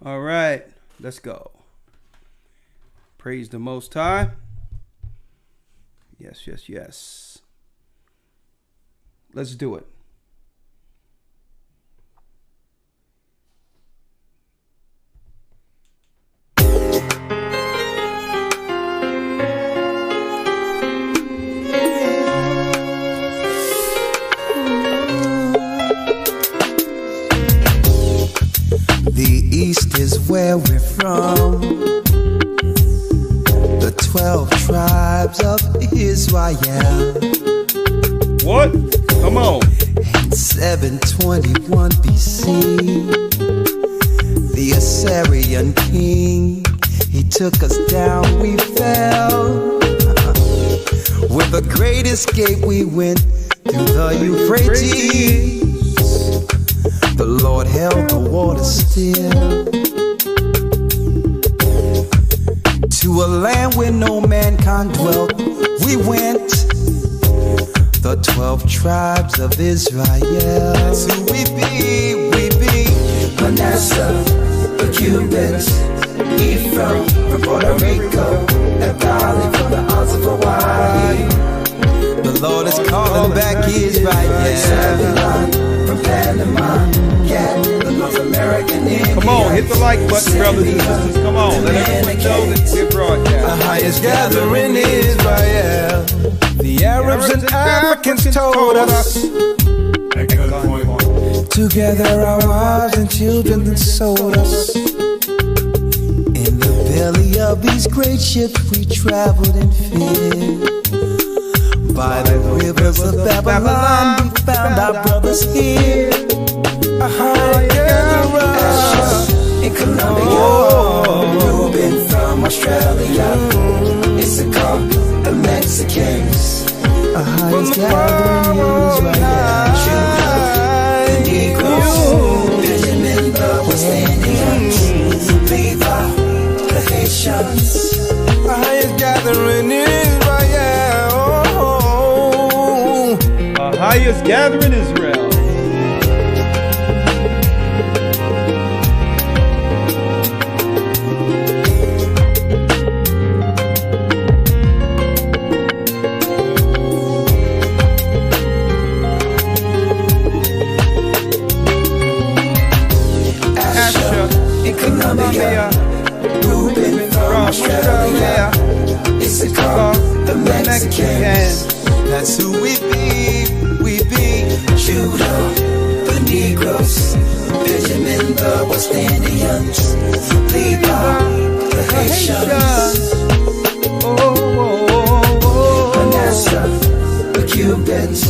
All right, let's go. Praise the Most High. Yes, yes, yes. Let's do it. The East is where we're from. The 12 tribes of Israel. What? Come on. In 721 BC, the Assyrian king, he took us down, we fell. With a great escape, we went through the Euphrates. The Lord held the water still. To a land where no mankind dwelt, we went. The 12 tribes of Israel. That's who we be, Manasseh, the Cubans, Ephraim from Puerto Rico, and Valley from the Isles of Hawaii. The Lord is calling back Israel. Zebulon from Panama, the North American Indians. Come on, hit the like button, brothers and sisters. Come on, let everyone know that we're broadcasting. AHAYAH's gathering Israel. The Arabs and Africans told us. Together our wives and children then sold us. In the belly of these great ships we traveled in fear. By the rivers of Babylon we found our brothers here. In Colombia, Reuben from Australia, Issachar, the Mexicans, AHAYAH's gathering Israel, the Negroes, Benjamin, the West Indians, Levi, the Haitians, AHAYAH's gathering Israel. AHAYAH's gathering Israel. Reuben from Australia, Issachar, the Mexicans. That's who we be, Judah, the Negroes, Benjamin, the West Indians, Levi, the Haitians, Manasseh, the Cubans,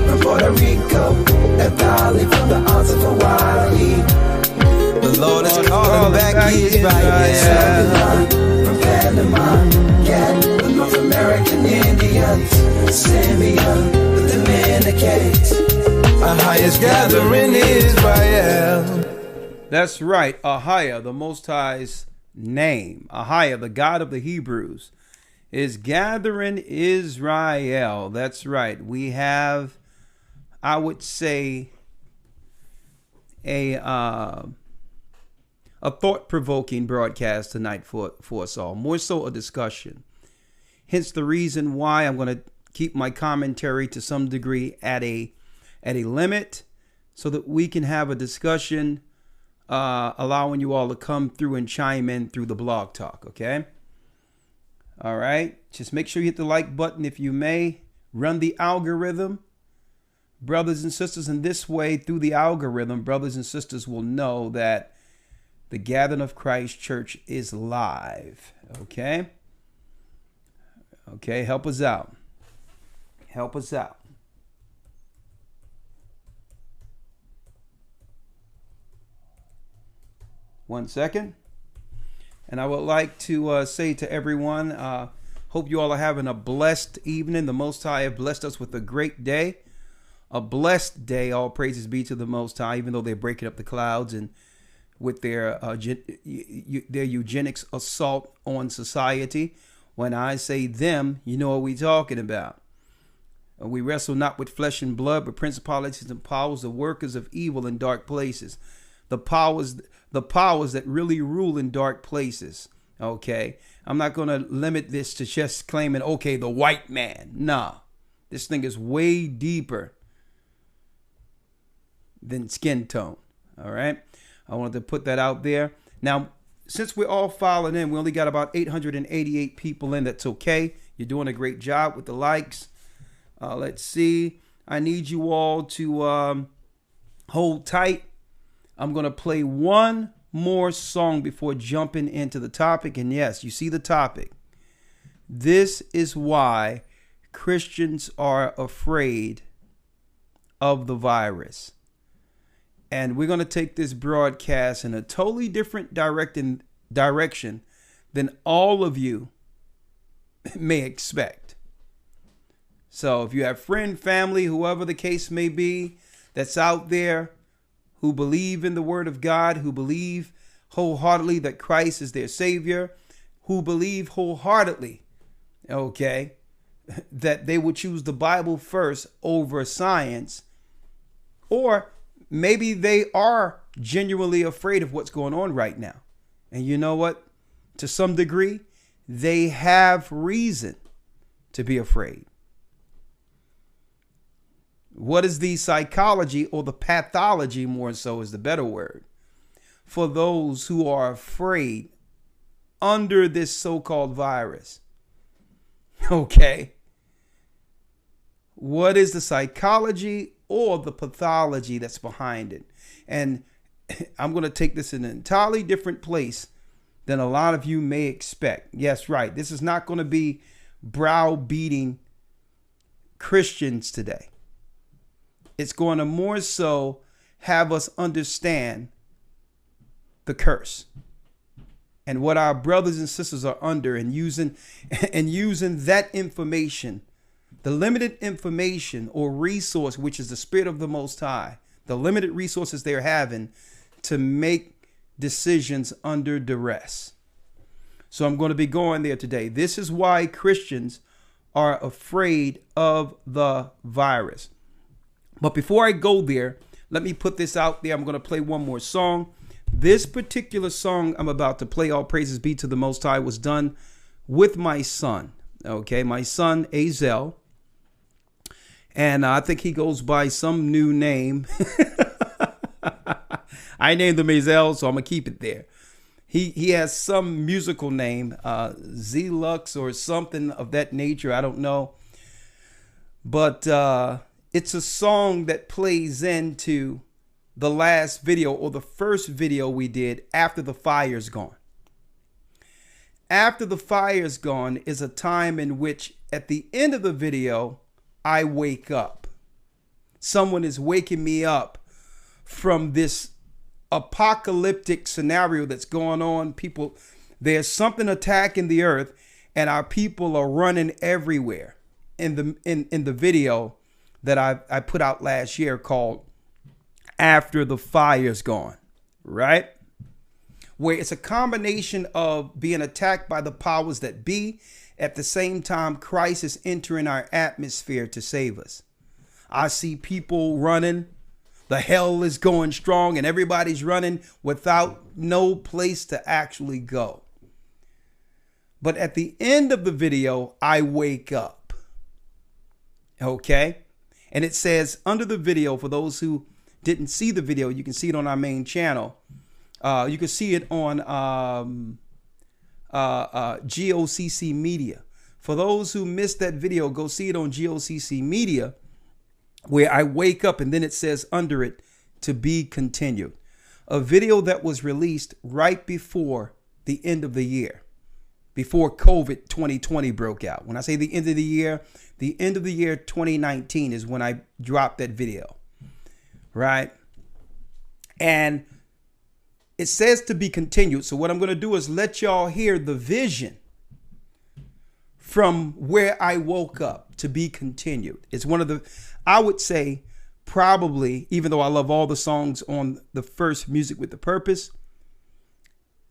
from Puerto Rico, and Valley from the Isles of Hawaii. The Lord is calling back Israel. From Panama, the North American Indians, Simeon, the Dominicans. AHAYAH's gathering Israel. That's right. AHAYAH, the Most High's name. AHAYAH, the God of the Hebrews, is gathering Israel. That's right. We have, I would say, a thought-provoking broadcast tonight for us all. More so a discussion. Hence the reason why I'm going to keep my commentary to some degree at a limit so that we can have a discussion, allowing you all to come through and chime in through the blog talk, okay? All right. Just make sure you hit the like button if you may. Run the algorithm. Brothers and sisters, in this way, through the algorithm, brothers and sisters will know that the Gathering of Christ Church is live. Okay? Okay, help us out. Help us out. One second. And I would like to say to everyone, hope you all are having a blessed evening. The Most High have blessed us with a great day. A blessed day. All praises be to the Most High, even though they're breaking up the clouds and with their eugenics assault on society. When I say them, you know what we're talking about. We wrestle not with flesh and blood, but principalities and powers, the workers of evil in dark places. the powers that really rule in dark places. Okay, I'm not going to limit this to just claiming, okay, the white man. Nah, this thing is way deeper than skin tone. All right, I wanted to put that out there. Now, since we're all filing in, we only got about 888 people in. That's okay. You're doing a great job with the likes. Let's see. I need you all to hold tight. I'm going to play one more song before jumping into the topic. And yes, you see the topic. This is why Christians are afraid of the virus. And we're going to take this broadcast in a totally different direction than all of you may expect. So if you have friend, family, whoever the case may be, that's out there who believe in the word of God, who believe wholeheartedly that Christ is their savior, who believe wholeheartedly, okay, that they will choose the Bible first over science, or maybe they are genuinely afraid of what's going on right now. And you know what? To some degree, they have reason to be afraid. What is the psychology, or the pathology more so is the better word, for those who are afraid under this so-called virus? Okay. What is the psychology or the pathology that's behind it? And I'm going to take this in an entirely different place than a lot of you may expect. Yes, right. This is not going to be browbeating Christians today. It's going to more so have us understand the curse and what our brothers and sisters are under, and using that information, the limited information or resource, which is the Spirit of the Most High, the limited resources they're having to make decisions under duress. So I'm going to be going there today. This is why Christians are afraid of the virus. But before I go there, let me put this out there. I'm going to play one more song. This particular song I'm about to play, All Praises Be to the Most High, was done with my son. Okay, my son, Azel. And I think he goes by some new name. I named him Azel, so I'm going to keep it there. He has some musical name, Z-Lux or something of that nature. I don't know. But it's a song that plays into the last video, or the first video we did after the fire's gone. After the fire's gone is a time in which at the end of the video, I wake up. Someone is waking me up from this apocalyptic scenario that's going on. People, there's something attacking the earth, and our people are running everywhere. In the video that I put out last year called After the Fire's Gone, right? Where it's a combination of being attacked by the powers that be. At the same time, Christ is entering our atmosphere to save us. I see people running. The hell is going strong, and everybody's running without no place to actually go. But at the end of the video, I wake up. Okay? And it says under the video, for those who didn't see the video, you can see it on our main channel. You can see it on GOCC Media. For those who missed that video, go see it on GOCC Media, where I wake up, and then it says under it, to be continued. A video that was released right before the end of the year, before COVID 2020 broke out. When I say the end of the year 2019 is when I dropped that video, right? And it says to be continued. So what I'm going to do is let y'all hear the vision from where I woke up, to be continued. It's one of the, I would say, probably, even though I love all the songs on the first Music with the Purpose,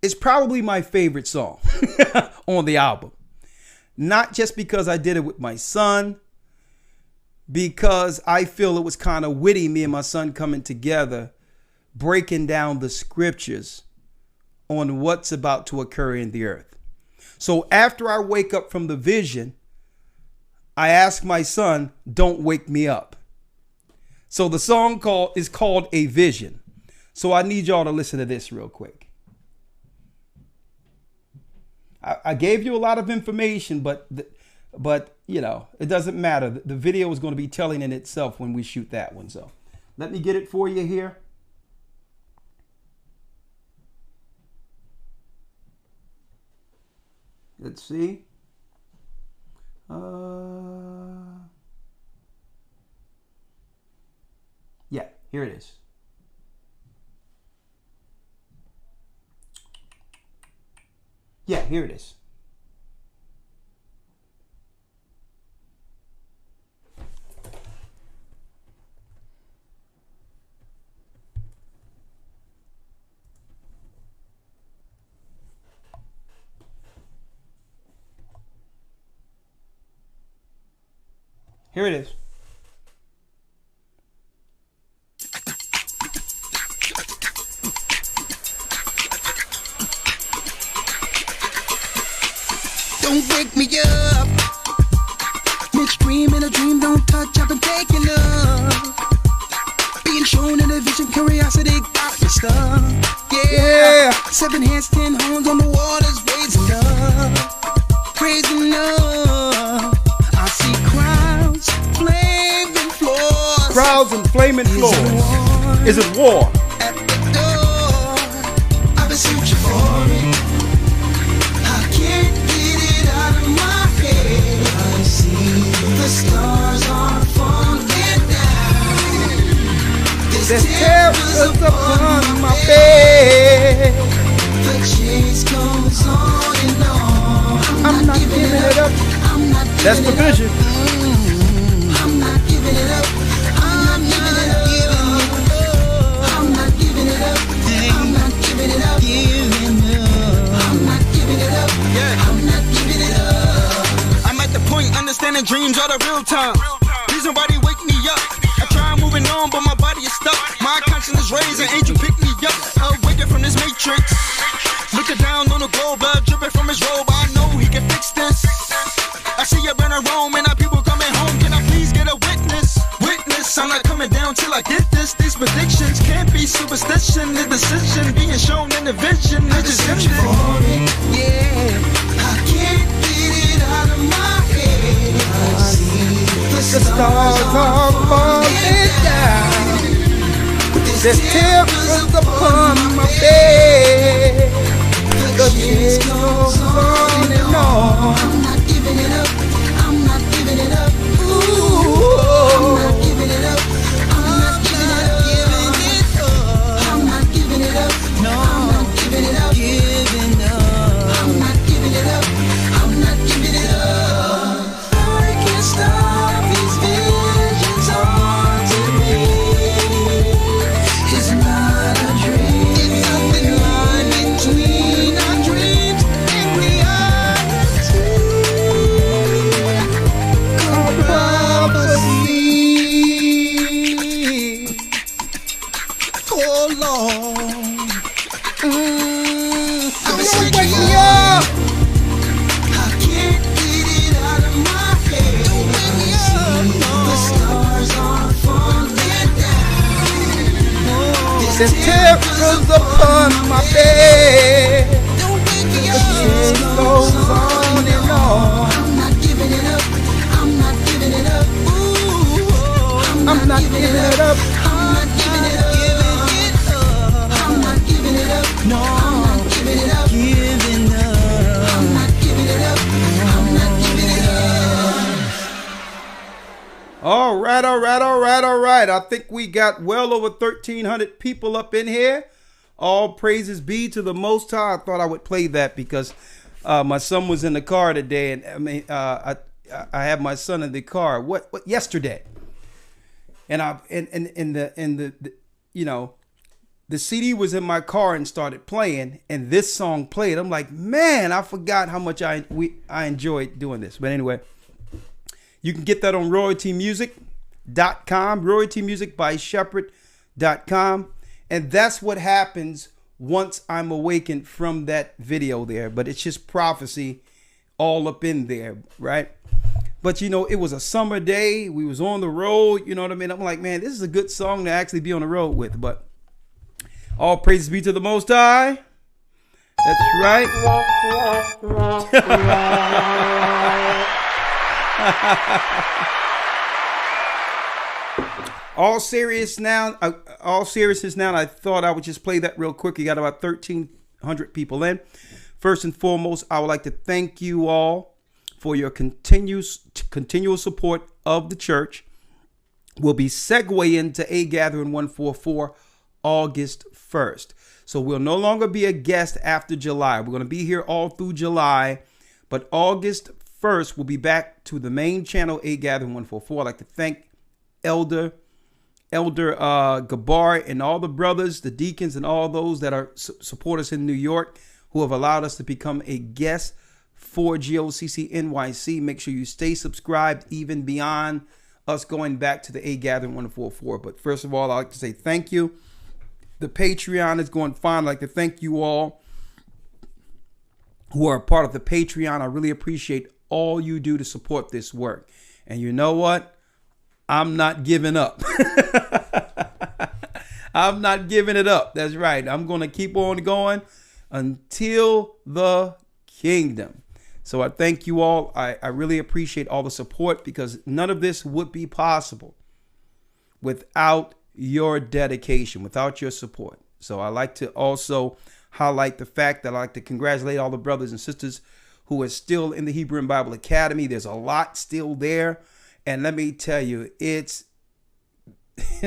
it's probably my favorite song on the album. Not just because I did it with my son, because I feel it was kind of witty, me and my son coming together, breaking down the scriptures on what's about to occur in the earth. So after I wake up from the vision, I ask my son, don't wake me up. So the song is called A Vision. So I need y'all to listen to this real quick. I gave you a lot of information, but you know, it doesn't matter. The video is going to be telling in itself when we shoot that one. So let me get it for you here. Let's see. Yeah, here it is. Yeah, here it is. Here it is. Don't wake me up. Mixed dream and a dream don't touch. I've been taken up. Being shown in a vision, curiosity got me stuck. Yeah. 7 hands, 10 horns on the waters, raising up, praising up. I see crowds, flaming floors. Crowds and flaming floors. Is it war? At the door, I've been searching for it. I can't get it out of my head. I see the stars are falling down. There's terrors upon my bed. The chase goes on and on. I'm not giving it up. I'm not giving That's the it up. vision. I'm not giving it up. I'm not giving it up. I'm not giving it up. I'm not giving it up. I'm not giving it up. I'm not giving it up. I'm at the point understanding dreams are the real time. Please nobody wake me up. I try moving on, but my body is stuck. My conscience is raising, angel pick me up. Awaken from this matrix. Looking down on the globe, blood dripping from his robe. I know he can fix this. I see you burning Rome and our people coming home. Can I please get a witness? Witness, I'm not coming down till I get this. These predictions can't be superstition. The decision being shown in the vision. It's just empty. Yeah, I can't get it out of my head. I see the stars are falling down. There's terrors upon my bed. The chase goes on and on. I'm not giving it up. I'm not giving it up. Ooh, I'm not giving it up. I'm not giving it up. I'm not giving it up. No, I'm not giving it up. I'm not giving it up. I'm not giving it up. I can't stop these visions haunting me. It's not a dream. It's something lying between our dreams and reality. Prophecy. Oh Lord. I'm Don't wake seeking me you. up. I can't get it out of my head. Don't wake me up. The stars are falling down. There's terrors upon my bed. Don't wake me The up. chase goes on and on. I'm not giving it up. I'm not giving it up. Ooh, I'm not giving it up. I'm not giving it up. I'm not giving it up. No, I'm not giving it up. I'm not giving it up. I'm not giving it up. All right, all right, all right, all right. I think we got well over 1,300 people up in here. All praises be to the Most High. I thought I would play that because my son was in the car today, and I had my son in the car. What yesterday? And the you know, the CD was in my car and started playing, and this song played. I'm like, man, I forgot how much I enjoyed doing this. But anyway, you can get that on royaltymusic.com, royaltymusic by shepherd.com. And that's what happens once I'm awakened from that video there. But it's just prophecy all up in there, right? But, you know, it was a summer day. We was on the road. You know what I mean? I'm like, man, this is a good song to actually be on the road with. But all praises be to the Most High. That's right. All seriousness now, I thought I would just play that real quick. You got about 1,300 people in. First and foremost, I would like to thank you all for your continual support of the church. We'll be segueing to A Gathering 144 August 1st. So we'll no longer be a guest after July. We're going to be here all through July, but August 1st, we'll be back to the main channel, A Gathering 144. I'd like to thank Elder Gabar and all the brothers, the deacons, and all those that are support us in New York who have allowed us to become a guest for GOCC NYC. Make sure you stay subscribed even beyond us going back to the A Gathering 144. But first of all, I'd like to say thank you. The Patreon is going fine. I'd like to thank you all who are a part of the Patreon. I really appreciate all you do to support this work. And you know what? I'm not giving up. I'm not giving it up. That's right. I'm going to keep on going until the kingdom. So I thank you all. I really appreciate all the support, because none of this would be possible without your dedication, without your support. So I like to also highlight the fact that I like to congratulate all the brothers and sisters who are still in the Hebrew and Bible Academy. There's a lot still there. And let me tell you, it's,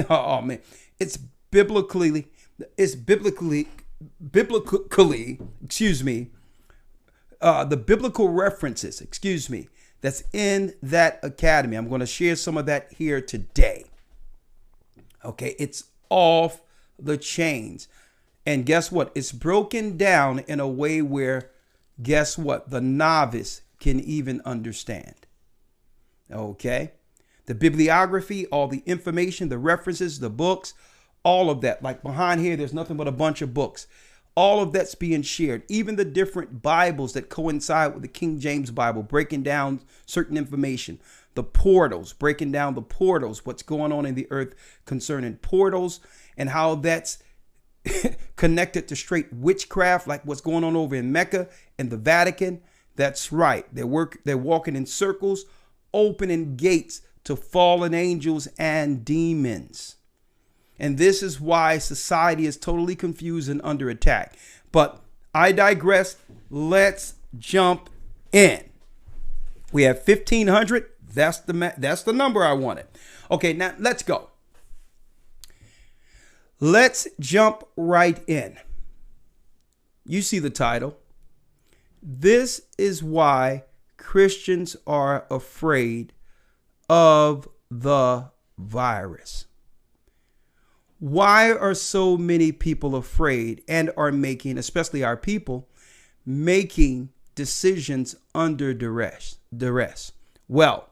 oh man, it's biblically, excuse me, the biblical references, excuse me, that's in that academy. I'm going to share some of that here today. Okay, it's off the chains. And guess what? It's broken down in a way where, guess what? The novice can even understand. Okay, the bibliography, all the information, the references, the books, all of that. Like behind here, there's nothing but a bunch of books. All of that's being shared. Even the different Bibles that coincide with the King James Bible, breaking down certain information. The portals, breaking down the portals, what's going on in the earth concerning portals and how that's connected to straight witchcraft, like what's going on over in Mecca and the Vatican. That's right. They're walking in circles, opening gates to fallen angels and demons. And this is why society is totally confused and under attack. But I digress. Let's jump in. We have 1,500. That's the number I wanted. Okay, now let's go. Let's jump right in. You see the title. This is why Christians are afraid of the virus. Why are so many people afraid and are making, especially our people, making decisions under duress? Well,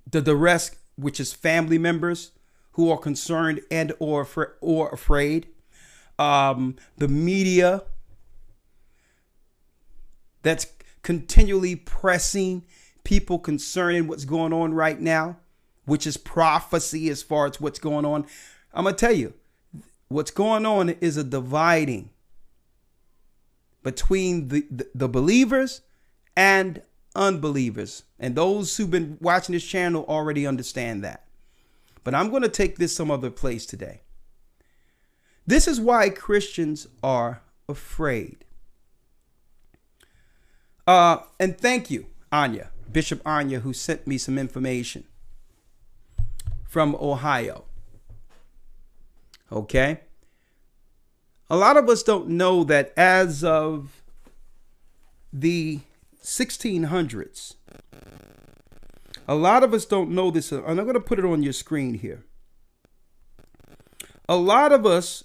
the duress, which is family members who are concerned and or afraid, the media that's continually pressing people concerning what's going on right now, which is prophecy as far as what's going on. I'm going to tell you, what's going on is a dividing between the believers and unbelievers. And those who've been watching this channel already understand that. But I'm going to take this some other place today. This is why Christians are afraid. And thank you, Anya, Bishop Anya, who sent me some information from Ohio. Okay. A lot of us don't know that as of the 1600s, a lot of us don't know this, and I'm going to put it on your screen here. A lot of us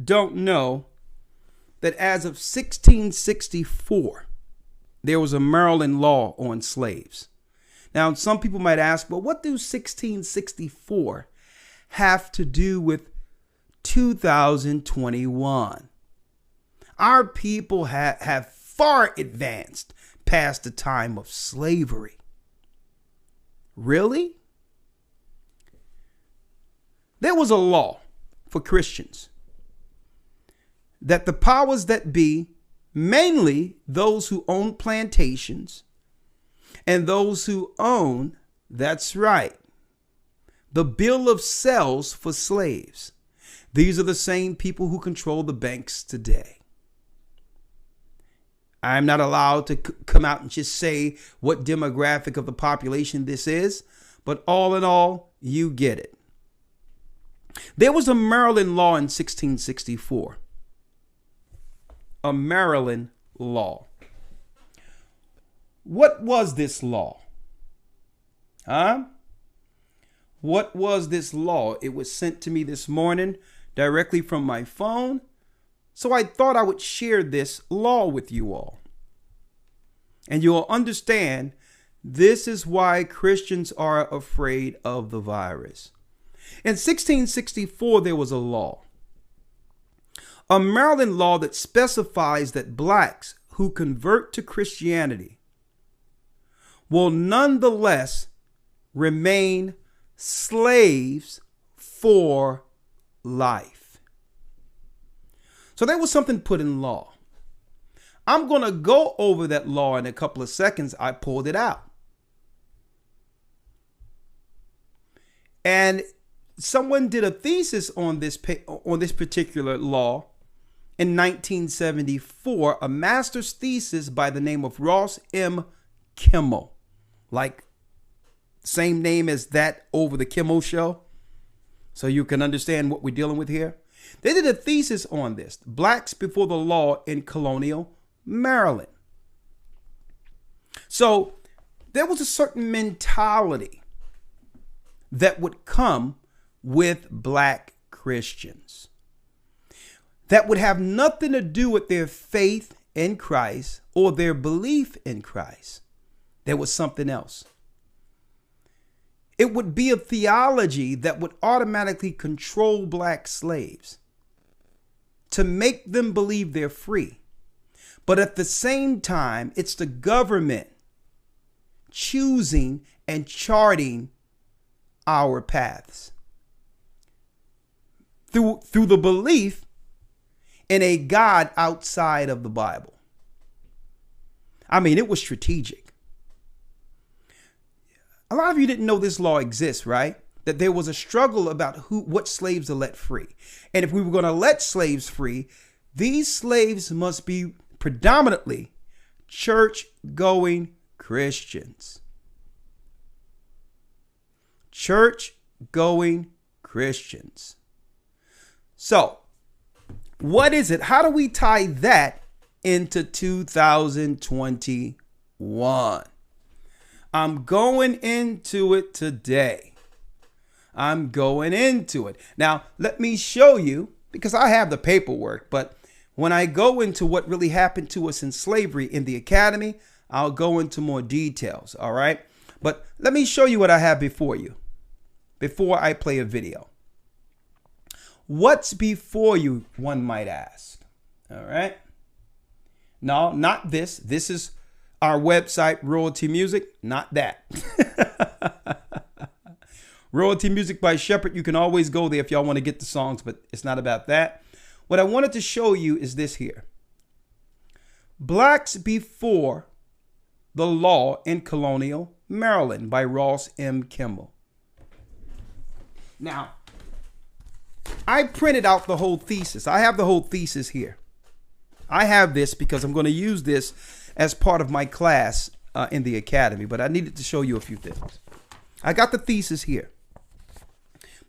don't know that as of 1664, there was a Maryland law on slaves. Now, some people might ask, well, what do 1664 have to do with 2021. Our people have far advanced past the time of slavery. Really? There was a law for Christians that the powers that be, mainly those who own plantations and those who own, that's right, the bill of sales for slaves. These are the same people who control the banks today. I'm not allowed to come out and just say what demographic of the population this is, but all in all, you get it. There was a Maryland law in 1664. A Maryland law. What was this law? What was this law? It was sent to me this morning directly from my phone. So I thought I would share this law with you all. And you'll understand this is why Christians are afraid of the virus. In 1664, there was a law. A Maryland law that specifies that blacks who convert to Christianity will nonetheless remain slaves for life. So there was something put in law. I'm going to go over that law in a couple of seconds. I pulled it out. And someone did a thesis on this particular law in 1974, a master's thesis by the name of Ross M. Kimmel. Like same name as that over the Kimmel show. So you can understand what we're dealing with here. They did a thesis on this, blacks before the law in colonial Maryland. So there was a certain mentality that would come with black Christians that would have nothing to do with their faith in Christ or their belief in Christ. There was something else. It would be a theology that would automatically control black slaves to make them believe they're free. But at the same time, it's the government choosing and charting our paths through the belief in a God outside of the Bible. I mean, it was strategic. A lot of you didn't know this law exists, right? That there was a struggle about what slaves to let free. And if we were going to let slaves free, these slaves must be predominantly church-going Christians. Church-going Christians. So, what is it? How do we tie that into 2021? I'm going into it today. I'm going into it. Now, let me show you, because I have the paperwork, but when I go into what really happened to us in slavery in the academy, I'll go into more details, all right? But let me show you what I have before you, before I play a video. What's before you, one might ask, all right? No, not this. This is our website, Royalty Music, not that. Royalty Music by Shepherd. You can always go there if y'all want to get the songs, but it's not about that. What I wanted to show you is this here. Blacks Before the Law in Colonial Maryland by Ross M. Kimmel. Now, I printed out the whole thesis. I have the whole thesis here. I have this because I'm going to use this as part of my class in the academy, but I needed to show you a few things. I got the thesis here,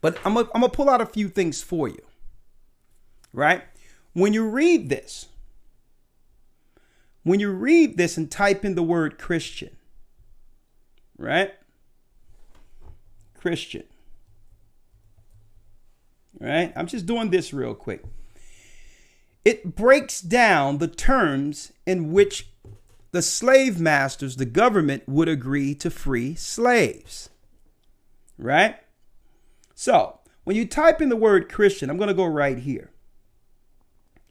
but I'm gonna pull out a few things for you, right? When you read this and type in the word Christian, right? Christian, right? I'm just doing this real quick. It breaks down the terms in which the slave masters, the government, would agree to free slaves, right? So When you type in the word Christian, I'm going to go right here.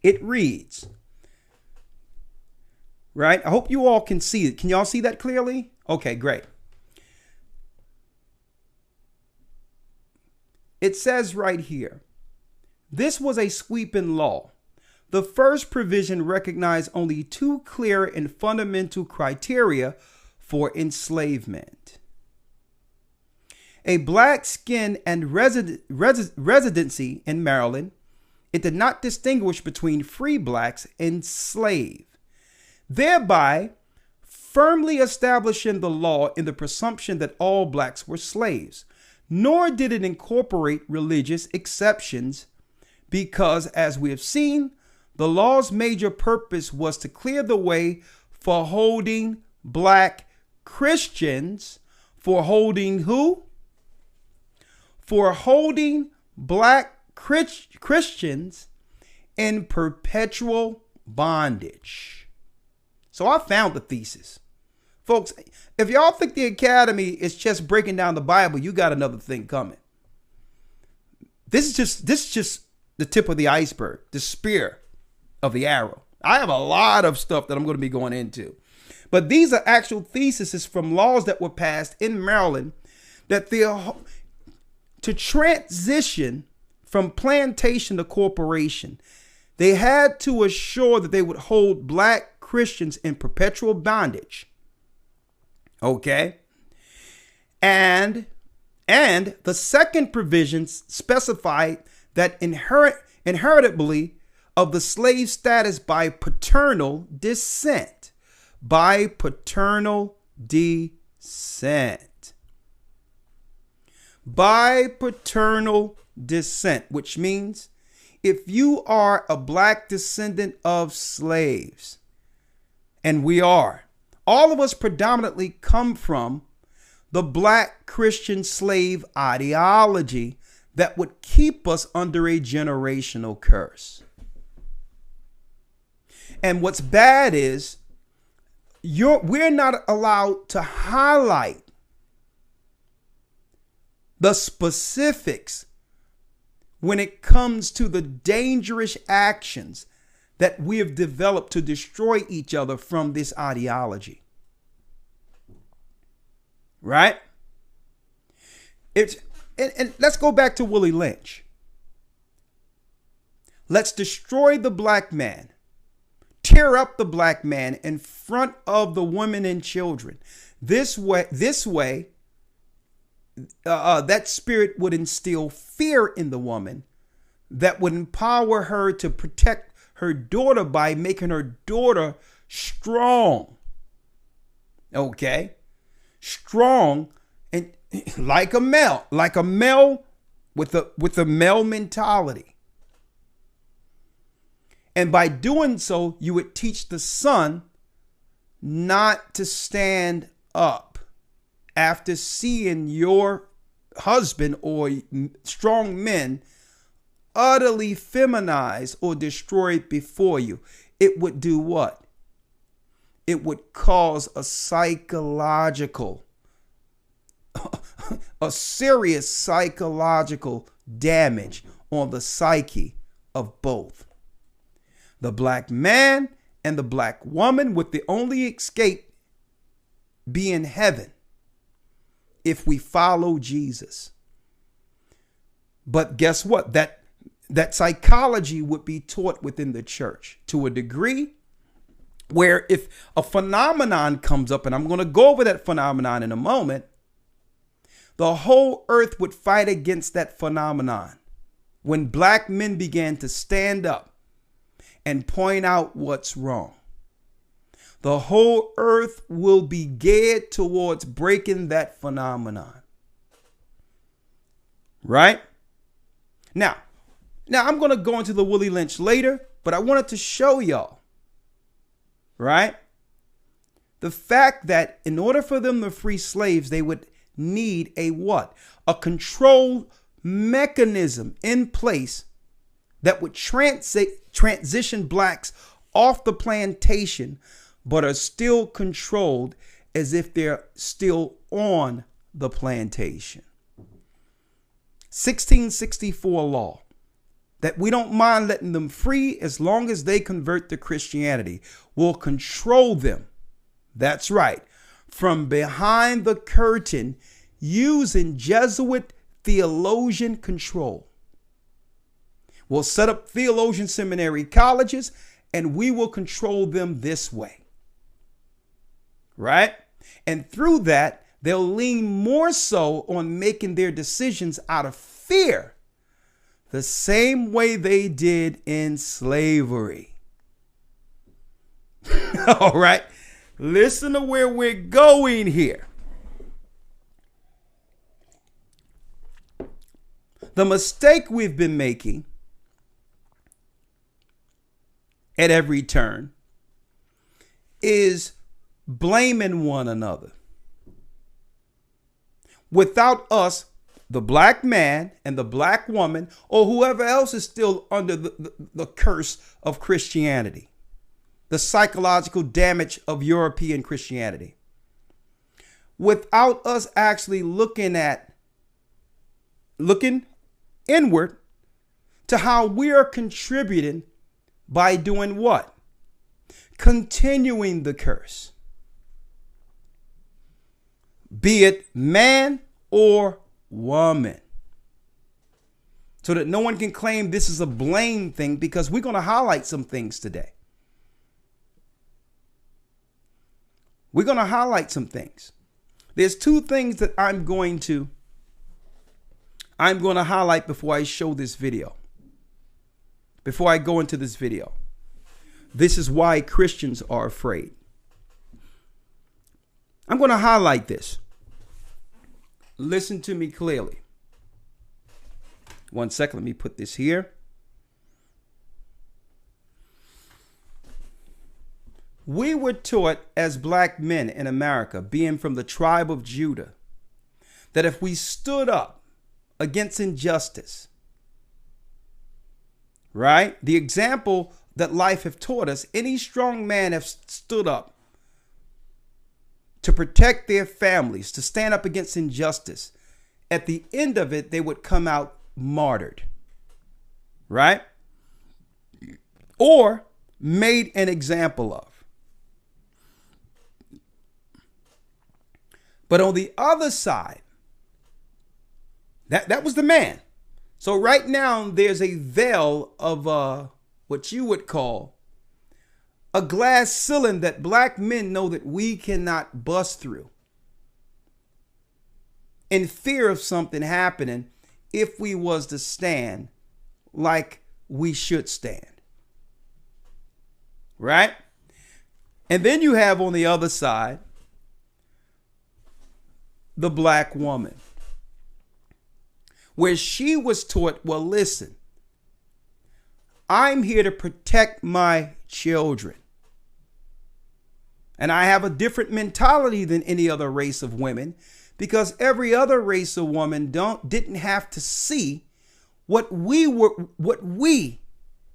It reads, right? I hope you all can see it. Can y'all see that clearly? Okay, great. It says right here, this was a sweeping law. The first provision recognized only two clear and fundamental criteria for enslavement: a black skin and residency in Maryland. It did not distinguish between free blacks and slave, thereby firmly establishing the law in the presumption that all blacks were slaves. Nor did it incorporate religious exceptions because, as we have seen, the law's major purpose was to clear the way for holding black Christians, for holding who? For holding black Christians in perpetual bondage. So I found the thesis. Folks, if y'all think the academy is just breaking down the Bible, you got another thing coming. This is just the tip of the iceberg, the spear of the arrow. I have a lot of stuff that I'm going to be going into. But these are actual theses from laws that were passed in Maryland that to transition from plantation to corporation, they had to assure that they would hold black Christians in perpetual bondage. Okay. And the second provision specified that inheritably of the slave status by paternal descent. By paternal descent. By paternal descent, which means if you are a black descendant of slaves, and we are, all of us predominantly come from the black Christian slave ideology that would keep us under a generational curse. And what's bad is we're not allowed to highlight the specifics when it comes to the dangerous actions that we have developed to destroy each other from this ideology. Right? And let's go back to Willie Lynch. Let's destroy the black man. Tear up the black man in front of the women and children. This way, that spirit would instill fear in the woman that would empower her to protect her daughter by making her daughter strong. Okay? Strong and like a male with a male mentality. And by doing so, you would teach the son not to stand up after seeing your husband or strong men utterly feminized or destroyed before you. It would do what? It would cause a serious psychological damage on the psyche of both. The black man and the black woman, with the only escape being heaven if we follow Jesus. But guess what? That psychology would be taught within the church to a degree where if a phenomenon comes up, and I'm going to go over that phenomenon in a moment, the whole earth would fight against that phenomenon. When black men began to stand up and point out what's wrong, the whole earth will be geared towards breaking that phenomenon. Right? Now I'm going to go into the Willie Lynch later, but I wanted to show y'all, right? The fact that in order for them to free slaves, they would need a what? A control mechanism in place that would transition blacks off the plantation, but are still controlled as if they're still on the plantation. 1664 law that we don't mind letting them free as long as they convert to Christianity. We'll control them. That's right. From behind the curtain, using Jesuit theologian control. We'll set up theologian seminary colleges and we will control them this way. Right? And through that, they'll lean more so on making their decisions out of fear, the same way they did in slavery. All right. Listen to where we're going here. The mistake we've been making at every turn is blaming one another. Without us, the black man and the black woman, or whoever else is still under the curse of Christianity, the psychological damage of European Christianity, without us actually looking inward to how we are contributing by doing what? Continuing the curse. Be it man or woman. So that no one can claim this is a blame thing, because we're going to highlight some things today. We're going to highlight some things. There's two things that I'm going to highlight before I show this video. Before I go into this video. This is why Christians are afraid. I'm going to highlight this. Listen to me clearly. One second, let me put this here. We were taught as black men in America, being from the tribe of Judah, that if we stood up against injustice, right? The example that life have taught us, any strong man have stood up to protect their families, to stand up against injustice. At the end of it, they would come out martyred, right? Or made an example of. But on the other side, that was the man. So right now there's a veil of what you would call a glass ceiling that black men know that we cannot bust through, in fear of something happening if we was to stand like we should stand. Right? And then you have on the other side the black woman, where she was taught, well, listen, I'm here to protect my children. And I have a different mentality than any other race of women, because every other race of woman didn't have to see what we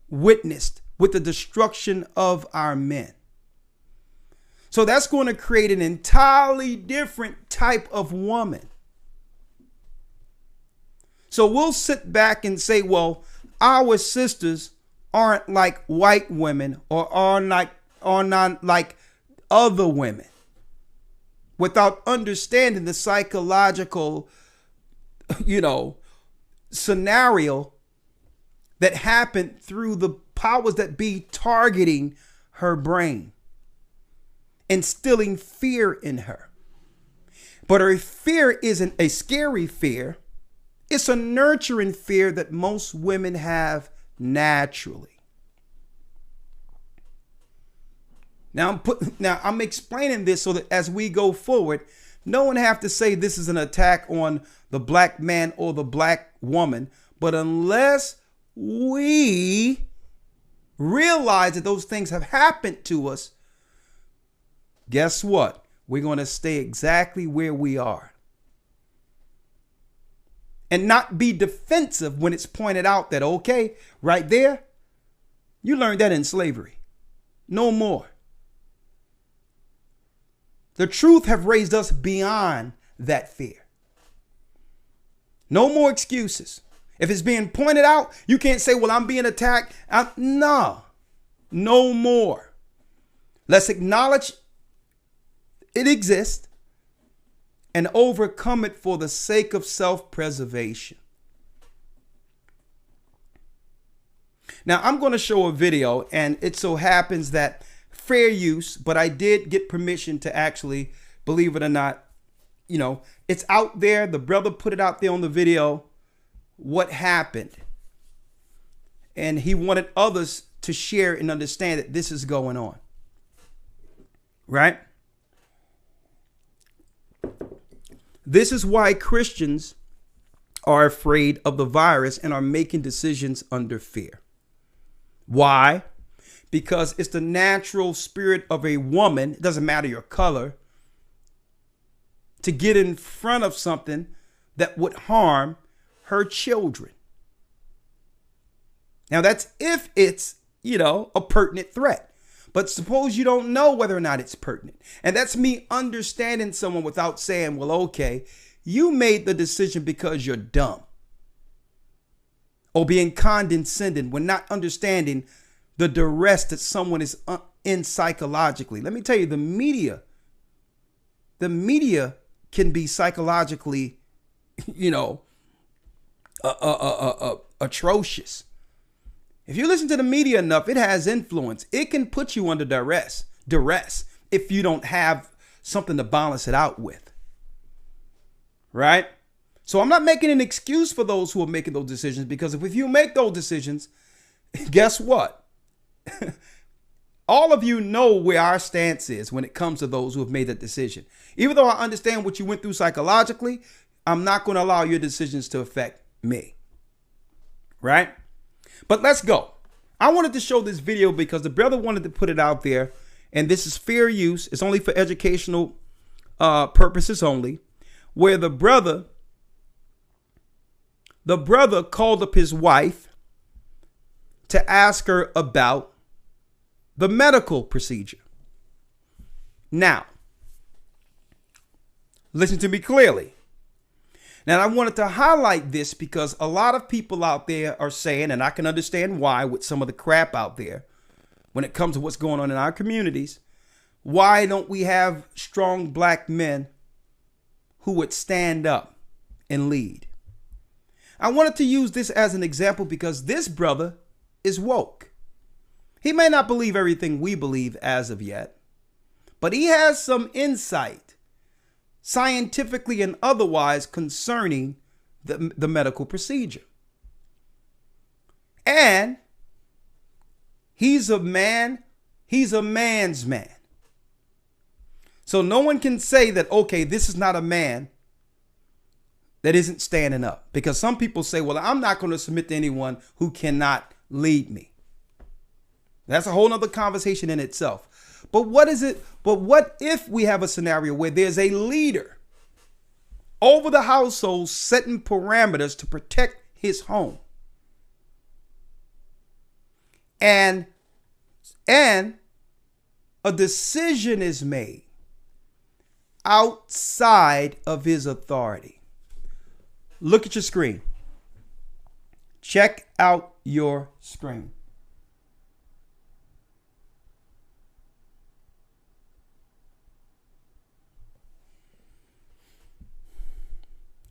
witnessed with the destruction of our men. So that's going to create an entirely different type of woman. So we'll sit back and say, well, our sisters aren't like white women, or are not like other women, without understanding the psychological, scenario that happened through the powers that be targeting her brain, instilling fear in her. But her fear isn't a scary fear. It's a nurturing fear that most women have naturally. Now I'm explaining this so that as we go forward, no one have to say this is an attack on the black man or the black woman. But unless we realize that those things have happened to us, guess what? We're going to stay exactly where we are. And not be defensive when it's pointed out that, okay, right there, you learned that in slavery. No more. The truth have raised us beyond that fear. No more excuses. If it's being pointed out, you can't say, well, I'm being attacked. No more. Let's acknowledge it exists and overcome it for the sake of self-preservation. Now, I'm going to show a video, and it so happens that fair use, but I did get permission to actually, believe it or not, it's out there. The brother put it out there on the video, what happened. And he wanted others to share and understand that this is going on. Right? This is why Christians are afraid of the virus and are making decisions under fear. Why? Because it's the natural spirit of a woman, it doesn't matter your color, to get in front of something that would harm her children. Now that's if it's, a pertinent threat. But suppose you don't know whether or not it's pertinent. And that's me understanding someone without saying, well, okay, you made the decision because you're dumb. Or being condescending when not understanding the duress that someone is in psychologically. Let me tell you, the media can be psychologically, atrocious. If you listen to the media enough, it has influence. It can put you under duress if you don't have something to balance it out with. Right? So I'm not making an excuse for those who are making those decisions, because if you make those decisions, guess what? All of you know where our stance is when it comes to those who have made that decision. Even though I understand what you went through psychologically, I'm not going to allow your decisions to affect me. Right? But let's go. I wanted to show this video because the brother wanted to put it out there, and this is fair use. It's only for educational purposes only, where the brother called up his wife to ask her about the medical procedure. Now, listen to me clearly. Now, I wanted to highlight this because a lot of people out there are saying, and I can understand why with some of the crap out there when it comes to what's going on in our communities, why don't we have strong black men who would stand up and lead? I wanted to use this as an example because this brother is woke. He may not believe everything we believe as of yet, but he has some insight, scientifically and otherwise, concerning the medical procedure. And he's a man, he's a man's man. So no one can say that, okay, this is not a man that isn't standing up. Because some people say, well, I'm not going to submit to anyone who cannot lead me. That's a whole nother conversation in itself. But what is it? But what if we have a scenario where there's a leader over the household setting parameters to protect his home? And a decision is made outside of his authority. Look at your screen. Check out your screen.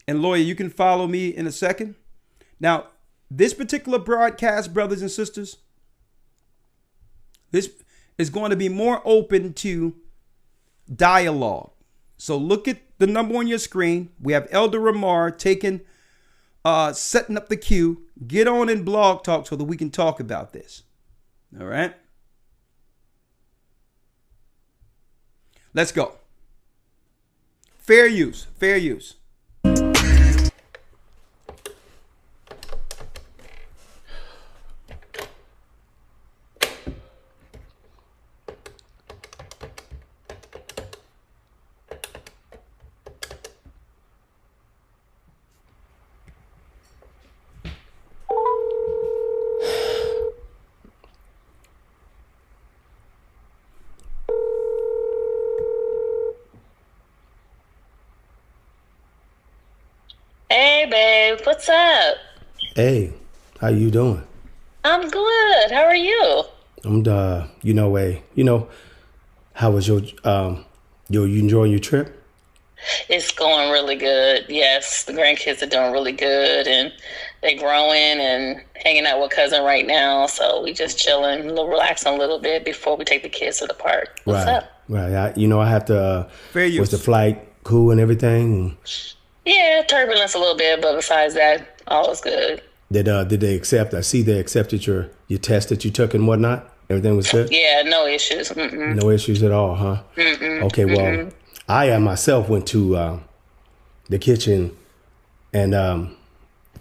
And lawyer, you can follow me in a second. Now, this particular broadcast, brothers and sisters, this is going to be more open to dialogue. So look at the number on your screen. We have Elder Ramar setting up the queue. Get on in Blog Talk so that we can talk about this. All right. Let's go. Fair use. Fair use. what's up? Hey, how you doing? I'm good. How are you? I'm how was your you enjoying your trip? It's going really good. Yes, the grandkids are doing really good, and they're growing and hanging out with cousin right now. So we just chilling, relaxing a little bit before we take the kids to the park. What's up? Right. I have to. Fair use. Was the flight cool and everything? Yeah, turbulence a little bit, but besides that, all is good. Did they accept? I see they accepted your test that you took and whatnot. Everything was good. Yeah, no issues. Mm-mm. No issues at all, huh? Mm-mm. Okay, well, I myself went to the kitchen, and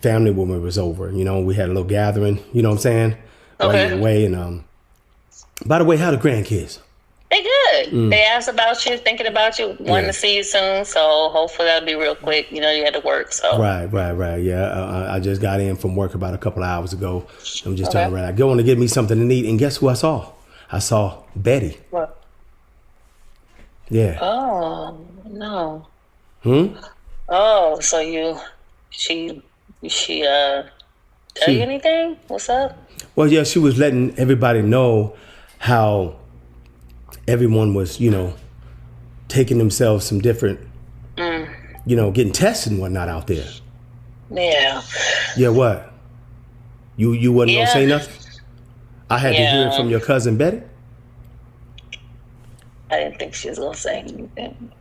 family when it was over. You know, we had a little gathering. You know what I'm saying? While you were away, and by the way, how the grandkids? They good. They asked about you, thinking about you, wanting to see you soon. So hopefully that'll be real quick. You know, you had to work. So right. Yeah, I just got in from work about a couple of hours ago. I'm just trying to relax. Going to get me something to eat, and guess who I saw? I saw Betty. What? Yeah. Oh no. Oh, so she tell you anything? What's up? Well, yeah, she was letting everybody know how everyone was, taking themselves some different, getting tested and whatnot out there. Yeah. Yeah, what? You wasn't gonna say nothing? I had to hear it from your cousin Betty? I didn't think she was gonna say anything.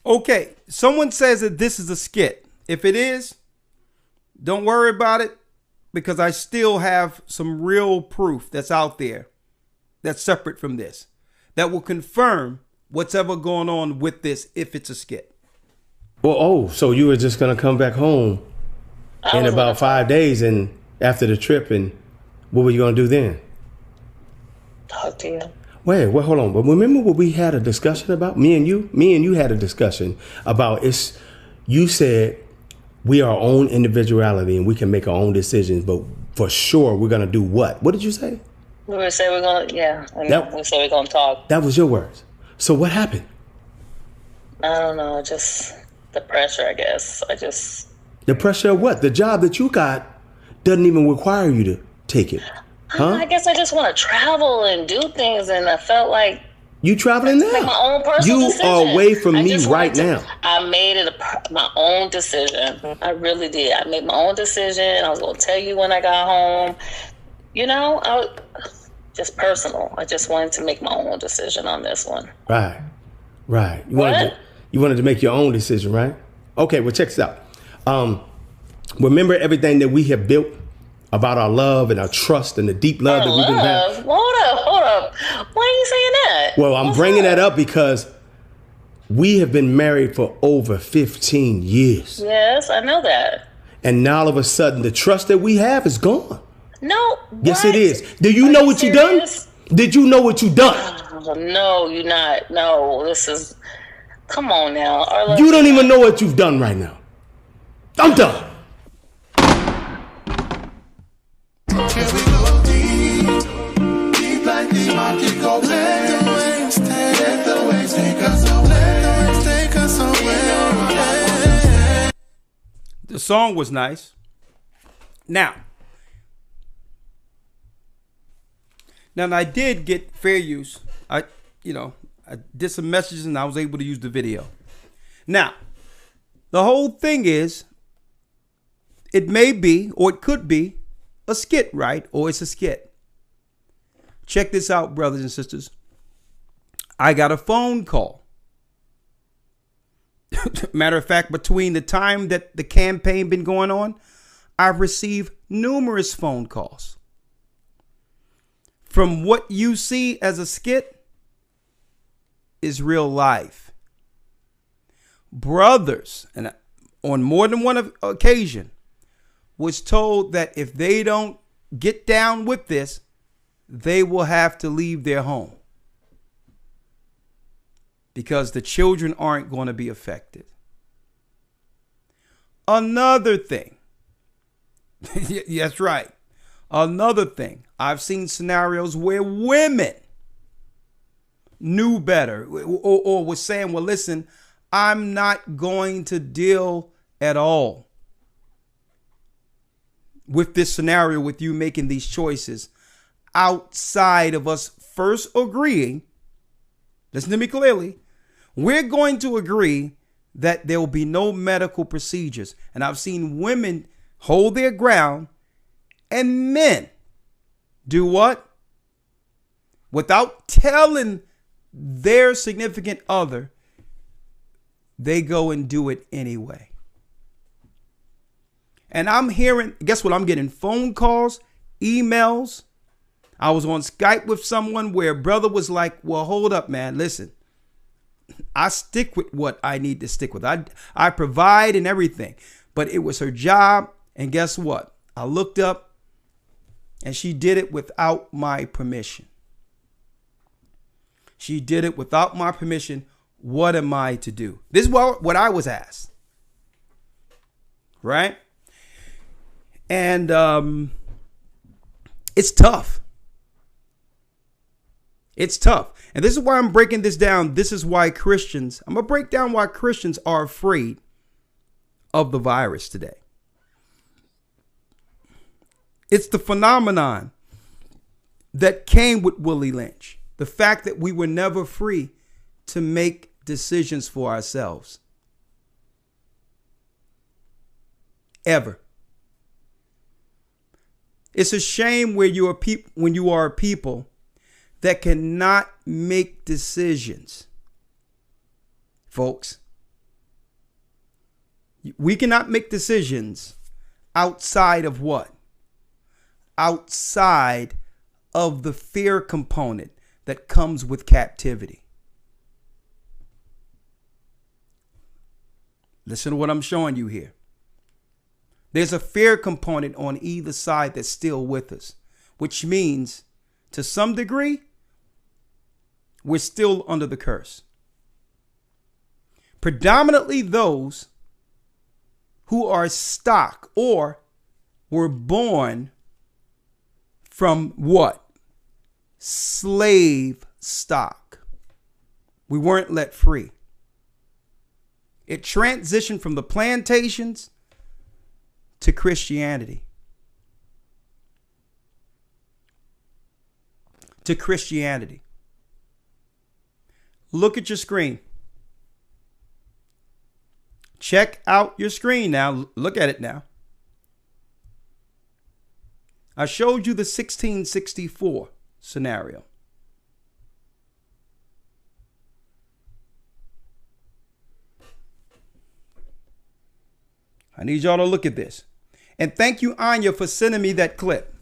Okay, someone says that this is a skit. If it is, don't worry about it, because I still have some real proof that's out there that's separate from this, that will confirm what's ever going on with this if it's a skit. Well, so you were just going to come back home in about 5 days and after the trip, and what were you going to do then? Talk to you. Wait, hold on. But remember what we had a discussion about? Me and you had a discussion about you said we are our own individuality and we can make our own decisions, but for sure we're going to do what? What did you say? We would say we're going to, we said we're going to talk. That was your words. So what happened? I don't know, just the pressure, I guess. The pressure of what? The job that you got doesn't even require you to take it. Huh? I guess I just want to travel and do things, and I felt like you traveling now. Make my own personal decision. You are away from me right now. I made it my own decision. I really did. I made my own decision. I was going to tell you when I got home. Just personal. I just wanted to make my own decision on this one. Right. You wanted to make your own decision, right? Okay, well, check this out. Remember everything that we have built about our love and our trust and the deep love that we've been having? Hold up. Why are you saying that? Well, I'm bringing that up because we have been married for over 15 years. Yes, I know that. And now all of a sudden, the trust that we have is gone. No. Yes, it is. Do you know what you done? Did you know what you done? No, you're not. No, this is... Come on now. You don't even know what you've done right now. I'm done. The song was nice. Now, I did get fair use. I did some messages and I was able to use the video. Now, the whole thing is, it may be, or it could be, a skit, right? Or it's a skit. Check this out, brothers and sisters. I got a phone call. Matter of fact, between the time that the campaign been going on, I've received numerous phone calls. From what you see as a skit is real life. Brothers, and on more than one occasion, was told that if they don't get down with this, they will have to leave their home because the children aren't going to be affected. Another thing. That's right. Another thing. I've seen scenarios where women knew better or was saying, well, listen, I'm not going to deal at all with this scenario, with you making these choices outside of us first agreeing. Listen to me clearly. We're going to agree that there will be no medical procedures. And I've seen women hold their ground and men do what? Without telling their significant other, they go and do it anyway. And I'm hearing, guess what? I'm getting phone calls, emails. I was on Skype with someone where brother was like, well, hold up, man. Listen, I stick with what I need to stick with. I provide and everything, but it was her job. And guess what? I looked up and she did it without my permission. She did it without my permission. What am I to do? This is what I was asked. Right? And it's tough. It's tough. And this is why I'm breaking this down. This is why I'm going to break down why Christians are afraid of the virus today. It's the phenomenon that came with Willie Lynch. The fact that we were never free to make decisions for ourselves. Ever. It's a shame when you are a people that cannot make decisions. Folks, we cannot make decisions outside of what? Outside of the fear component that comes with captivity. Listen to what I'm showing you here. There's a fear component on either side that's still with us, which means to some degree, we're still under the curse. Predominantly those who are stock or were born from what? Slave stock. We weren't let free. It transitioned from the plantations to Christianity. To Christianity. Look at your screen. Check out your screen now. Look at it now. I showed you the 1664 scenario. I need y'all to look at this. And thank you, Anya, for sending me that clip.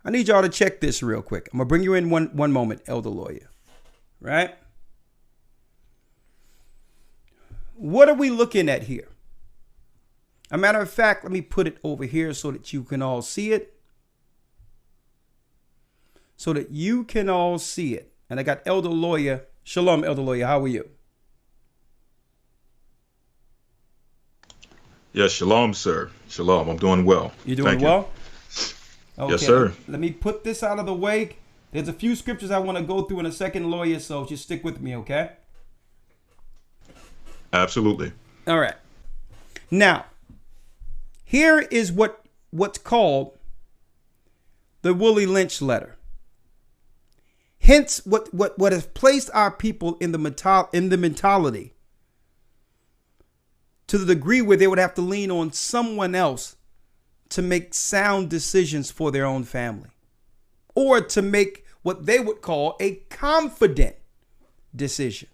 I need y'all to check this real quick. I'm going to bring you in one moment, Elder Lawyer. Right? What are we looking at here? A matter of fact, let me put it over here so that you can all see it. So that you can all see it. And I got Elder Lawyer. Shalom, Elder Lawyer. How are you? Yes, shalom, sir. Shalom. I'm doing well. You doing well? Okay. Yes, sir. Let me put this out of the way. There's a few scriptures I want to go through in a second, Lawyer, so just stick with me, okay? Absolutely. All right. Now, here is what's called the Willie Lynch letter. Hence, what has placed our people in the mentality to the degree where they would have to lean on someone else to make sound decisions for their own family, or to make what they would call a confident decision.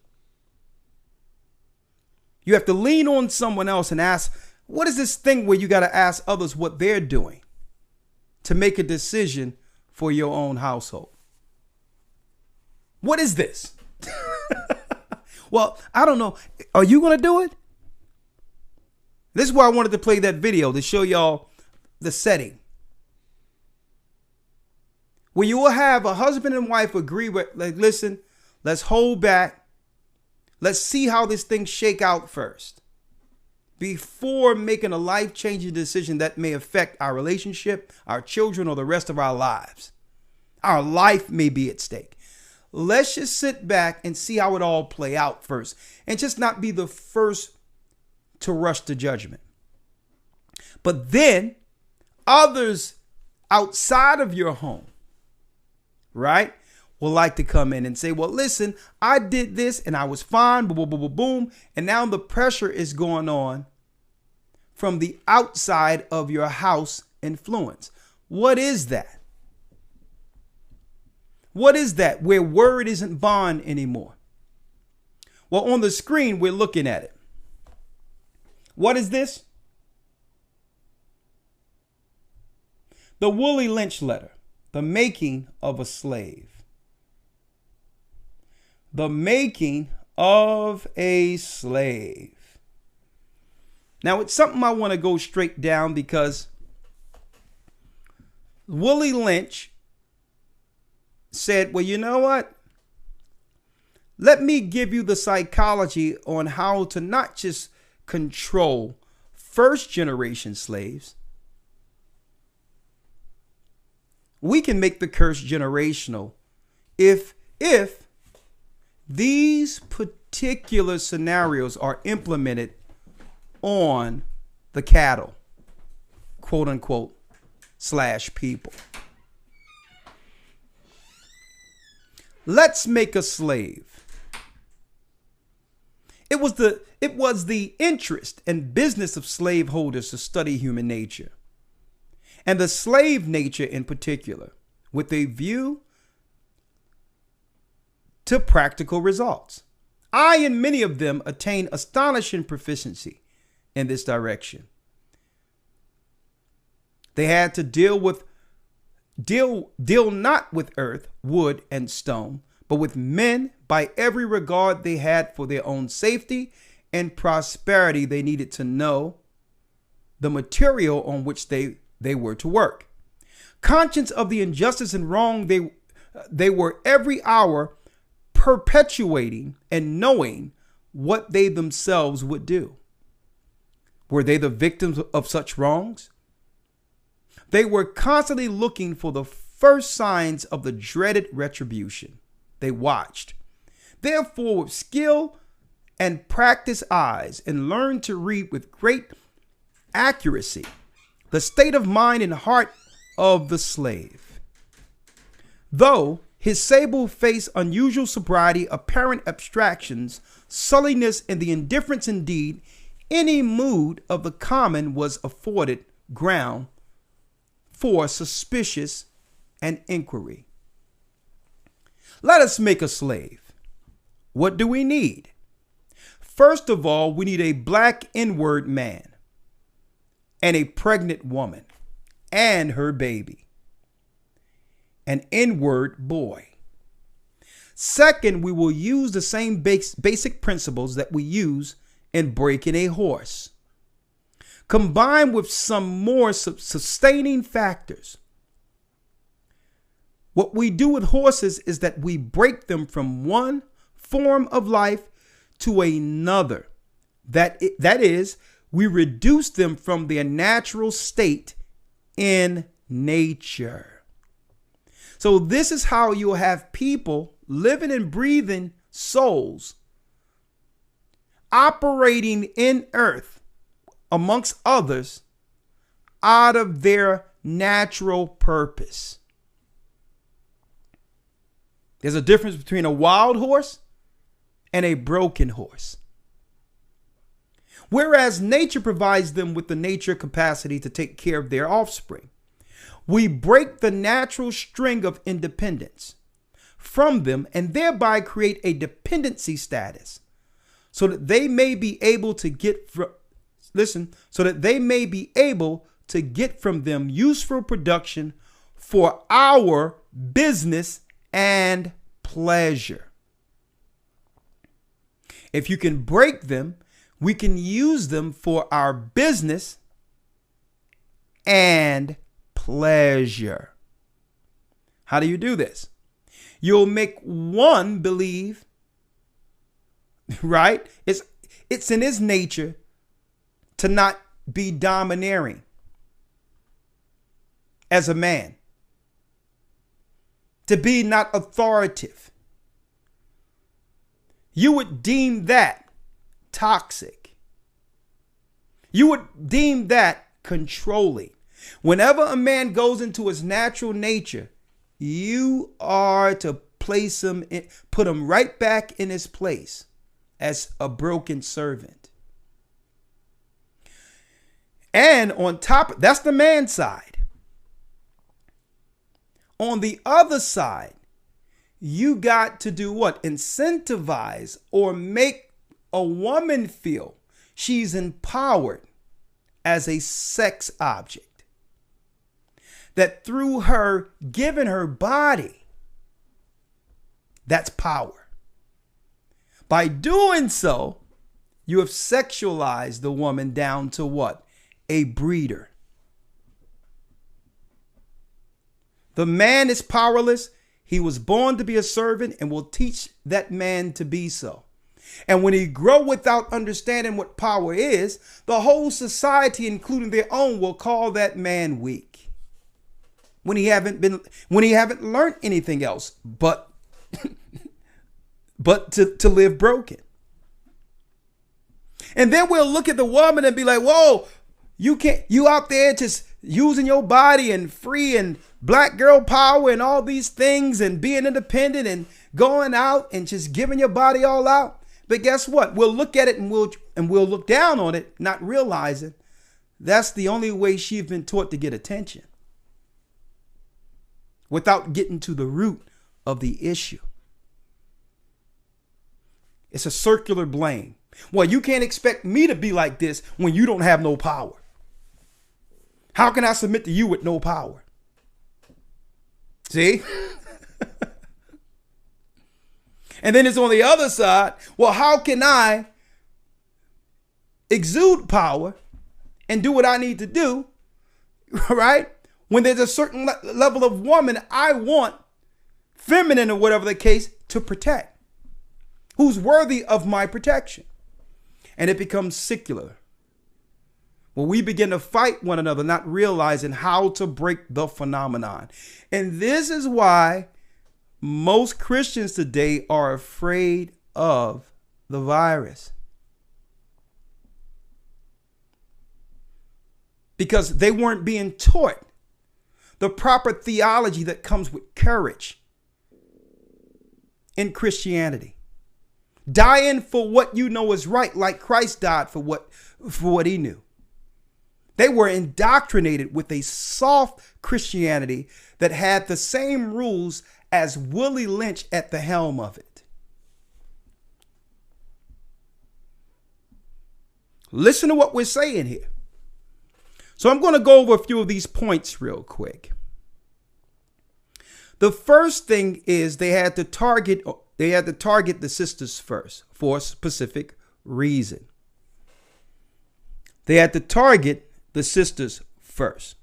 You have to lean on someone else and ask, what is this thing where you got to ask others what they're doing to make a decision for your own household? What is this? Well, I don't know. Are you going to do it? This is why I wanted to play that video to show y'all the setting. Where you will have a husband and wife agree with, like, listen, let's hold back. Let's see how this thing shake out first before making a life-changing decision that may affect our relationship, our children, or the rest of our lives. Our life may be at stake. let's just sit back and see how it all play out first, and just not be the first to rush to judgment. But then others outside of your home, right, will like to come in and say, well, listen, I did this and I was fine, boom, boom, boom, boom, boom. And now the pressure is going on from the outside of your house influence. What is that? What is that where word isn't bond anymore? Well, on the screen, we're looking at it. What is this? The Willie Lynch letter, the making of a slave. The making of a slave. Now, it's something I want to go straight down because Willie Lynch said, well, you know what? Let me give you the psychology on how to not just control first generation slaves. We can make the curse generational if these particular scenarios are implemented on the cattle, quote unquote, / people. Let's make a slave. It was the interest and business of slaveholders to study human nature, and the slave nature in particular, with a view to practical results. I and many of them attained astonishing proficiency in this direction. They had to deal not with earth, wood, and stone, but with men by every regard they had for their own safety and prosperity. They needed to know the material on which they were to work. Conscious of the injustice and wrong they were every hour perpetuating and knowing what they themselves would do. Were they the victims of such wrongs? They were constantly looking for the first signs of the dreaded retribution. They watched. Therefore, with skill and practiced eyes, and learned to read with great accuracy the state of mind and heart of the slave. Though his sable face, unusual sobriety, apparent abstractions, sulliness, and the indifference indeed, any mood of the common was afforded ground for suspicious and inquiry. Let us make a slave. What do we need? First of all, we need a black inward man and a pregnant woman and her baby, an inward boy. Second, we will use the same basic principles that we use in breaking a horse, combined with some more sustaining factors. What we do with horses is that we break them from one form of life to another. That is, we reduce them from their natural state in nature. So this is how you'll have people, living and breathing souls, operating in earth, amongst others, out of their natural purpose. There's a difference between a wild horse and a broken horse. Whereas nature provides them with the nature capacity to take care of their offspring, we break the natural string of independence from them and thereby create a dependency status so that they may be able to get from them useful production for our business and pleasure. If you can break them, we can use them for our business and pleasure. How do you do this? You'll make one believe, right? It's in his nature to not be domineering as a man, to be not authoritative you would deem that toxic. You would deem that controlling. Whenever a man goes into his natural nature, you are to place him in, put him right back in his place as a broken servant. And on top, that's the man side. On the other side, you got to do what? Incentivize or make a woman feel she's empowered as a sex object. That through her giving her body, that's power. By doing so, you have sexualized the woman down to what? A breeder. The man is powerless. He was born to be a servant and will teach that man to be so. And when he grow without understanding what power is, the whole society, including their own, will call that man weak. When he haven't learned anything else but to live broken. And then we'll look at the woman and be like, whoa, you out there just using your body and free and black girl power and all these things and being independent and going out and just giving your body all out. But guess what? We'll look at it and we'll look down on it, not realizing that's the only way she's been taught to get attention, without getting to the root of the issue. It's a circular blame. Well, you can't expect me to be like this when you don't have no power. How can I submit to you with no power? See? And then it's on the other side. Well, how can I exude power and do what I need to do, right? When there's a certain level of woman I want, feminine or whatever the case, to protect, who's worthy of my protection. And it becomes secular. When we begin to fight one another, not realizing how to break the phenomenon. And this is why most Christians today are afraid of the virus. Because they weren't being taught the proper theology that comes with courage in Christianity. Dying for what you know is right, like Christ died for what he knew. They were indoctrinated with a soft Christianity that had the same rules as Willie Lynch at the helm of it. Listen to what we're saying here. So I'm going to go over a few of these points real quick. The first thing is they had to target the sisters first for a specific reason. They had to target the sisters first.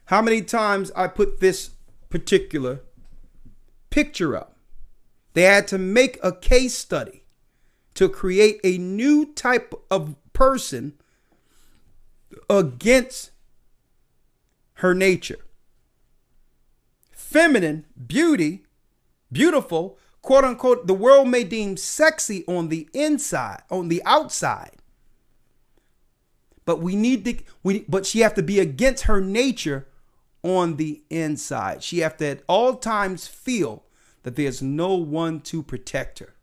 How many times I put this particular picture up? They had to make a case study to create a new type of person against her nature. Feminine, beauty, beautiful, quote unquote, the world may deem sexy on the inside, on the outside. But but she have to be against her nature on the inside. She have to at all times feel that there's no one to protect her.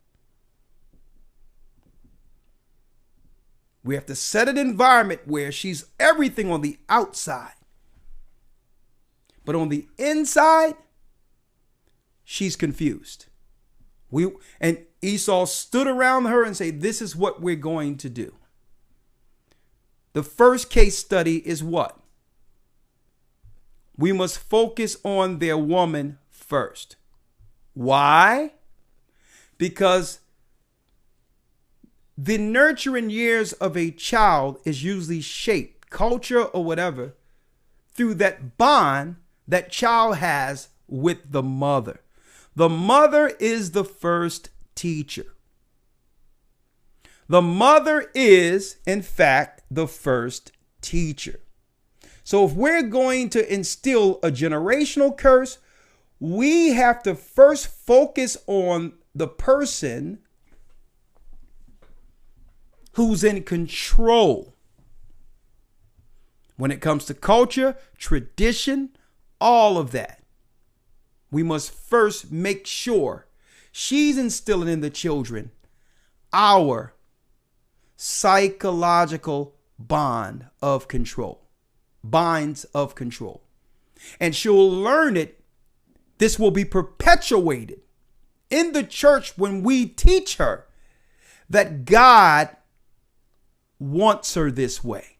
We have to set an environment where she's everything on the outside. But on the inside, she's confused. And Esau stood around her and said, this is what we're going to do. The first case study is what? We must focus on their woman first. Why? Because the nurturing years of a child is usually shaped, culture or whatever, through that bond that child has with the mother. The mother is the first teacher. The mother is, in fact, the first teacher. So if we're going to instill a generational curse, we have to first focus on the person who's in control when it comes to culture, tradition, all of that. We must first make sure she's instilling in the children our psychological bond of control, binds of control. And she'll learn it. This will be perpetuated in the church when we teach her that God wants her this way.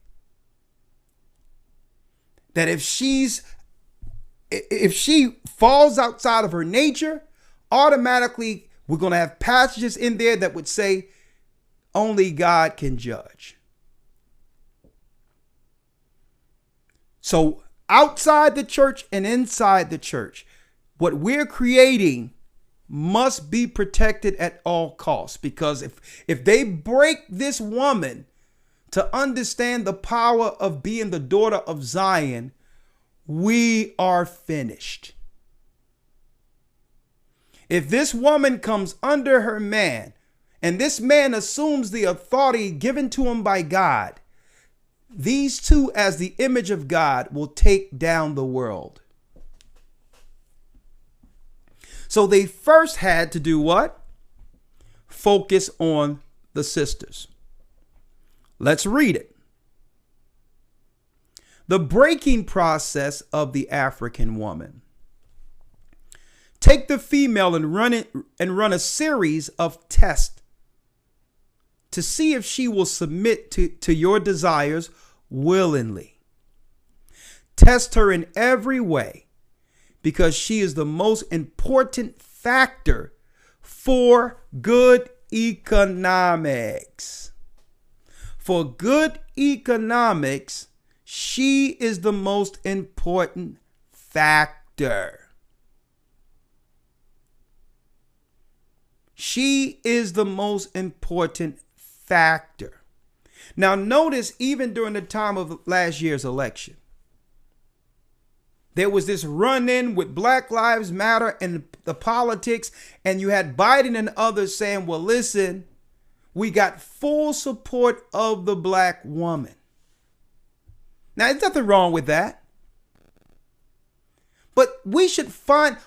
That if she falls outside of her nature, automatically we're going to have passages in there that would say only God can judge. So outside the church and inside the church, what we're creating must be protected at all costs, because if they break this woman to understand the power of being the daughter of Zion, we are finished. If this woman comes under her man and this man assumes the authority given to him by God, these two, as the image of God, will take down the world. So they first had to do what? Focus on the sisters. Let's read it. The breaking process of the African woman. Take the female and run a series of tests to see if she will submit to your desires willingly. Test her in every way, because she is the most important factor for good economics. For good economics, she is the most important factor. She is the most important factor. Now notice, even during the time of last year's election, there was this run-in with Black Lives Matter and the politics, and you had Biden and others saying, well, listen, we got full support of the black woman. Now, there's nothing wrong with that. But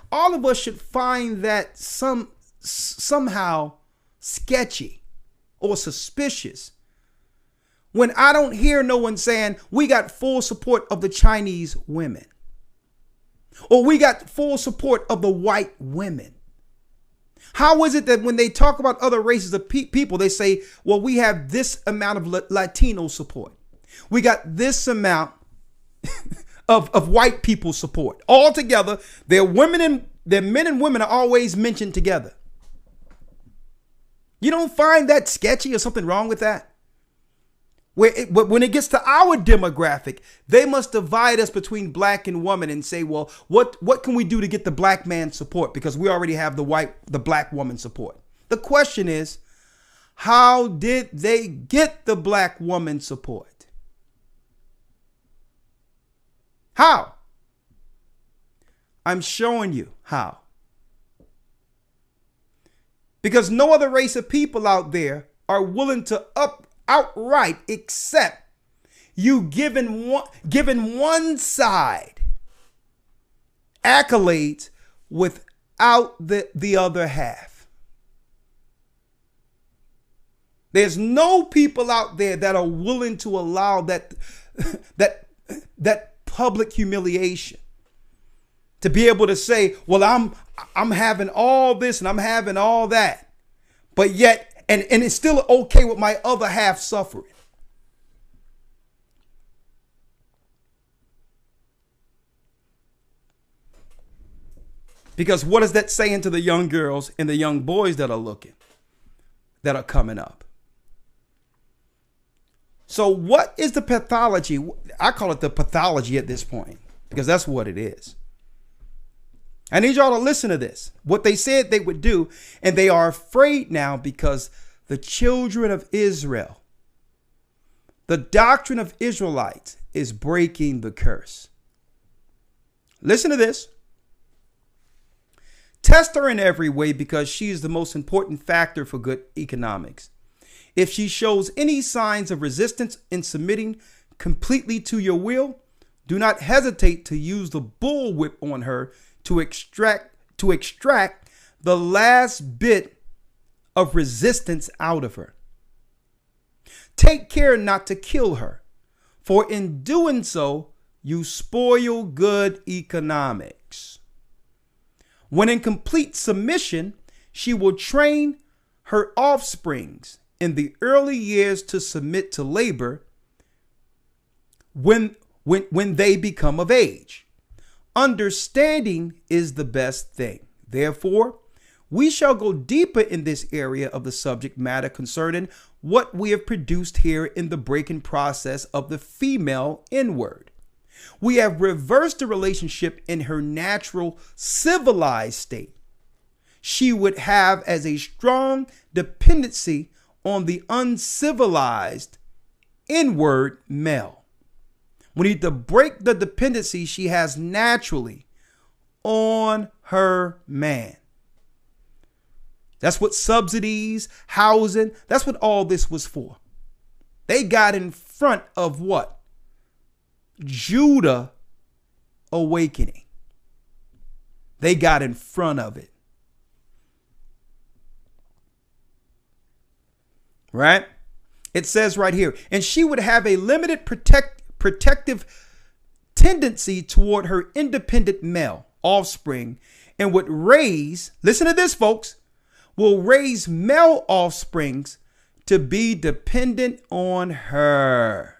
all of us should find that somehow sketchy or suspicious when I don't hear no one saying we got full support of the Chinese women, or we got full support of the white women. How is it that when they talk about other races of people, they say, well, we have this amount of Latino support. We got this amount of white people support. All together, their men and women are always mentioned together. You don't find that sketchy or something wrong with that? When it gets to our demographic, they must divide us between black and woman and say, well, what can we do to get the black man support? Because we already have the black woman support. The question is, how did they get the black woman support? How? I'm showing you how. Because no other race of people out there are willing to outright accept you giving one side accolades without the other half. There's no people out there that are willing to allow that public humiliation, to be able to say, well, I'm having all this and I'm having all that, but yet and it's still okay with my other half suffering. Because what is that saying to the young girls and the young boys that are coming up? So what is the pathology? I call it the pathology at this point, because that's what it is. I need y'all to listen to this. What they said they would do, and they are afraid now because the children of Israel, the doctrine of Israelites, is breaking the curse. Listen to this. Test her in every way because she is the most important factor for good economics. If she shows any signs of resistance in submitting completely to your will, do not hesitate to use the bullwhip on her to extract the last bit of resistance out of her. Take care not to kill her, for in doing so, you spoil good economics. When in complete submission, she will train her offsprings in the early years to submit to labor when they become of age. Understanding is the best thing. Therefore, we shall go deeper in this area of the subject matter concerning what we have produced here in the breaking process of the female inward. We have reversed the relationship in her natural civilized state. She would have as a strong dependency on the uncivilized inward male. We need to break the dependency she has naturally on her man. That's what subsidies, housing, that's what all this was for. They got in front of what? Judah awakening. They got in front of it. Right? It says right here, and she would have a limited protective tendency toward her independent male offspring and would raise, listen to this, folks, will raise male offsprings to be dependent on her.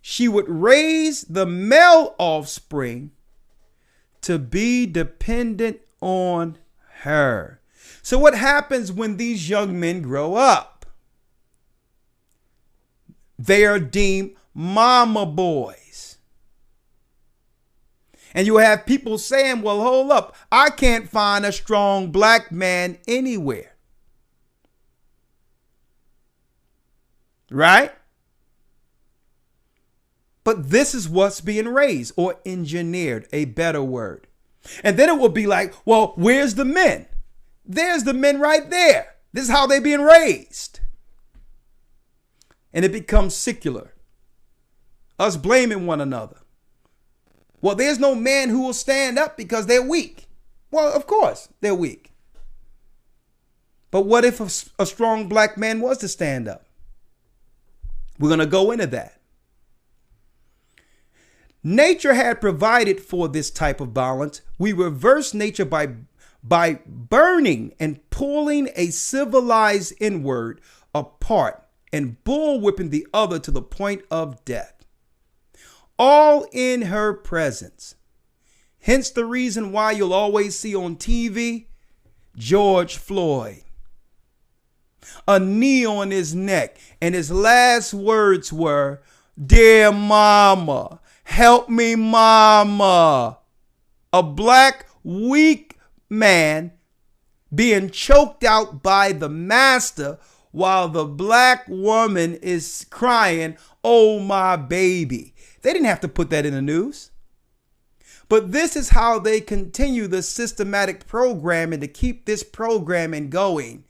She would raise the male offspring to be dependent on her. So what happens when these young men grow up? They are deemed mama boys. And you have people saying, well, hold up, I can't find a strong black man anywhere. Right? But this is what's being raised or engineered, a better word. And then it will be like, well, where's the men? There's the men right there. This is how they're being raised. And it becomes secular. Us blaming one another. Well, there's no man who will stand up because they're weak. Well, of course, they're weak. But what if a strong black man was to stand up? We're going to go into that. Nature had provided for this type of balance. We reverse nature by burning and pulling a civilized inward apart and bullwhipping the other to the point of death. All in her presence. Hence the reason why you'll always see on TV George Floyd. A knee on his neck, and his last words were, "Dear mama, help me, mama." A black, weak man being choked out by the master while the black woman is crying, "Oh, my baby." They didn't have to put that in the news. But this is how they continue the systematic programming to keep this programming going.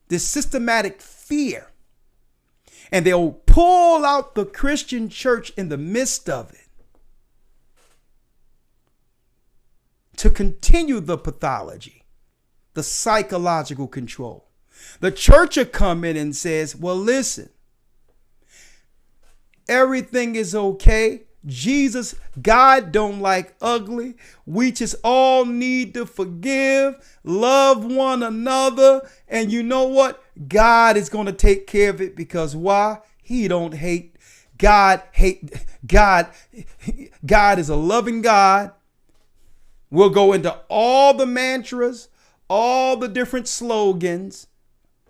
This systematic fear. And they'll pull out the Christian church in the midst of it to continue the pathology, the psychological control. The church will come in and says, well, listen, everything is okay. Jesus, God don't like ugly. We just all need to forgive, love one another. And you know what? God is going to take care of it because why? He don't hate. God is a loving God. We'll go into all the mantras, all the different slogans.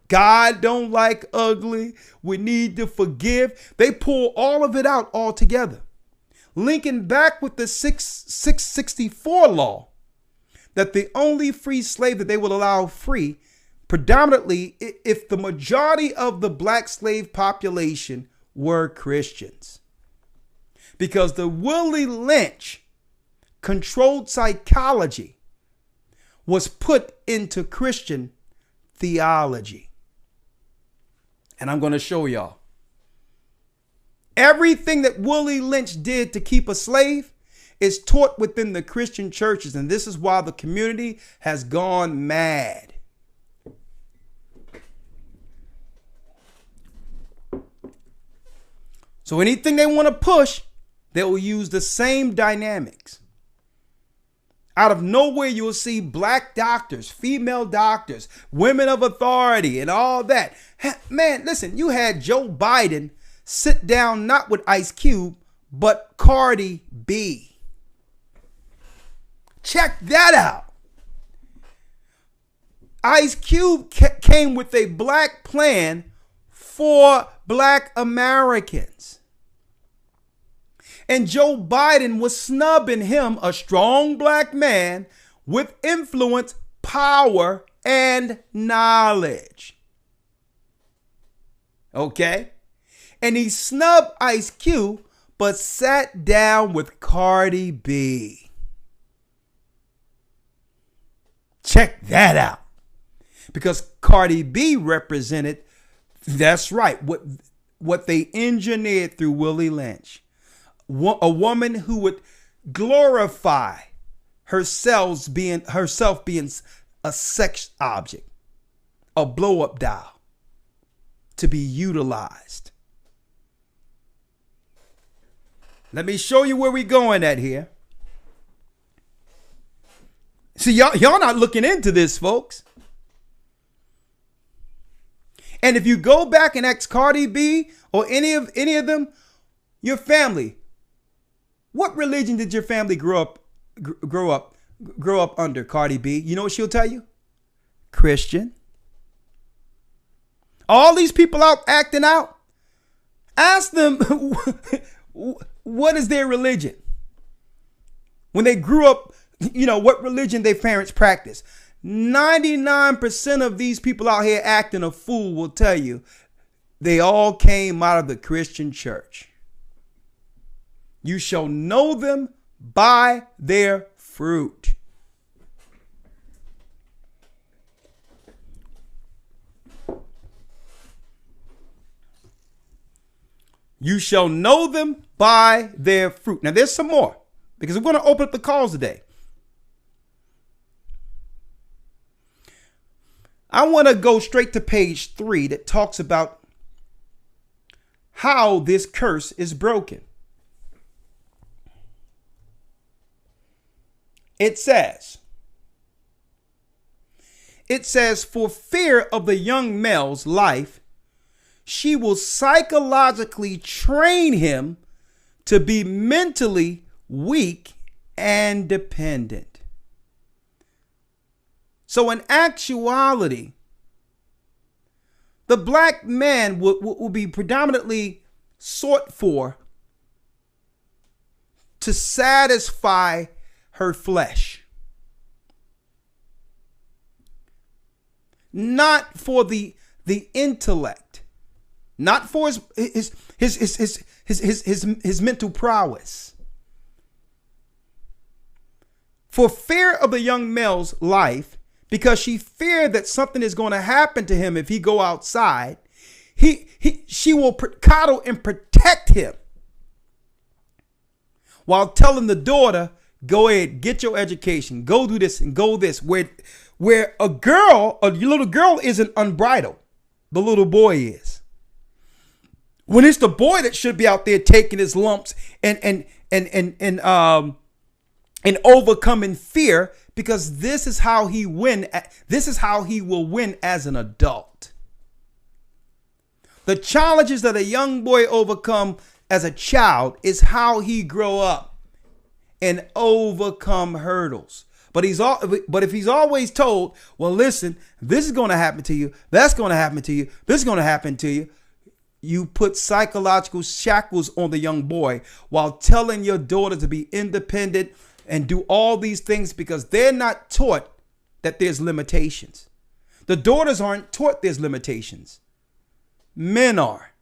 God don't like ugly. We need to forgive. They pull all of it out all together. Linking back with the 664 law, that the only free slave that they will allow free, predominantly if the majority of the black slave population were Christians. Because the Willie Lynch controlled psychology was put into Christian theology. And I'm going to show y'all. Everything that Willie Lynch did to keep a slave is taught within the Christian churches. And this is why the community has gone mad. So anything they want to push, they will use the same dynamics. Out of nowhere, you will see black doctors, female doctors, women of authority, and all that. Man, listen, you had Joe Biden sit down not with Ice Cube, but Cardi B. Check that out. Ice Cube came with a black plan for black Americans. And Joe Biden was snubbing him, a strong black man with influence, power, and knowledge. Okay? And he snubbed Ice Cube, but sat down with Cardi B. Check that out. Because Cardi B represented, that's right, what they engineered through Willie Lynch. A woman who would glorify herself being a sex object, a blow-up doll to be utilized. Let me show you where we're going at here. See, y'all not looking into this, folks. And if you go back and ask Cardi B or any of them, your family, what religion did your family grow up under, Cardi B? You know what she'll tell you? Christian. All these people out acting out, ask them what is their religion? When they grew up, what religion their parents practice. 99% of these people out here acting a fool will tell you they all came out of the Christian church. You shall know them by their fruit. You shall know them by their fruit. Now, there's some more because we're going to open up the calls today. I want to go straight to page 3 that talks about how this curse is broken. It says, for fear of the young male's life, she will psychologically train him to be mentally weak and dependent. So in actuality, the black man will be predominantly sought for to satisfy her flesh, not for the intellect, not for his mental prowess. For fear of the young male's life, because she feared that something is going to happen to him if he go outside, she will coddle and protect him while telling the daughter, go ahead, get your education, go do this and go this. Where a little girl isn't unbridled, the little boy is. When it's the boy that should be out there taking his lumps and overcoming fear, because this is how he win. This is how he will win as an adult. The challenges that a young boy overcome as a child is how he grow up and overcome hurdles. But if he's always told, well, listen, this is going to happen to you, that's going to happen to you, this is going to happen to you, you put psychological shackles on the young boy while telling your daughter to be independent and do all these things because they're not taught that there's limitations. The daughters aren't taught there's limitations. Men are.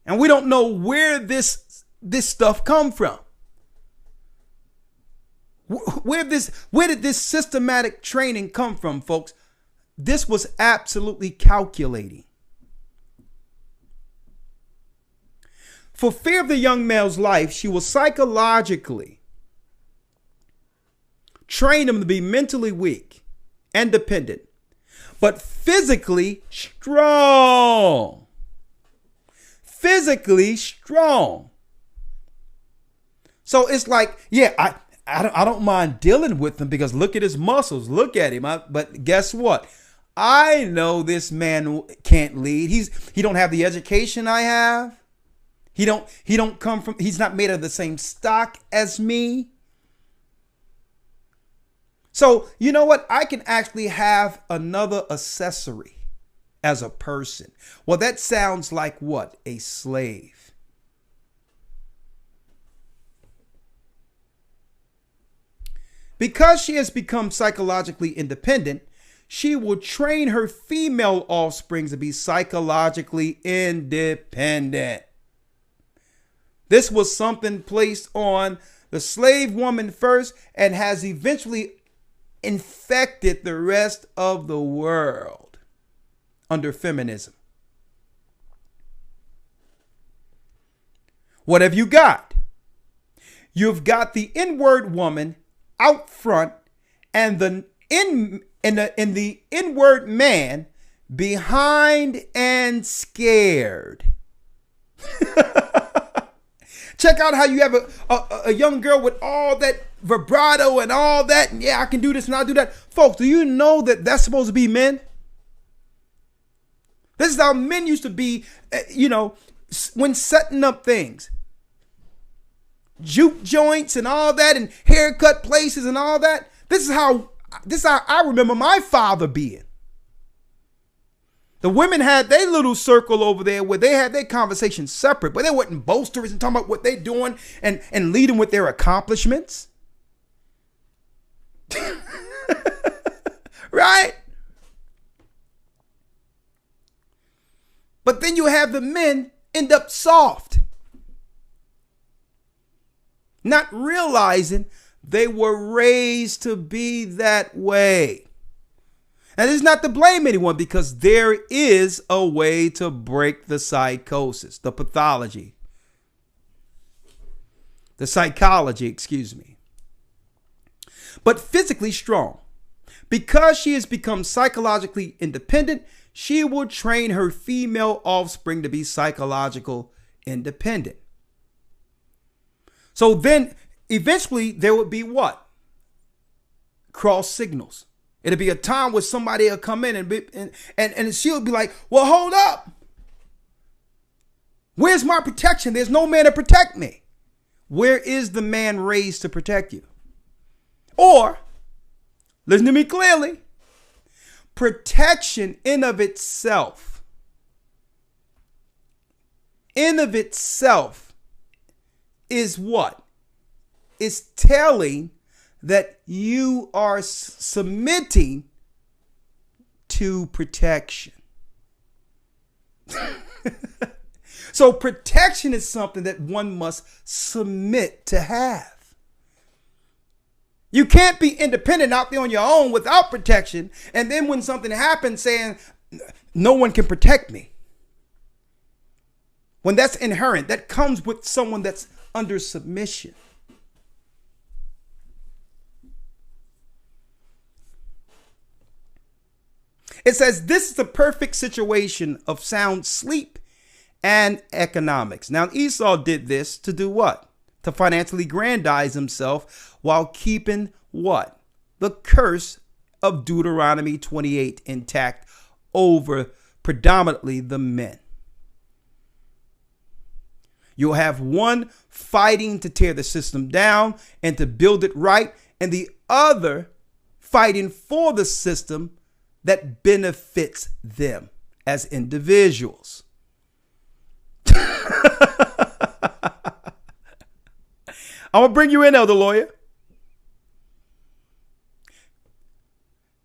And we don't know where this stuff come from. Where did this systematic training come from, folks? This was absolutely calculating. For fear of the young male's life, she will psychologically train him to be mentally weak and dependent, but physically strong. Physically strong. So it's like, yeah, I don't mind dealing with him because look at his muscles. Look at him. But guess what? I know this man can't lead. He don't have the education I have. He's not made of the same stock as me. So you know what? I can actually have another accessory as a person. Well, that sounds like what? A slave. Because she has become psychologically independent, she will train her female offspring to be psychologically independent. This was something placed on the slave woman first and has eventually infected the rest of the world under feminism. What have you got? You've got the N-word woman out front and the N-word man behind and scared. Check out how you have a young girl with all that vibrato and all that. And yeah, I can do this and I'll do that. Folks, do you know that that's supposed to be men? This is how men used to be, when setting up things. Juke joints and all that and haircut places and all that. This is how I remember my father being. The women had their little circle over there where they had their conversation separate, but they weren't boasters and talking about what they're doing and leading with their accomplishments. Right? But then you have the men end up soft, not realizing they were raised to be that way. And it's not to blame anyone because there is a way to break the psychosis, the pathology, the psychology, excuse me. But physically strong. Because she has become psychologically independent, she will train her female offspring to be psychological independent. So then eventually there would be what? Cross signals. It'll be a time where somebody will come in and she'll be like, well, hold up. Where's my protection? There's no man to protect me. Where is the man raised to protect you? Or, listen to me clearly, protection in of itself is what? It's telling that you are submitting to protection. So protection is something that one must submit to have. You can't be independent out there on your own without protection. And then when something happens saying, no one can protect me. When that's inherent, that comes with someone that's under submission. It says this is the perfect situation of sound sleep and economics. Now, Esau did this to do what? To financially aggrandize himself while keeping what? The curse of Deuteronomy 28 intact over predominantly the men. You'll have one fighting to tear the system down and to build it right, and the other fighting for the system that benefits them as individuals. I'm going to bring you in, Elder Lawyer.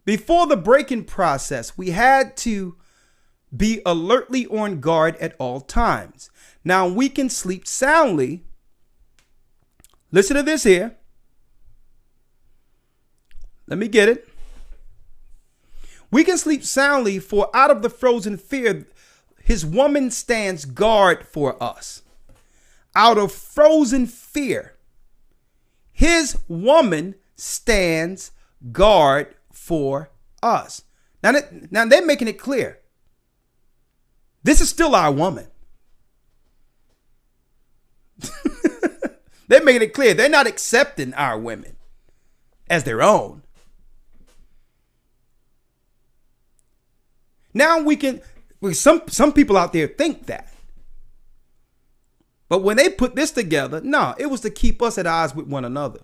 Before the break-in process, we had to be alertly on guard at all times. Now we can sleep soundly. Listen to this here. Let me get it. We can sleep soundly, for out of the frozen fear, his woman stands guard for us. Out of frozen fear, his woman stands guard for us. Now they're making it clear. This is still our woman. They're making it clear. They're not accepting our women as their own. Now some people out there think that. But when they put this together, no, it was to keep us at odds with one another.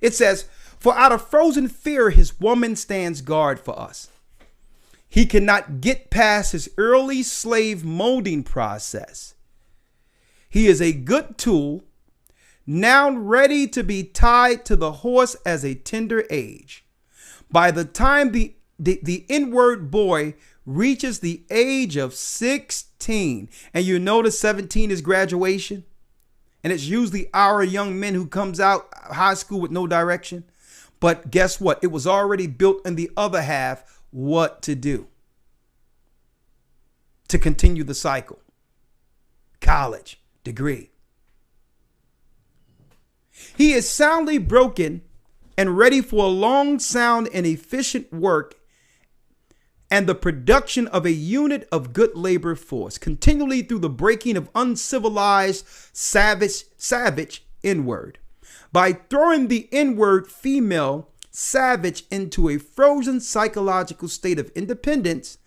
It says, for out of frozen fear, his woman stands guard for us. He cannot get past his early slave molding process. He is a good tool, now ready to be tied to the horse as a tender age. By the time the inward boy reaches the age of 16, and you notice 17 is graduation, and it's usually our young men who comes out high school with no direction. But guess what? It was already built in the other half what to do to continue the cycle. College, degree. He is soundly broken and ready for a long, sound, and efficient work and the production of a unit of good labor force, continually through the breaking of uncivilized, savage inward. By throwing the inward female savage into a frozen psychological state of independence,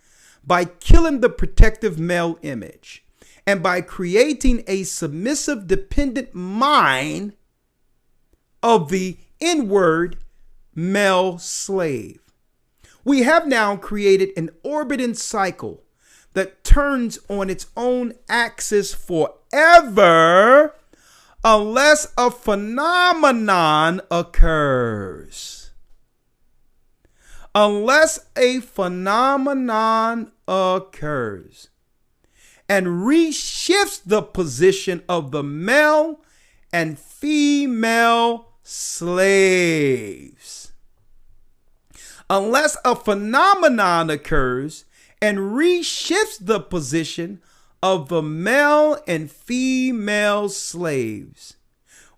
by killing the protective male image, and by creating a submissive, dependent mind of the inward male slave. We have now created an orbiting cycle that turns on its own axis forever unless a phenomenon occurs. Unless a phenomenon occurs and reshifts the position of the male and female slaves. Unless a phenomenon occurs and reshifts the position of the male and female slaves.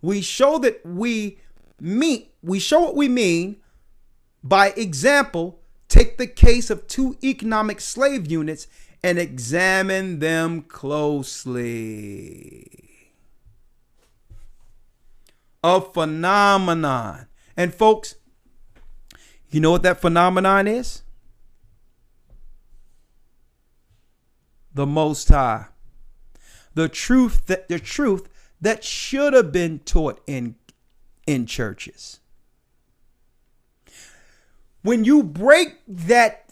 We show what we mean. By example, take the case of two economic slave units and examine them closely. A phenomenon. And folks, you know what that phenomenon is? The Most High. The truth that should have been taught in churches. When you break that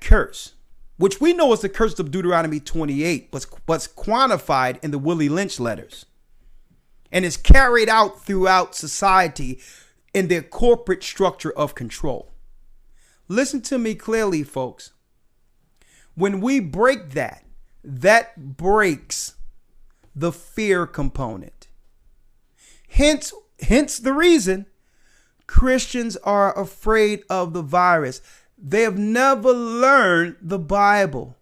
curse, which we know is the curse of Deuteronomy 28, what's quantified in the Willie Lynch letters, and is carried out throughout society in their corporate structure of control. Listen to me clearly, folks. When we break that breaks the fear component. Hence the reason Christians are afraid of the virus. They have never learned the Bible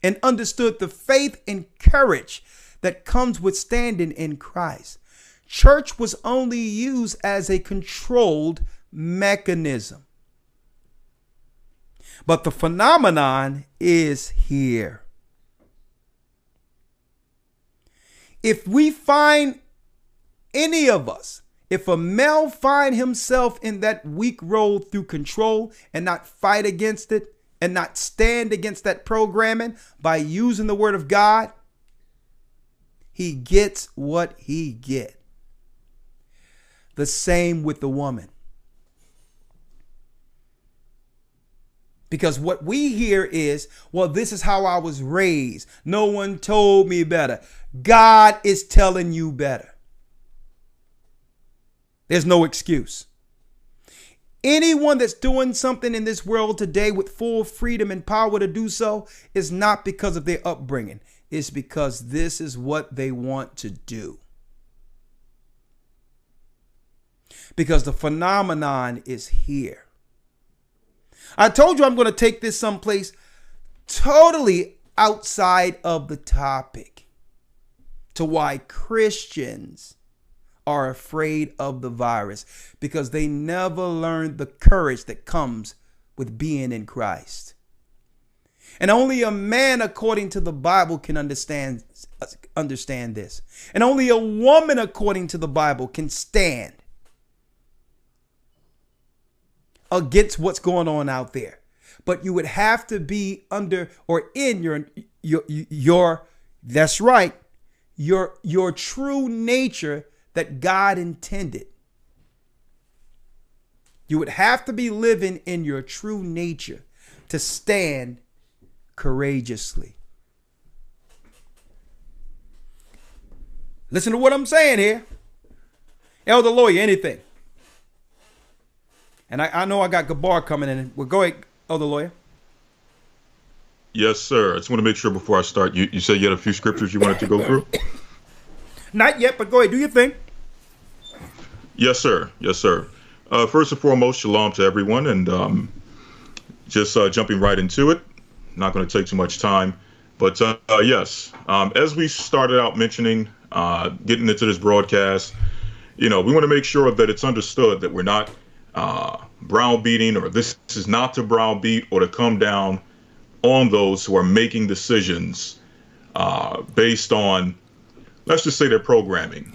and understood the faith and courage that comes with standing in Christ. Church was only used as a controlled mechanism. But the phenomenon is here. If we find any of us, if a male find himself in that weak role through control and not fight against it and not stand against that programming by using the word of God, he gets what he get. The same with the woman. Because what we hear is, well, this is how I was raised. No one told me better. God is telling you better. There's no excuse. Anyone that's doing something in this world today with full freedom and power to do so is not because of their upbringing. It's because this is what they want to do. because the phenomenon is here. I told you I'm going to take this someplace totally outside of the topic to why Christians are afraid of the virus, because they never learned the courage that comes with being in Christ. And only a man according to the Bible can understand this. And only a woman according to the Bible can stand against what's going on out there. But you would have to be under or in your that's right, your true nature that God intended. You would have to be living in your true nature to stand courageously. Listen to what I'm saying here. Elder Lawyer, anything. And I know I got Gabar coming in. Well, go ahead, Elder Lawyer. Yes, sir. I just want to make sure before I start, you said you had a few scriptures you wanted to go through? Not yet, but go ahead. Do your thing. Yes, sir. Yes, sir. First and foremost, shalom to everyone. And just jumping right into it. Not going to take too much time. But yes, as we started out mentioning, getting into this broadcast, we want to make sure that it's understood that we're not browbeating, or this is not to browbeat or to come down on those who are making decisions based on, let's just say, their programming.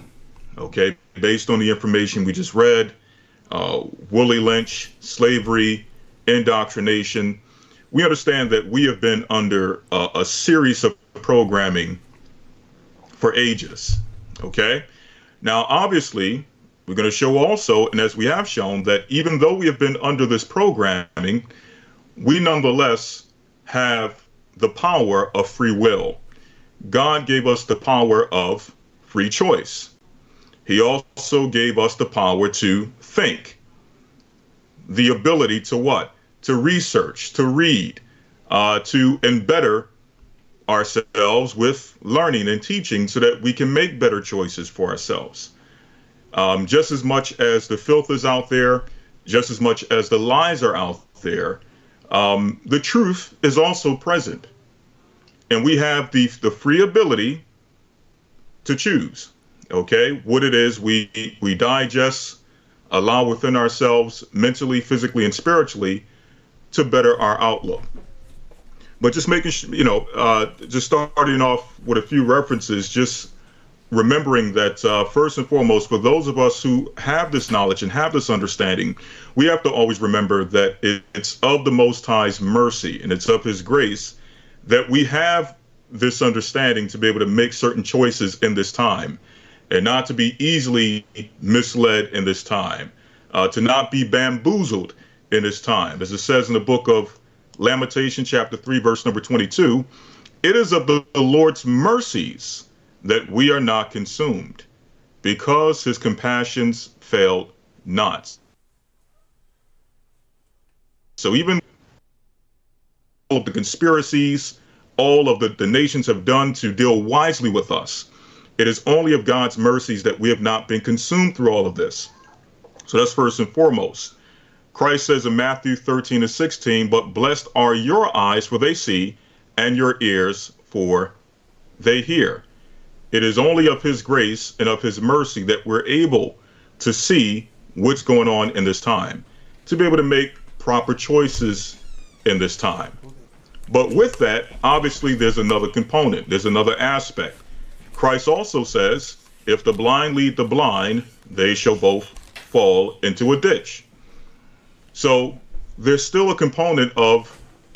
Okay, based on the information we just read, Willie Lynch, slavery, indoctrination. We understand that we have been under a series of programming for ages. Okay, now obviously we're going to show also, and as we have shown, that even though we have been under this programming, we nonetheless have the power of free will. God gave us the power of free choice. He also gave us the power to think, the ability to what? To research, to read, to better ourselves with learning and teaching so that we can make better choices for ourselves. Just as much as the filth is out there, just as much as the lies are out there, the truth is also present. And we have the free ability to choose, okay, what it is we digest, allow within ourselves mentally, physically, and spiritually to better our outlook. But just making sure, just starting off with a few references, just remembering that first and foremost, for those of us who have this knowledge and have this understanding, we have to always remember that it's of the Most High's mercy and it's of His grace that we have this understanding to be able to make certain choices in this time and not to be easily misled in this time, to not be bamboozled in this time. As it says in the book of Lamentation, chapter 3, verse number 22, it is of the Lord's mercies that we are not consumed, because His compassions failed not. So even all of the conspiracies, all of the nations have done to deal wisely with us, it is only of God's mercies that we have not been consumed through all of this. So that's first and foremost. Christ says in Matthew 13 and 16, but blessed are your eyes, for they see, and your ears, for they hear. It is only of His grace and of His mercy that we're able to see what's going on in this time, to be able to make proper choices in this time. But with that, obviously, there's another component. There's another aspect. Christ also says, if the blind lead the blind, they shall both fall into a ditch. So there's still a component of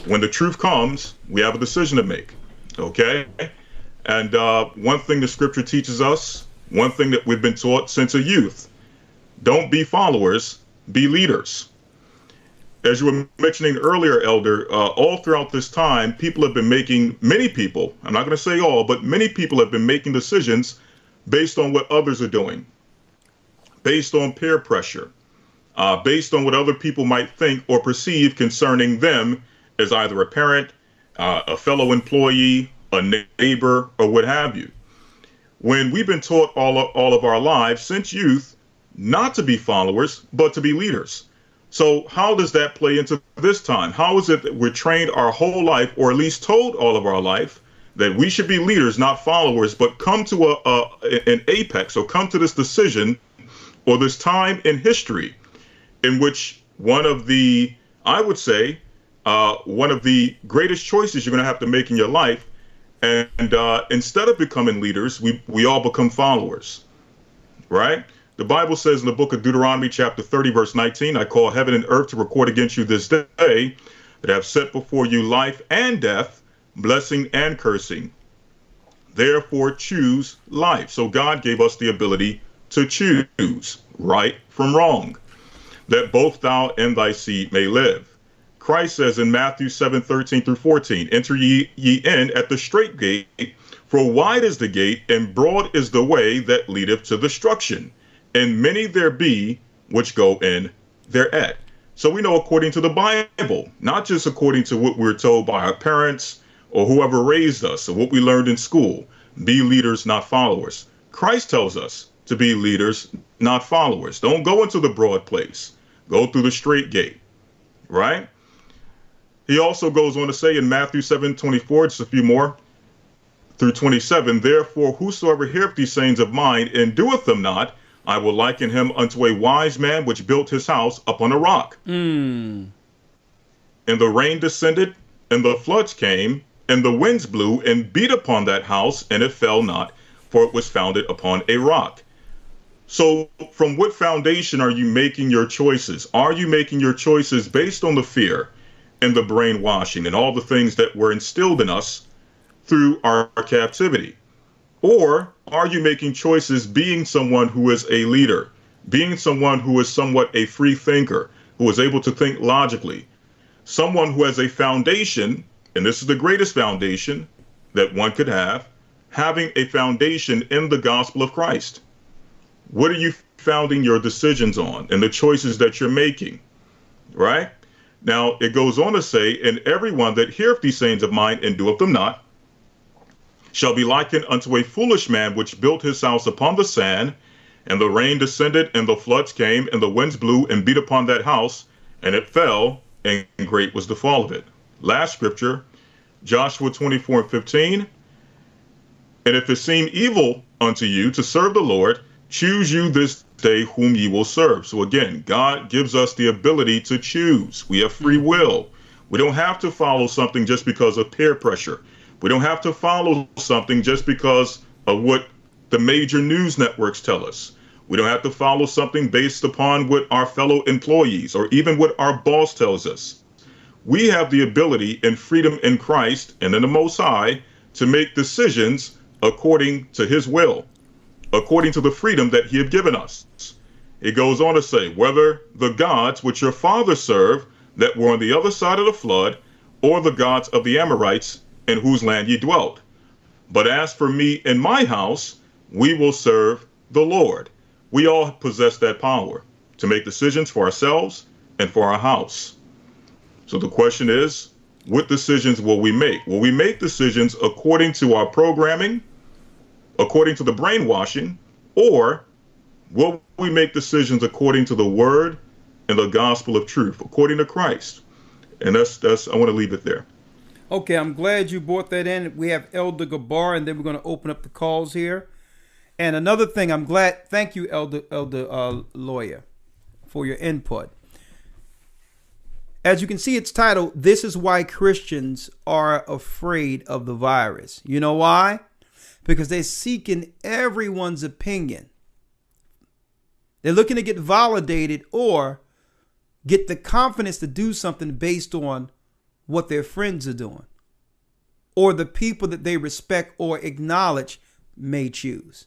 when the truth comes, we have a decision to make. Okay? And one thing the scripture teaches us, one thing that we've been taught since a youth, don't be followers, be leaders. As you were mentioning earlier, Elder, all throughout this time, many people, I'm not going to say all, but many people have been making decisions based on what others are doing, based on peer pressure, based on what other people might think or perceive concerning them as either a parent, a fellow employee, a neighbor, or what have you. When we've been taught all of our lives since youth not to be followers, but to be leaders. So how does that play into this time? How is it that we're trained our whole life, or at least told all of our life, that we should be leaders, not followers, but come to an apex, or come to this decision or this time in history in which one of the, I would say, one of the greatest choices you're going to have to make in your life. And instead of becoming leaders, we all become followers, right? The Bible says in the book of Deuteronomy, chapter 30, verse 19, I call heaven and earth to record against you this day that I have set before you life and death, blessing and cursing. Therefore, choose life. So God gave us the ability to choose right from wrong, that both thou and thy seed may live. Christ says in Matthew 7:13 through 14, enter ye in at the strait gate, for wide is the gate, and broad is the way that leadeth to destruction, and many there be which go in thereat. So we know according to the Bible, not just according to what we're told by our parents or whoever raised us or what we learned in school, be leaders, not followers. Christ tells us to be leaders, not followers. Don't go into the broad place. Go through the straight gate, right? He also goes on to say in Matthew 7:24, just a few more, through 27, therefore whosoever heareth these sayings of mine and doeth them not, I will liken him unto a wise man which built his house upon a rock. And the rain descended, and the floods came, and the winds blew and beat upon that house, and it fell not, for it was founded upon a rock. So from what foundation are you making your choices? Are you making your choices based on the fear and the brainwashing and all the things that were instilled in us through our captivity? Or are you making choices being someone who is a leader, being someone who is somewhat a free thinker, who is able to think logically, someone who has a foundation, and this is the greatest foundation that one could have, having a foundation in the gospel of Christ? What are you founding your decisions on and the choices that you're making, right? Now, it goes on to say, and everyone that heareth these sayings of mine and doeth them not, shall be likened unto a foolish man which built his house upon the sand, and the rain descended, and the floods came, and the winds blew and beat upon that house, and it fell, and great was the fall of it. Last scripture, Joshua 24:15, and if it seem evil unto you to serve the Lord, choose you this day whom ye will serve. So again, God gives us the ability to choose. We have free will. We don't have to follow something just because of peer pressure. We don't have to follow something just because of what the major news networks tell us. We don't have to follow something based upon what our fellow employees or even what our boss tells us. We have the ability and freedom in Christ and in the Most High to make decisions according to his will, according to the freedom that he had given us. It goes on to say, whether the gods which your fathers served that were on the other side of the flood, or the gods of the Amorites in whose land ye dwelt. But as for me and my house, we will serve the Lord. We all possess that power to make decisions for ourselves and for our house. So the question is, what decisions will we make? Will we make decisions according to our programming, according to the brainwashing, or will we make decisions according to the word and the gospel of truth, according to Christ? And that's I want to leave it there. Okay, I'm glad you brought that in. We have Elder Gabar, and then we're going to open up the calls here. And another thing, I'm glad. Thank you, Elder Lawyer, for your input. As you can see, it's titled, "This is Why Christians Are Afraid of the Virus." You know why? Because they're seeking everyone's opinion. They're looking to get validated or get the confidence to do something based on what their friends are doing, or the people that they respect or acknowledge may choose.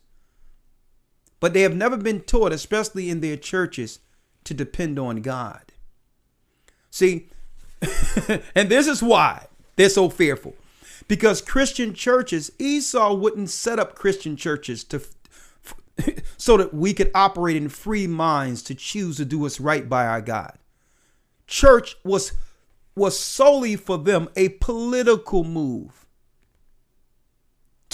But they have never been taught, especially in their churches, to depend on God. See, and this is why they're so fearful. Because Christian churches, Esau wouldn't set up Christian churches so that we could operate in free minds to choose to do what's right by our God. Church was solely for them a political move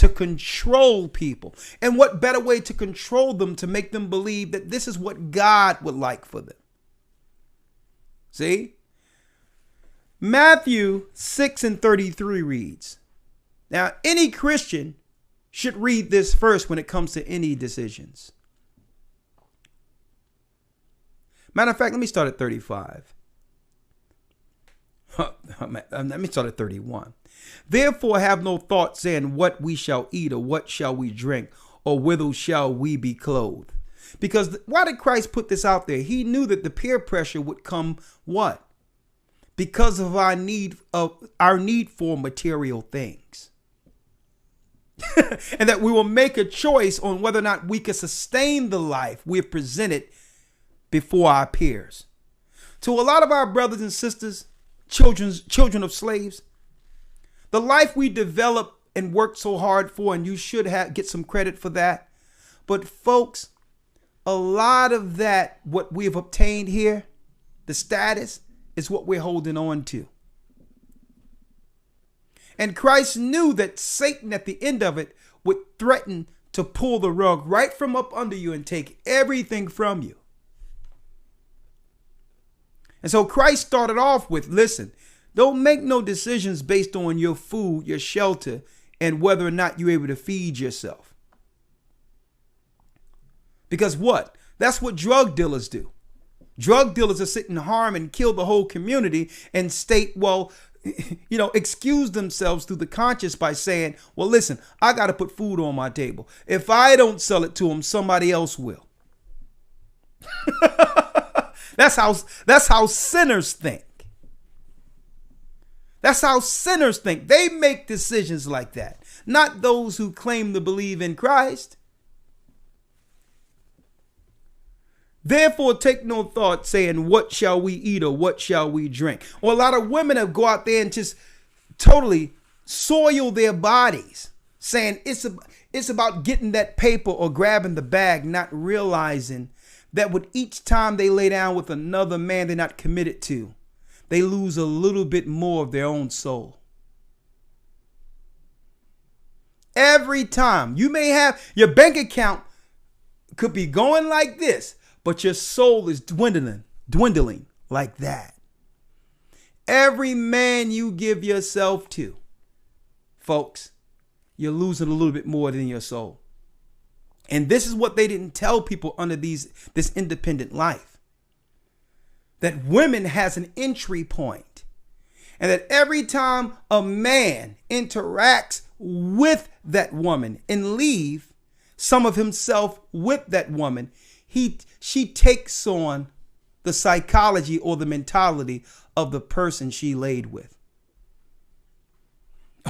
to control people. And what better way to control them to make them believe that this is what God would like for them? See? Matthew 6:33 reads, now any Christian should read this first when it comes to any decisions. Matter of fact, let me start at 35. Let me start at 31. Therefore have no thought saying what we shall eat or what shall we drink or whither shall we be clothed. Because why did Christ put this out there? He knew that the peer pressure would come what? Because of our need for material things. And that we will make a choice on whether or not we can sustain the life we've presented before our peers. To a lot of our brothers and sisters, children of slaves, the life we developed and worked so hard for, and you should get some credit for that. But folks, a lot of that, what we have obtained here, the status, is what we're holding on to. And Christ knew that Satan at the end of it would threaten to pull the rug right from up under you and take everything from you. And so Christ started off with, listen, don't make no decisions based on your food, your shelter, and whether or not you're able to feed yourself. Because what? That's what drug dealers do. Drug dealers are sit and harm and kill the whole community and state, well, excuse themselves through the conscience by saying, well, listen, I got to put food on my table. If I don't sell it to them, somebody else will. That's how sinners think. That's how sinners think. They make decisions like that, not those who claim to believe in Christ. Therefore, take no thought saying, what shall we eat or what shall we drink? Or a lot of women have go out there and just totally soil their bodies, saying it's about getting that paper or grabbing the bag, not realizing that with each time they lay down with another man they're not committed to, they lose a little bit more of their own soul. Every time you may have your bank account could be going like this, but your soul is dwindling like that. Every man you give yourself to, folks, you're losing a little bit more than your soul. And this is what they didn't tell people under this independent life. That women has an entry point. And that every time a man interacts with that woman and leave some of himself with that woman, she takes on the psychology or the mentality of the person she laid with.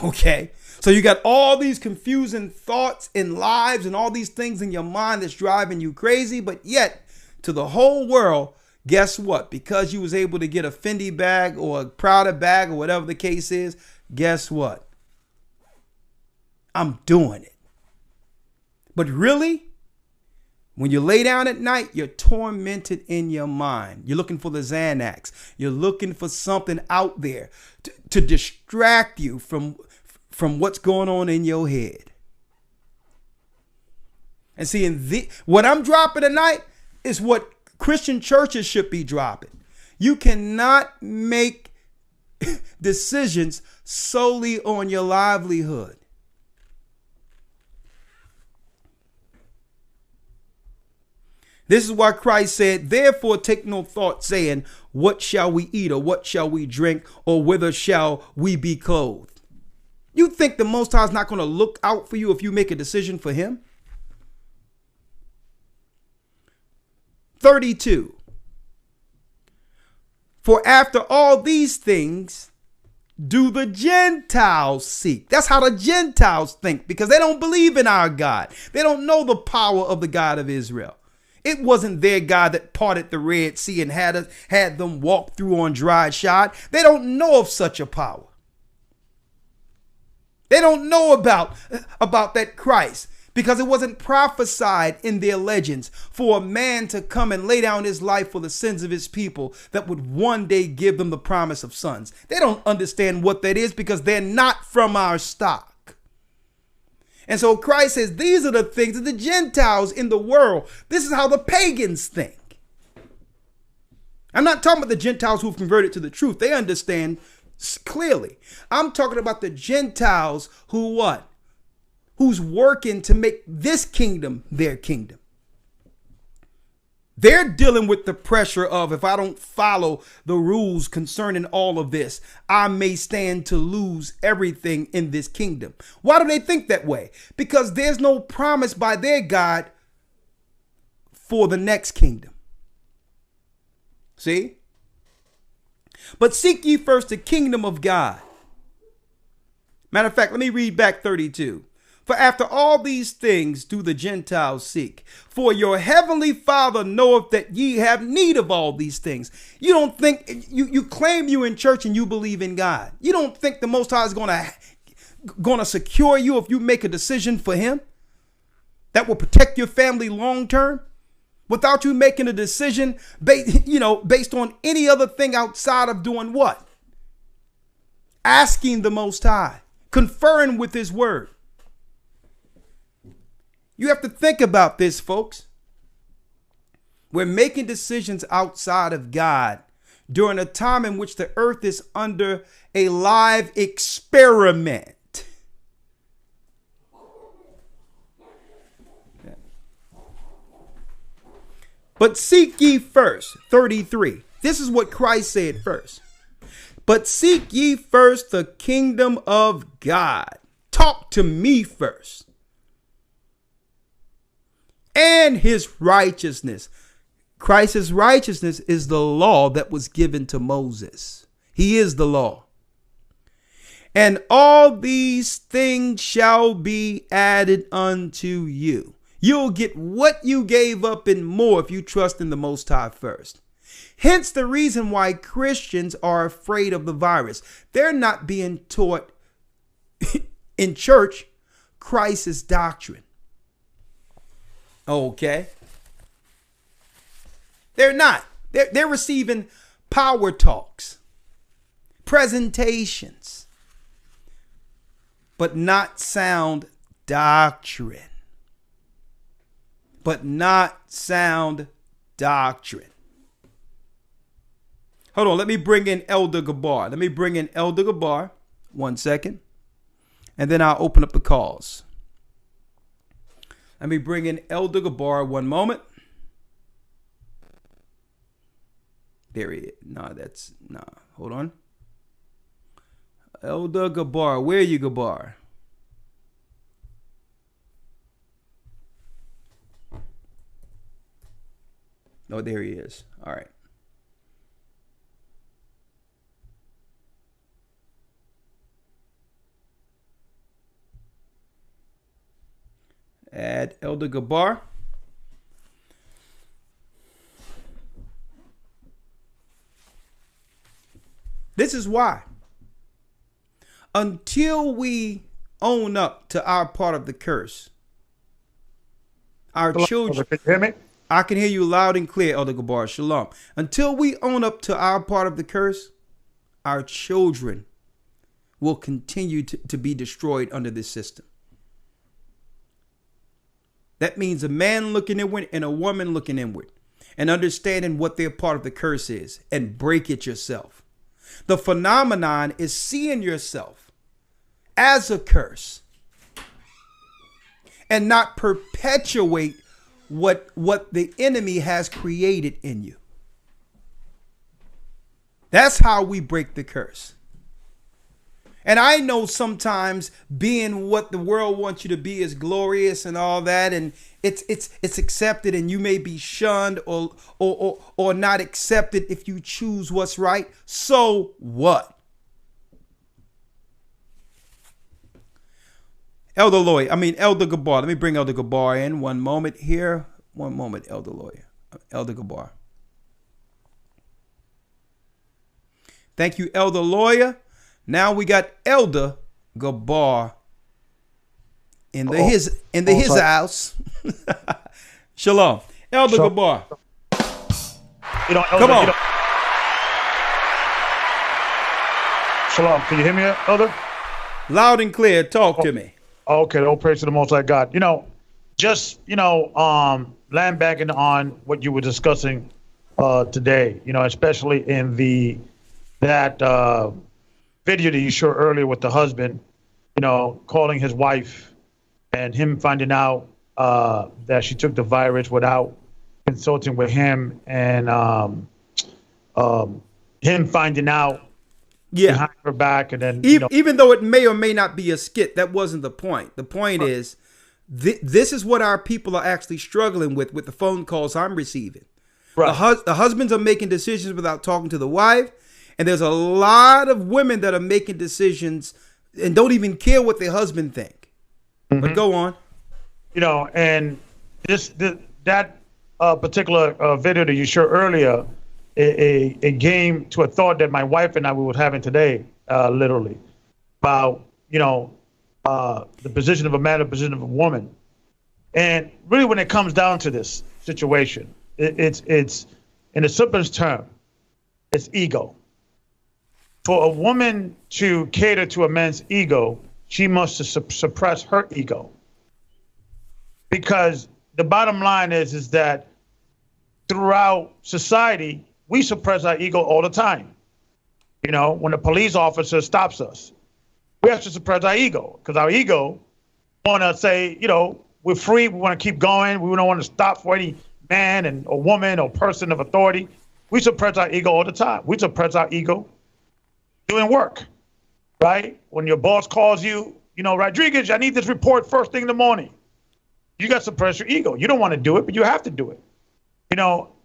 Okay, so you got all these confusing thoughts and lives and all these things in your mind that's driving you crazy, but yet to the whole world, guess what? Because you was able to get a Fendi bag or a Prada bag or whatever the case is, guess what? I'm doing it. But really, when you lay down at night, you're tormented in your mind. You're looking for the Xanax. You're looking for something out there to distract you from what's going on in your head. And see, what I'm dropping tonight is what Christian churches should be dropping. You cannot make decisions solely on your livelihood. This is why Christ said, therefore take no thought saying, what shall we eat or what shall we drink or whither shall we be clothed? You think the Most High is not going to look out for you if you make a decision for him? 32. For after all these things do the Gentiles seek. That's how the Gentiles think, because they don't believe in our God. They don't know the power of the God of Israel. It wasn't their God that parted the Red Sea and had them walk through on dry shod. They don't know of such a power. They don't know about that Christ, because it wasn't prophesied in their legends for a man to come and lay down his life for the sins of his people that would one day give them the promise of sons. They don't understand what that is because they're not from our stock. And so Christ says, these are the things of the Gentiles in the world. This is how the pagans think. I'm not talking about the Gentiles who've converted to the truth. They understand clearly. I'm talking about the Gentiles who what? Who's working to make this kingdom their kingdom. They're dealing with the pressure of, if I don't follow the rules concerning all of this, I may stand to lose everything in this kingdom. Why do they think that way? Because there's no promise by their God for the next kingdom. See? But seek ye first the kingdom of God. Matter of fact, let me read back 32. For after all these things do the Gentiles seek. For your heavenly Father knoweth that ye have need of all these things. You don't think, you claim you in church and you believe in God. You don't think the Most High is going to secure you if you make a decision for him that will protect your family long term without you making a decision based on any other thing outside of doing what? Asking the Most High, conferring with his word. You have to think about this, folks. We're making decisions outside of God during a time in which the earth is under a live experiment. But seek ye first, 33. This is what Christ said first. But seek ye first the kingdom of God. Talk to me first. And his righteousness. Christ's righteousness is the law that was given to Moses. He is the law. And all these things shall be added unto you. You'll get what you gave up and more if you trust in the Most High first. Hence the reason why Christians are afraid of the virus. They're not being taught in church Christ's doctrine. Okay. They're not. They're receiving power talks, presentations, but not sound doctrine. But not sound doctrine. Hold on. Let me bring in Elder Gabar. 1 second. And then I'll open up the calls. Let me bring in Elder Gabar 1 moment. There he is. Hold on. Elder Gabar. Where are you, Gabar? Oh, there he is. All right. Add Elder Gabar. This is why. Until we own up to our part of the curse, our children. Can you hear me? I can hear you loud and clear, Elder Gabar. Shalom. Until we own up to our part of the curse, our children will continue to be destroyed under this system. That means a man looking inward and a woman looking inward and understanding what their part of the curse is and break it yourself. The phenomenon is seeing yourself as a curse and not perpetuate what the enemy has created in you. That's how we break the curse. And I know sometimes being what the world wants you to be is glorious and all that, and it's accepted, and you may be shunned or not accepted if you choose what's right. So what? Elder Gabar. Let me bring Elder Gabar in 1 moment here. 1 moment, Elder Gabar. Thank you, Elder Lawyer. Now we got Elder Gabar in his house. Shalom, Elder Gabar. Come on. Shalom. Can you hear me, Elder? Loud and clear. Talk to me. Okay, all praise to the Most High God. Just land backing on what you were discussing today. Especially in that video that you showed earlier with the husband. Calling his wife and him finding out that she took the virus without consulting with him, and him finding out behind her back, and then even though it may or may not be a skit, that wasn't the point. The point is, this is what our people are actually struggling with the phone calls I'm receiving. Right. The husbands are making decisions without talking to the wife, and there's a lot of women that are making decisions and don't even care what their husband think. Mm-hmm. But go on. And that particular video that you showed earlier, it came to a thought that my wife and I were having today, literally, about the position of a man, the position of a woman, and really when it comes down to this situation, it's in the simplest term, it's ego. For a woman to cater to a man's ego, she must suppress her ego. Because the bottom line is that throughout society, we suppress our ego all the time. When a police officer stops us, we have to suppress our ego, because our ego want to say, we're free, we want to keep going, we don't want to stop for any man or woman or person of authority. We suppress our ego all the time. We suppress our ego doing work, right? When your boss calls you, Rodriguez, I need this report first thing in the morning. You got to suppress your ego. You don't want to do it, but you have to do it.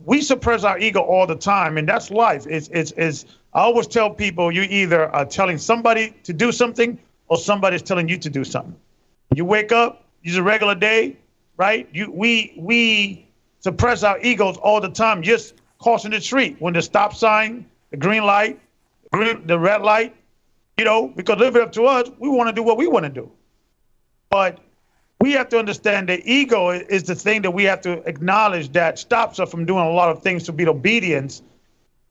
We suppress our ego all the time, and that's life. It's I always tell people, you either are telling somebody to do something or somebody's telling you to do something. You wake up, it's a regular day, right? We suppress our egos all the time, just crossing the street when the stop sign, the green light, the red light, because leave it up to us, we want to do what we want to do. But we have to understand that ego is the thing that we have to acknowledge that stops us from doing a lot of things to be obedience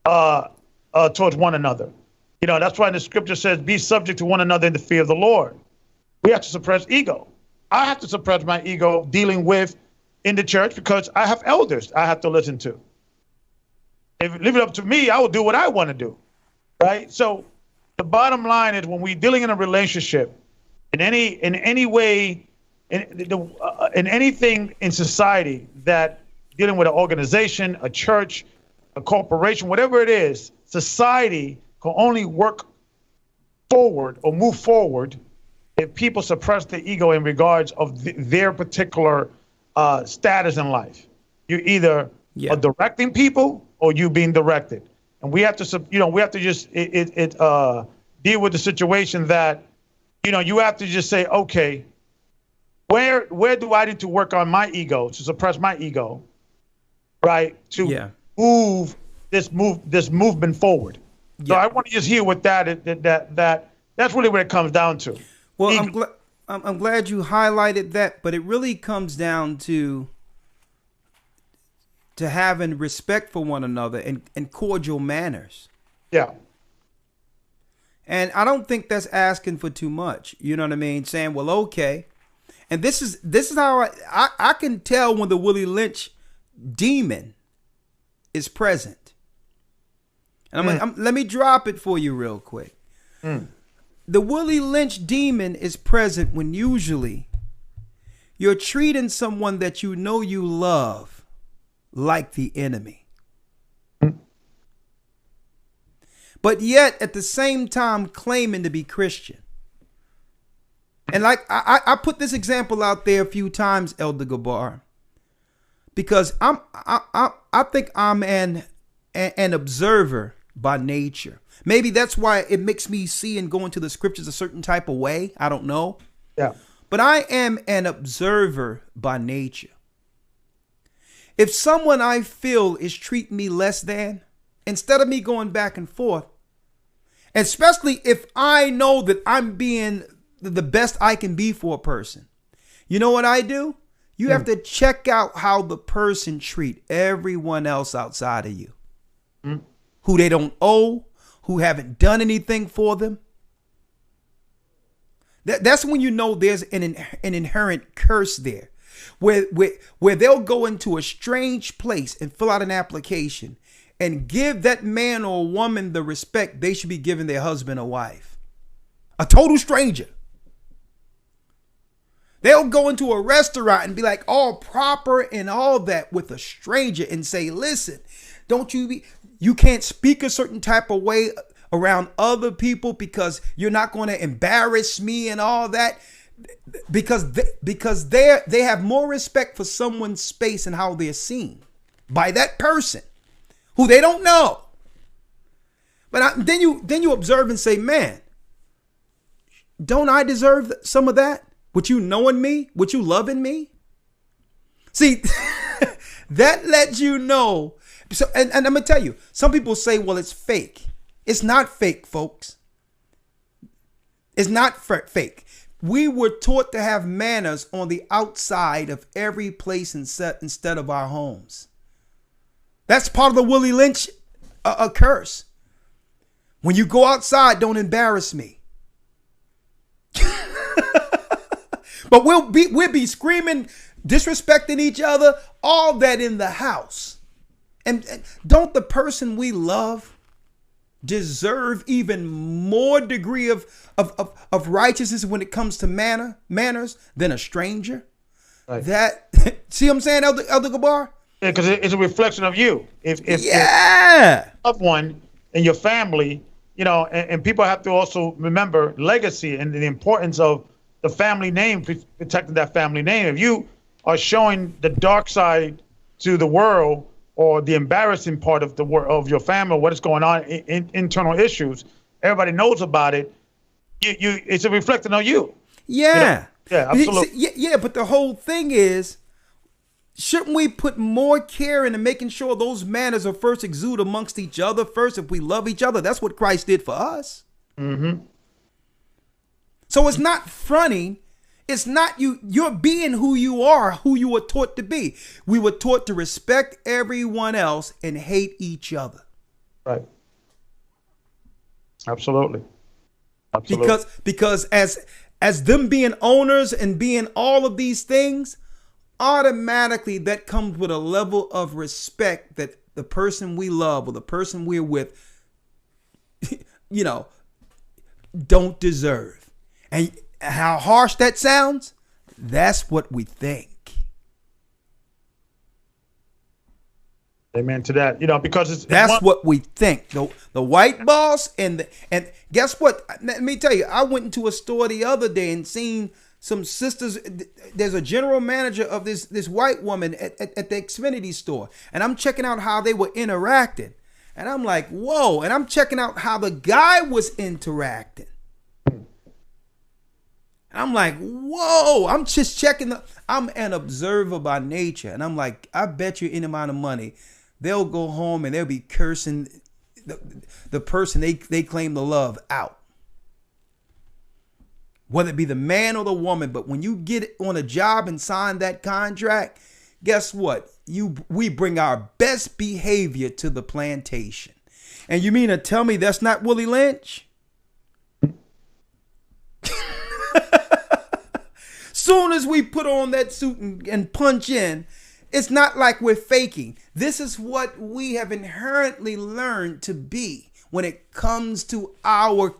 towards one another. That's why the scripture says, be subject to one another in the fear of the Lord. We have to suppress ego. I have to suppress my ego dealing with in the church because I have elders I have to listen to. If you leave it up to me, I will do what I want to do. Right? So the bottom line is, when we're dealing in a relationship, in any way, in anything in society that dealing with an organization, a church, a corporation, whatever it is, society can only work forward or move forward if people suppress the ego in regards of their particular status in life. You're either are directing people or you being directed. And we have to, we have to just deal with the situation that, you have to just say, okay, where do I need to work on my ego, to suppress my ego, right? To move this movement forward. So I want to just hear what that's really what it comes down to. Well, I'm glad you highlighted that, but it really comes down to having respect for one another and cordial manners. Yeah. And I don't think that's asking for too much. You know what I mean? Saying, well, okay. And this is how I can tell when the Willie Lynch demon is present. And let me drop it for you real quick. The Willie Lynch demon is present when usually you're treating someone that you know you love like the enemy. But yet at the same time claiming to be Christian. And like I put this example out there a few times, Elder Gabar, because I think I'm an observer by nature. Maybe that's why it makes me see and go into the scriptures a certain type of way. I don't know. Yeah. But I am an observer by nature. If someone I feel is treating me less than, instead of me going back and forth, especially if I know that I'm being the best I can be for a person, you know what I do? You have to check out how the person treat everyone else outside of you, who they don't owe, who haven't done anything for them. That's when you know there's an inherent curse there, where they'll go into a strange place and fill out an application and give that man or woman the respect they should be giving their husband or wife. A total stranger. They'll go into a restaurant and be like all proper and all that with a stranger and say, listen, you can't speak a certain type of way around other people because you're not going to embarrass me and all that, because they have more respect for someone's space and how they're seen by that person who they don't know. But then you observe and say, man, don't I deserve some of that? Would you knowing me? Would you loving me? See, that lets you know. So, and I'm gonna tell you, some people say, well, it's fake. It's not fake, folks. It's not fake. We were taught to have manners on the outside of every place instead of our homes. That's part of the Willie Lynch curse. When you go outside, don't embarrass me. But we'll be screaming, disrespecting each other, all that in the house. And don't the person we love deserve even more degree of righteousness when it comes to manners than a stranger? Right. That, see what I'm saying, Elder Gabar? Yeah, because it's a reflection of you. If of one in your family, you know, and people have to also remember legacy and the importance of the family name, protecting that family name. If you are showing the dark side to the world or the embarrassing part of the world of your family, or what is going on in internal issues, everybody knows about it. It's a reflection of you. Yeah. You know? Yeah, absolutely. Yeah, but the whole thing is, shouldn't we put more care into making sure those manners are first exuded amongst each other first if we love each other? That's what Christ did for us. Mm-hmm. So it's not fronting. It's not you're being who you are, who you were taught to be. We were taught to respect everyone else and hate each other. Right. Absolutely. Because as them being owners and being all of these things, automatically that comes with a level of respect that the person we love or the person we're with, you know, don't deserve. And how harsh that sounds, that's what we think. Amen to that. You know, because that's what we think. The white boss and guess what? Let me tell you, I went into a store the other day and seen some sisters. There's a general manager of this white woman at the Xfinity store, and I'm checking out how they were interacting, and I'm like, whoa! And I'm checking out how the guy was interacting. I'm like, whoa, I'm just checking. I'm an observer by nature. And I'm like, I bet you any amount of money, they'll go home and they'll be cursing the person they claim to love out. Whether it be the man or the woman. But when you get on a job and sign that contract, guess what? We bring our best behavior to the plantation. And you mean to tell me that's not Willie Lynch? Soon as we put on that suit and punch in, it's not like we're faking. This is what we have inherently learned to be when it comes to our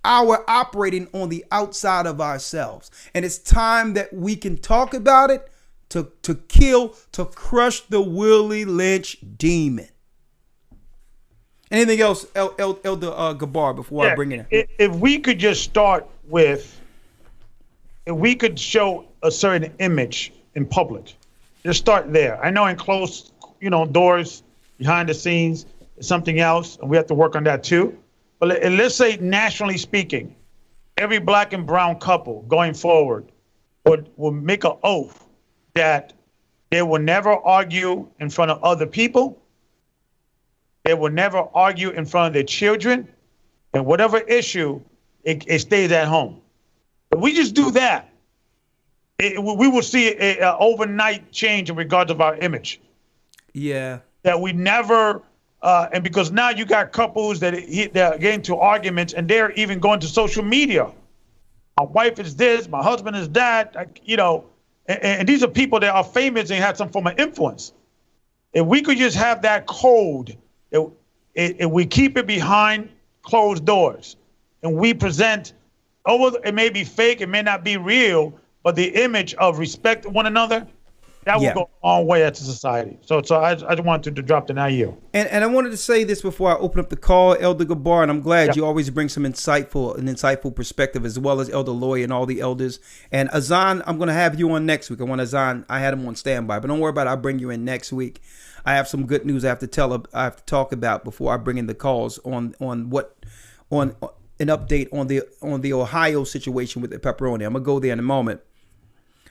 operating on the outside of ourselves. And it's time that we can talk about it to crush the Willie Lynch demon. Anything else, Elder Gabar, before I bring it in? If we could just start with, if we could show a certain image in public, just start there. I know in closed, doors, behind the scenes, something else, and we have to work on that too. But let's say, nationally speaking, every black and brown couple going forward would make an oath that they will never argue in front of other people. They will never argue in front of their children, and whatever issue, it stays at home. If we just do that, we will see an overnight change in regards of our image. Yeah. That we never, and because now you got couples that are getting into arguments, and they're even going to social media My wife is this, my husband is that, and these are people that are famous and have some form of influence. If we could just have that code, if we keep it behind closed doors and we present, it may be fake, it may not be real, but the image of respect one another, that will go a long way as a society. So I just wanted to drop the IU. And I wanted to say this before I open up the call, Elder Gabar, and I'm glad you always bring some insightful perspective, as well as Elder Loy and all the elders. And Azan, I'm going to have you on next week. I had him on standby, but don't worry about it. I'll bring you in next week. I have some good news I have to talk about before I bring in the calls on an update on the Ohio situation with the pepperoni. I'm gonna go there in a moment.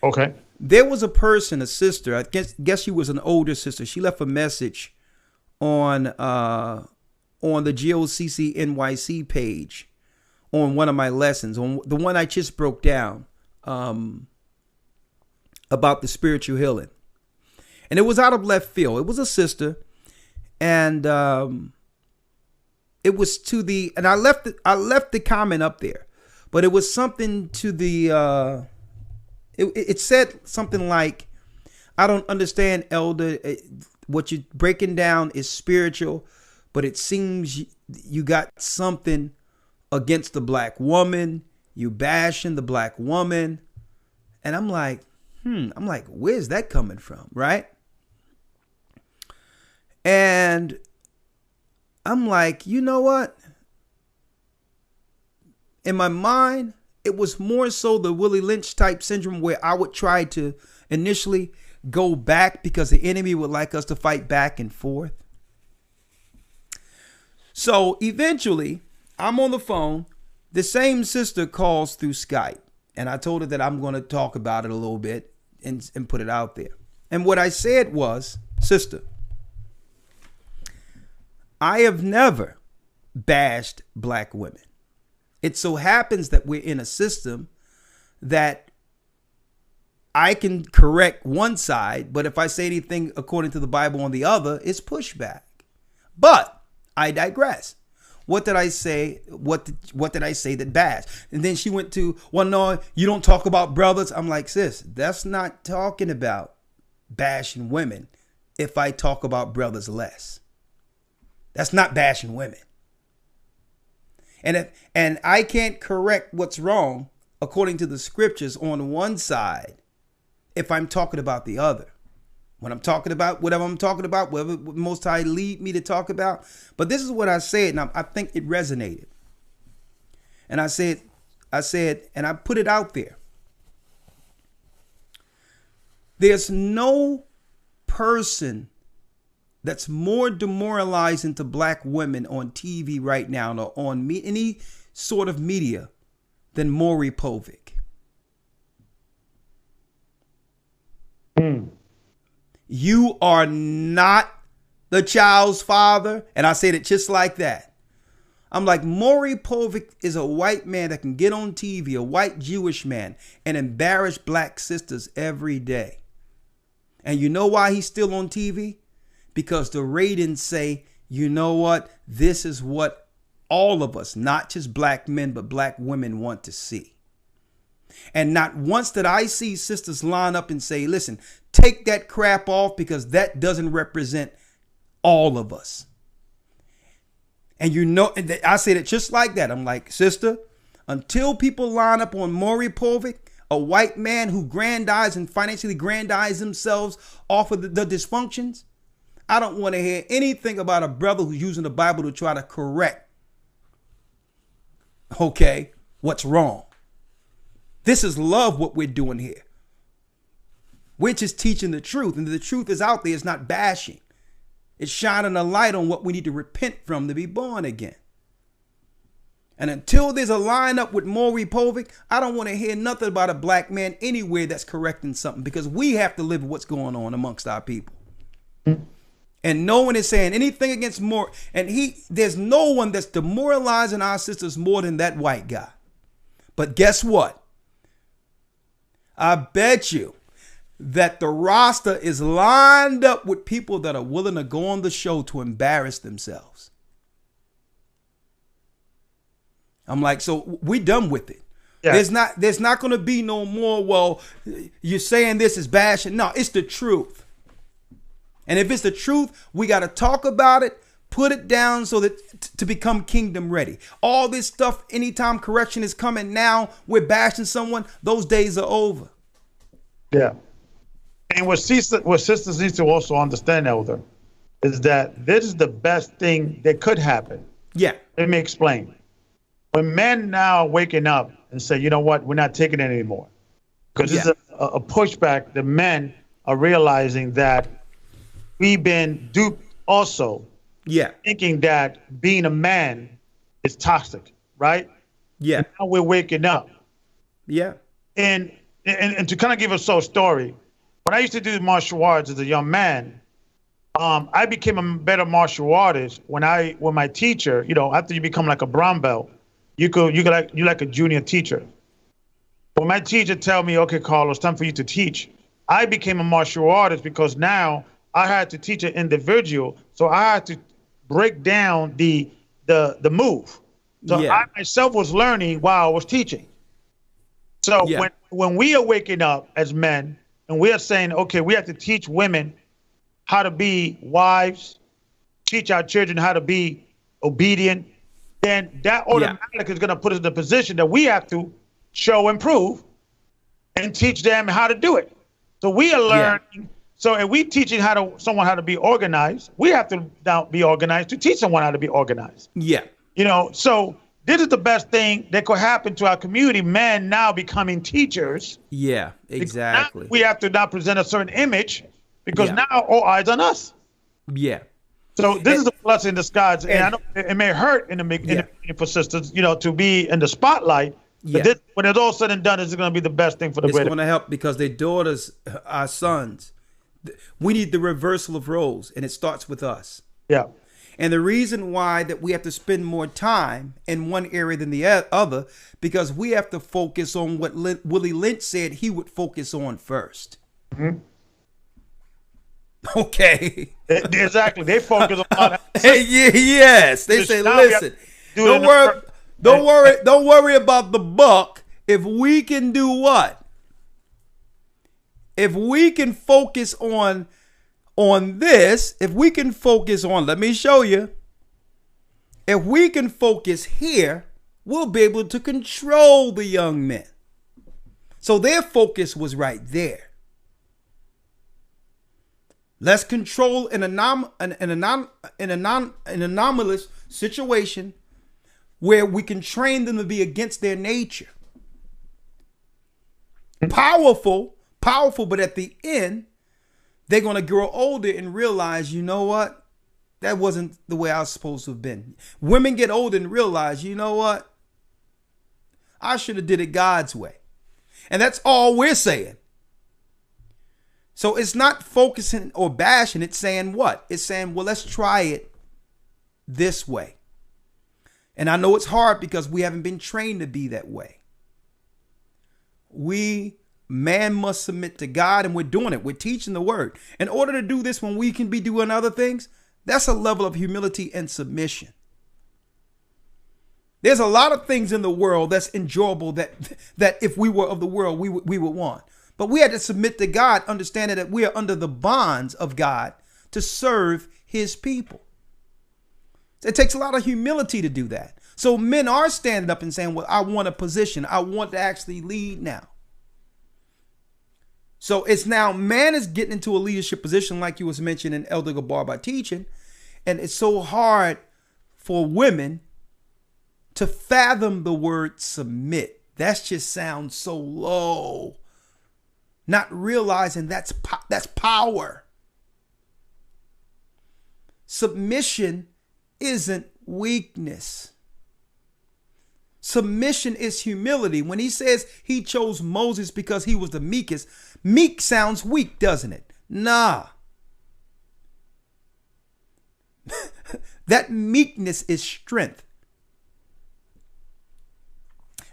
Okay. There was a person, a sister. I guess she was an older sister. She left a message on the GOCC NYC page on one of my lessons, on the one I just broke down, about the spiritual healing. And it was out of left field. It was a sister, and it was and I left the comment up there, but it was something to the it said something like, "I don't understand, Elder. What you're breaking down is spiritual, but it seems you got something against the black woman. You bashing the black woman." And I'm like, where's that coming from, right? And I'm like, you know what? In my mind, it was more so the Willie Lynch type syndrome, where I would try to initially go back because the enemy would like us to fight back and forth. So eventually, I'm on the phone. The same sister calls through Skype, and I told her that I'm going to talk about it a little bit and put it out there. And what I said was, "Sister, I have never bashed black women. It so happens that we're in a system that I can correct one side, but if I say anything according to the Bible on the other, it's pushback. But I digress. What did I say? What did I say that bashed?" And then she went to, "Well, no, you don't talk about brothers." I'm like, sis, that's not talking about bashing women if I talk about brothers less. That's not bashing women. And I can't correct what's wrong according to the scriptures on one side if I'm talking about the other. When I'm talking about whatever I'm talking about, whatever Most High lead me to talk about. But this is what I said, and I think it resonated. And I said, and I put it out there. There's no person that's more demoralizing to black women on TV right now, or on any sort of media, than Maury Povich. You are not the child's father. And I said it just like that. I'm like, Maury Povich is a white man that can get on TV, a white Jewish man, and embarrass black sisters every day. And you know why he's still on TV? Because the ratings say, you know what? This is what all of us, not just black men, but black women want to see. And not once did I see sisters line up and say, listen, take that crap off because that doesn't represent all of us. And you know, and I said it just like that. I'm like, sister, until people line up on Maury Povich, a white man who grandize and financially grandize themselves off of the dysfunctions, I don't want to hear anything about a brother who's using the Bible to try to correct, what's wrong. This is love, what we're doing here. We're just teaching the truth, and the truth is out there. It's not bashing. It's shining a light on what we need to repent from to be born again. And until there's a lineup with Maury Povich, I don't want to hear nothing about a black man anywhere that's correcting something, because we have to live with what's going on amongst our people. And no one is saying anything against Maury. And there's no one that's demoralizing our sisters more than that white guy. But guess what? I bet you that the roster is lined up with people that are willing to go on the show to embarrass themselves. I'm like, so we done with it. Yeah. There's not going to be no more, well, you're saying this is bashing. No, it's the truth. And if it's the truth, we got to talk about it, put it down so that to become kingdom ready. All this stuff, anytime correction is coming now, we're bashing someone, those days are over. Yeah. And what sisters need to also understand, Elder, is that this is the best thing that could happen. Yeah. Let me explain. When men now are waking up and say, you know what, we're not taking it anymore. Because this is a pushback. The men are realizing that we've been duped also. Yeah. Thinking that being a man is toxic, right? Yeah. And now we're waking up. Yeah. And to kind of give a soul story, when I used to do martial arts as a young man, I became a better martial artist when my teacher, after you become like a brown belt, you like a junior teacher. When my teacher tell me, okay, Carlos, time for you to teach, I became a martial artist because now I had to teach an individual, so I had to break down the move. So I myself was learning while I was teaching. So when we are waking up as men and we are saying, okay, we have to teach women how to be wives, teach our children how to be obedient, then that automatically is going to put us in a position that we have to show and prove and teach them how to do it. So we are learning. Yeah. So if we teaching someone how to be organized, we have to now be organized to teach someone how to be organized. Yeah. So this is the best thing that could happen to our community. Men now becoming teachers. Yeah, exactly. Now we have to now present a certain image because now all eyes on us. Yeah. So this is a blessing in disguise. And I know it may hurt in the beginning for sisters, to be in the spotlight. Yeah. But when it's all said and done, it's going to be the best thing for the It's going to help because their daughters, our sons, we need the reversal of roles, and it starts with us. Yeah. And the reason why that we have to spend more time in one area than the other, because we have to focus on what Willie Lynch said he would focus on first. Mm-hmm. Okay. Exactly. They focus on yes. They say, listen, don't worry about the buck. If we can do what? If we can focus on this, if we can focus on, let me show you. If we can focus here, we'll be able to control the young men. So their focus was right there. Let's control an anomalous situation where we can train them to be against their nature. Powerful, but at the end, they're going to grow older and realize, you know what? That wasn't the way I was supposed to have been. Women get older and realize, you know what? I should have did it God's way. And that's all we're saying. So it's not focusing or bashing. It's saying what? It's saying, well, let's try it this way. And I know it's hard because we haven't been trained to be that way. Man must submit to God, and we're doing it. We're teaching the word. In order to do this when we can be doing other things, that's a level of humility and submission. There's a lot of things in the world that's enjoyable that if we were of the world, we would want. But we had to submit to God, understanding that we are under the bonds of God to serve his people. It takes a lot of humility to do that. So men are standing up and saying, well, I want a position. I want to actually lead now. So it's now man is getting into a leadership position like you was mentioning Elder Gabar by teaching. And it's so hard for women to fathom the word submit. That just sounds so low. Not realizing that's power. Submission isn't weakness. Submission is humility. When he says he chose Moses because he was the meekest, meek sounds weak, doesn't it? Nah. That meekness is strength.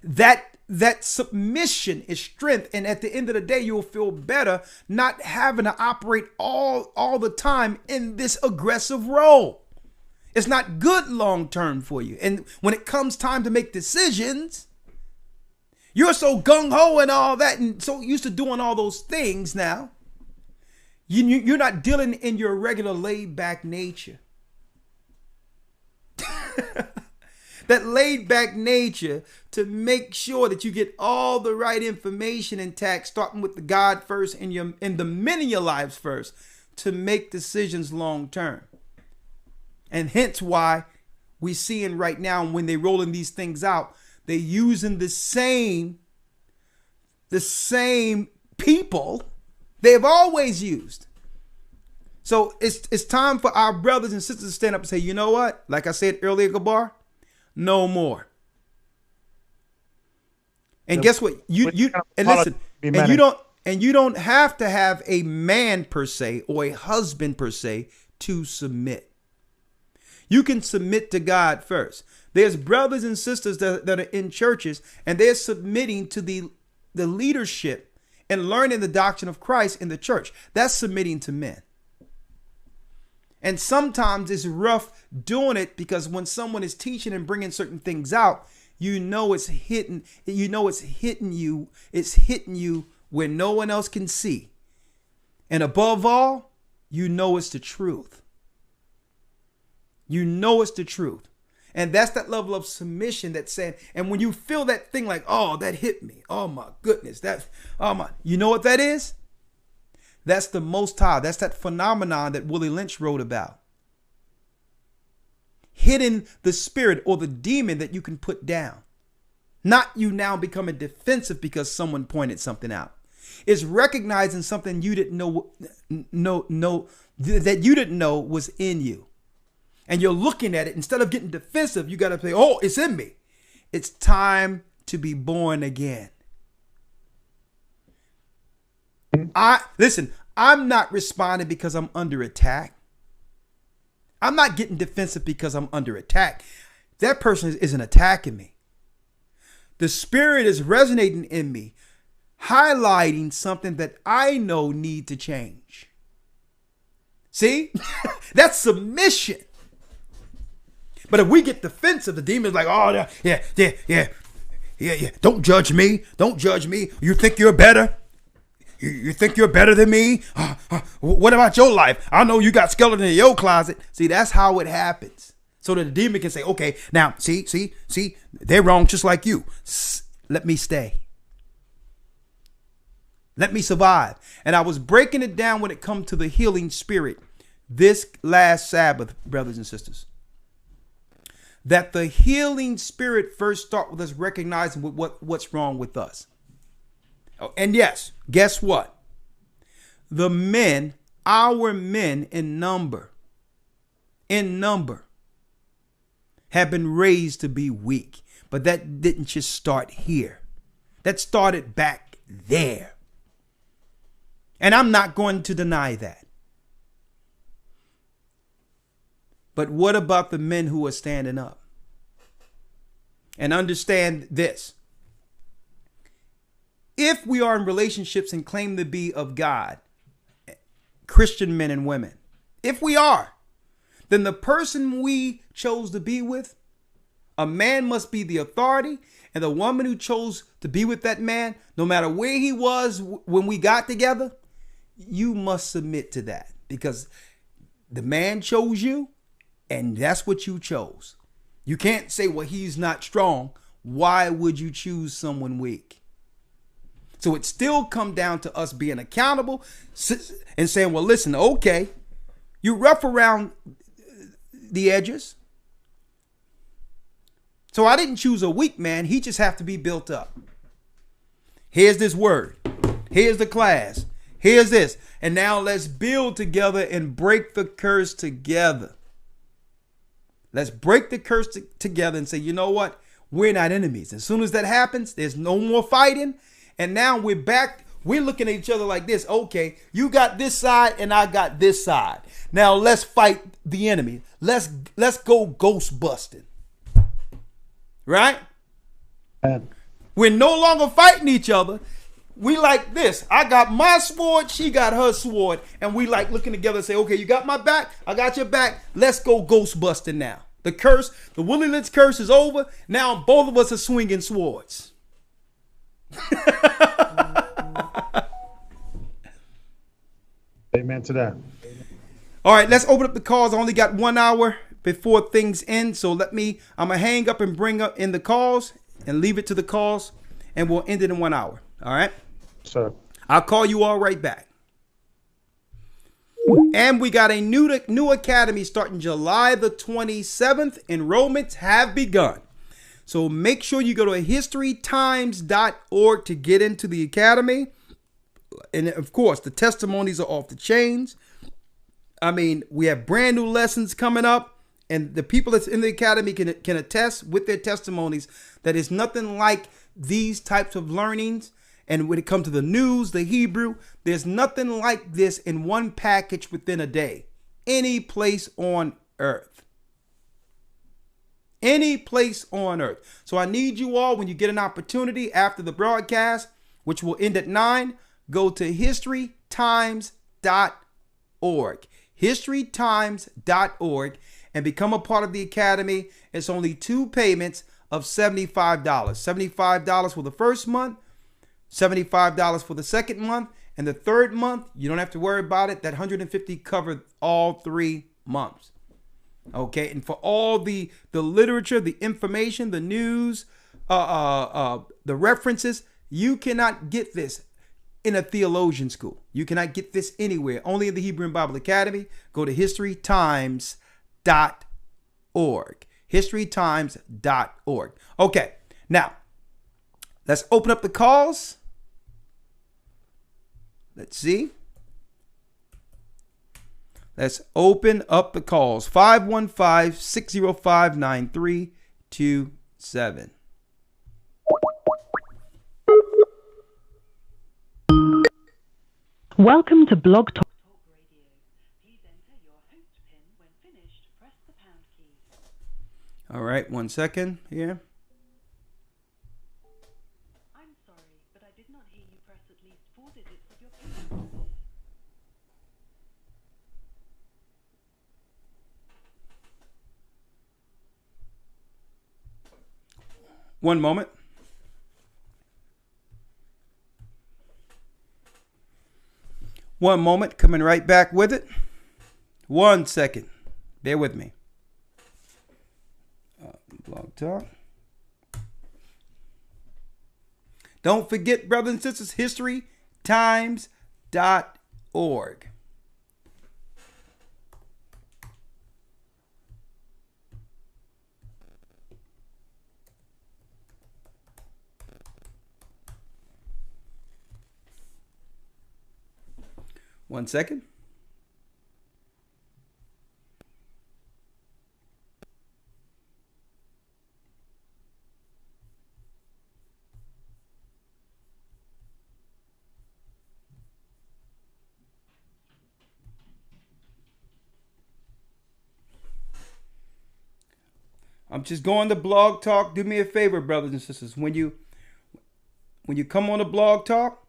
That submission is strength. And at the end of the day, you'll feel better not having to operate all the time in this aggressive role. It's not good long term for you. And when it comes time to make decisions, You're so gung-ho and all that and so used to doing all those things now. You're not dealing in your regular laid-back nature. That laid-back nature to make sure that you get all the right information intact, starting with the God first and the men in your lives first, to make decisions long-term. And hence why we seeing right now when they're rolling these things out, they're using the same people they've always used. So it's time for our brothers and sisters to stand up and say, you know what? Like I said earlier, Gabar, no more. And guess what? You and listen, and you don't have to have a man per se or a husband per se to submit. You can submit to God first. There's brothers and sisters that are in churches and they're submitting to the leadership and learning the doctrine of Christ in the church. That's submitting to men. And sometimes it's rough doing it because when someone is teaching and bringing certain things out, it's hitting you where no one else can see. And above all, it's the truth. It's the truth. And that's that level of submission that's saying, and when you feel that thing like, oh, that hit me. Oh my goodness. You know what that is? That's the Most High. That's that phenomenon that Willie Lynch wrote about. Hitting the spirit or the demon that you can put down. Not you now becoming defensive because someone pointed something out. It's recognizing something you didn't know that you didn't know was in you. And you're looking at it. Instead of getting defensive, you got to say, oh, it's in me. It's time to be born again. I'm not responding because I'm under attack. I'm not getting defensive because I'm under attack. That person isn't attacking me. The spirit is resonating in me, highlighting something that I know need to change. See? That's submission. But if we get defensive, the demon's like, oh, yeah. Don't judge me. Don't judge me. You think you're better? You think you're better than me? What about your life? I know you got skeleton in your closet. See, that's how it happens. So that the demon can say, okay, now, see, they're wrong just like you. Let me stay. Let me survive. And I was breaking it down when it comes to the healing spirit this last Sabbath, brothers and sisters. That the healing spirit first start with us recognizing what's wrong with us. And yes, guess what? The men, our men in number, have been raised to be weak. But that didn't just start here. That started back there. And I'm not going to deny that. But what about the men who are standing up? And understand this. If we are in relationships and claim to be of God, Christian men and women, if we are, then the person we chose to be with, a man must be the authority, and the woman who chose to be with that man, no matter where he was when we got together, you must submit to that because the man chose you and that's what you chose. You can't say, well, he's not strong. Why would you choose someone weak? So it still comes down to us being accountable and saying, well, listen, okay, you're rough around the edges. So I didn't choose a weak man. He just have to be built up. Here's this word. Here's the class. Here's this. And now let's build together and break the curse together. Let's break the curse together and say, you know what? We're not enemies. As soon as that happens, there's no more fighting. And now we're back. We're looking at each other like this. Okay, you got this side and I got this side. Now let's fight the enemy. Let's go ghost busting. Right? We're no longer fighting each other. We like this. I got my sword. She got her sword. And we like looking together and say, okay, you got my back. I got your back. Let's go ghost busting now. The curse, the Willie Lynch curse is over. Now both of us are swinging swords. Amen to that. All right, let's open up the calls. I only got 1 hour before things end, so I'm gonna hang up and bring up in the calls and leave it to the calls, and we'll end it in 1 hour. All right, Sir. I'll call you all right back. And we got a new academy starting July the 27th. Enrollments have begun. So make sure you go to historytimes.org to get into the academy. And of course, the testimonies are off the chains. I mean, we have brand new lessons coming up, and the people that's in the academy can attest with their testimonies that it's nothing like these types of learnings. And when it comes to the news, the Hebrew, there's nothing like this in one package within a day. Any place on earth. Any place on earth. So I need you all, when you get an opportunity after the broadcast, which will end at 9, go to historytimes.org. historytimes.org and become a part of the academy. It's only 2 payments of $75. $75 for the first month, $75 for the second month, and the third month, you don't have to worry about it. That $150 covered all 3 months. Okay, and for all the literature, the information, the news, the references, you cannot get this in a theologian school. You cannot get this anywhere. Only in the Hebrew and Bible Academy. Go to historytimes.org. historytimes.org. Okay, now let's open up the calls. Let's see. Let's open up the calls. 515-605-9327. Welcome to Blog Talk Radio. Please enter your host pin. When finished, press the pound key. All right, 1 second here. I'm sorry, but I did not hear you press at least 4 digits of your pin. One moment. One moment, coming right back with it. 1 second. Bear with me. Blog Talk. Don't forget, brothers and sisters, historytimes.org. One second. I'm just going to Blog Talk. Do me a favor, brothers and sisters. When you come on to Blog Talk,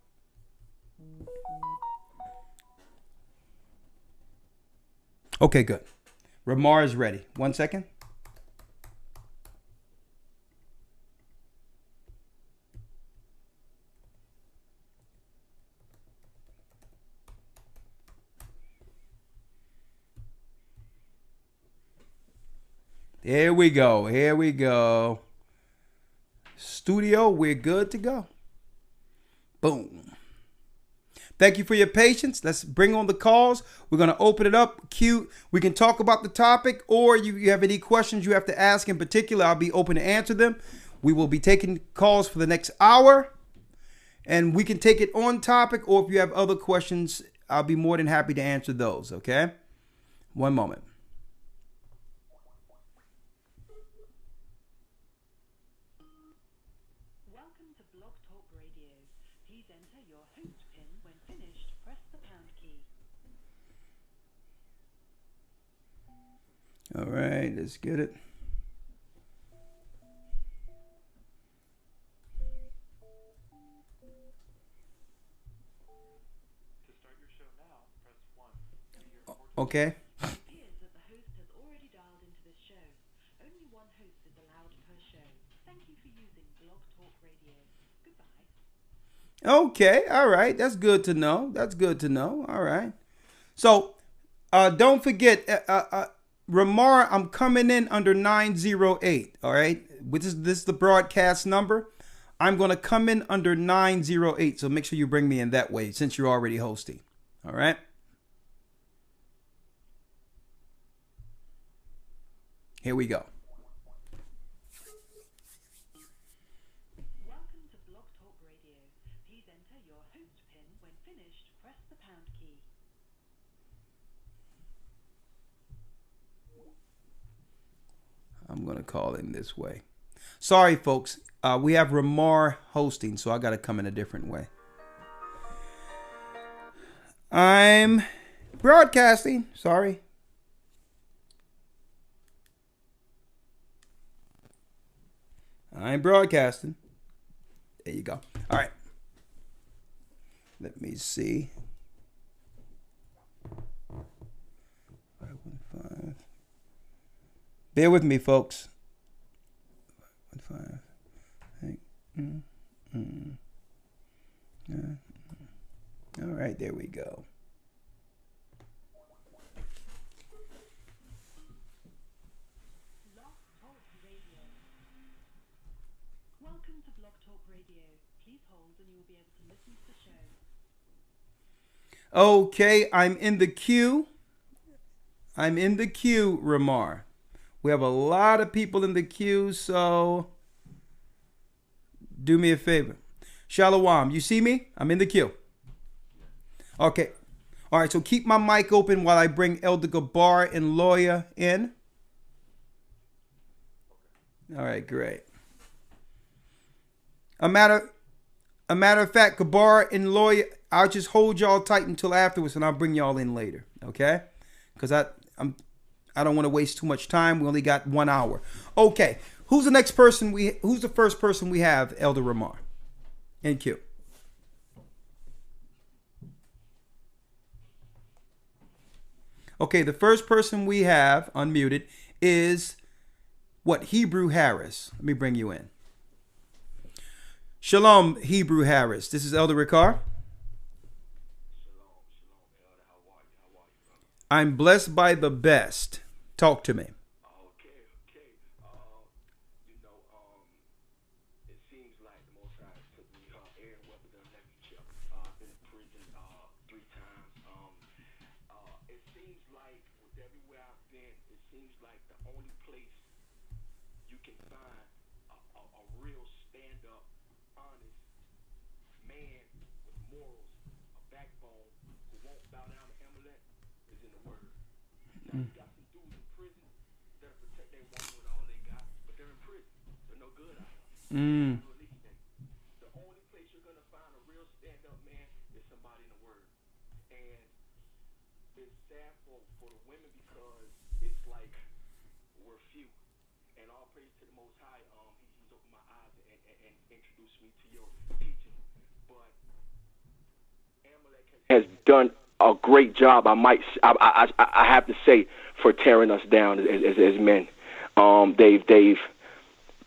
okay, good. Ramar is ready. 1 second. Here we go. Here we go. Studio, we're good to go. Boom. Thank you for your patience. Let's bring on the calls. We're going to open it up. We can talk about the topic, or you have any questions you have to ask in particular, I'll be open to answer them. We will be taking calls for the next hour, and we can take it on topic, or if you have other questions, I'll be more than happy to answer those, okay? One moment. Welcome to Blog Talk Radio. Please enter your host pin. When finished, press the pound key. All right, let's get it. To start your show now, press 1. Okay. It appears that the host has already dialed into this show. Only one host is allowed per show. Thank you for using Blog Talk Radio. Goodbye. Okay, all right. That's good to know. That's good to know. All right. So, don't forget, Ramar, I'm coming in under 908. All right. This is the broadcast number. I'm going to come in under 908. So make sure you bring me in that way since you're already hosting. All right. Here we go. Welcome to Blog Talk Radio. Please enter your host pin. When finished, press the pound key. I'm going to call in this way. Sorry, folks. We have Ramar hosting, so I got to come in a different way. I'm broadcasting. Sorry. I'm broadcasting. There you go. All right. Let me see. 515. Bear with me, folks. 515. All right, there we go. Blog Talk Radio. Welcome to Blog Talk Radio. Please hold and you will be able to listen to the show. Okay, I'm in the queue. I'm in the queue, Ramar. We have a lot of people in the queue, so do me a favor. Shalom, you see me? I'm in the queue. Okay. All right, so keep my mic open while I bring Elder Gabar and Lawyer in. All right, great. A matter of fact, Gabar and Lawyer, I'll just hold y'all tight until afterwards, and I'll bring y'all in later, okay? Because I don't want to waste too much time. We only got 1 hour. Okay, who's the next person who's the first person we have, Elder Ramar? In queue. Okay, the first person we have unmuted is Hebrew Harris. Let me bring you in. Shalom, Hebrew Harris. This is Elder Ricard. I'm blessed by the best. Talk to me. Okay. It seems like the Most High took me air and weapon of lecture. I've been in prison 3 times. It seems like with everywhere I've been, it seems like the only place you can find a real stand-up, honest man with morals, a backbone, who won't bow down to Amalek is in the Word. Now, you got some dudes in prison that'll protect their woman with all they got, but they're in prison. They're no good out here. The only place you're going to find a real stand-up man is somebody in the Word. And it's sad for the women because it's like we're few. And all praise to the Most High. He's opened my eyes and introduced me to your teaching. But Amalek has done a great job. I have to say, for tearing us down as men.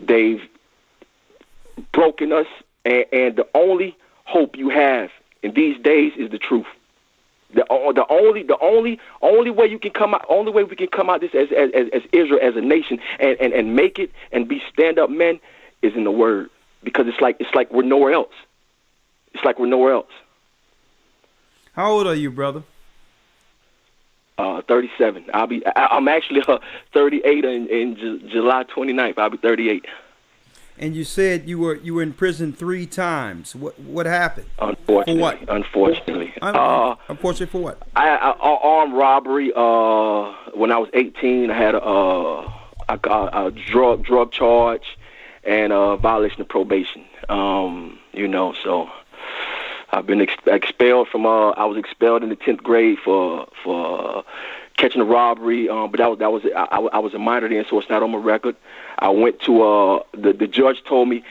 They've broken us, and the only hope you have in these days is the truth. The only way you can come out, only way we can come out this as Israel, as a nation, and make it and be stand-up men is in the Word, because it's like we're nowhere else. It's like we're nowhere else. How old are you, brother? 37. I'm actually 38 in July 29th. I'll be 38. And you said you were in prison 3 times. What happened? Unfortunately. For what? Unfortunately. Unfortunately for what? Armed robbery. When I was 18, I had a drug charge and a violation of probation. So I've been expelled from. I was expelled in the 10th grade for catching a robbery. But I was a minor then, so it's not on my record. I went to the judge told me,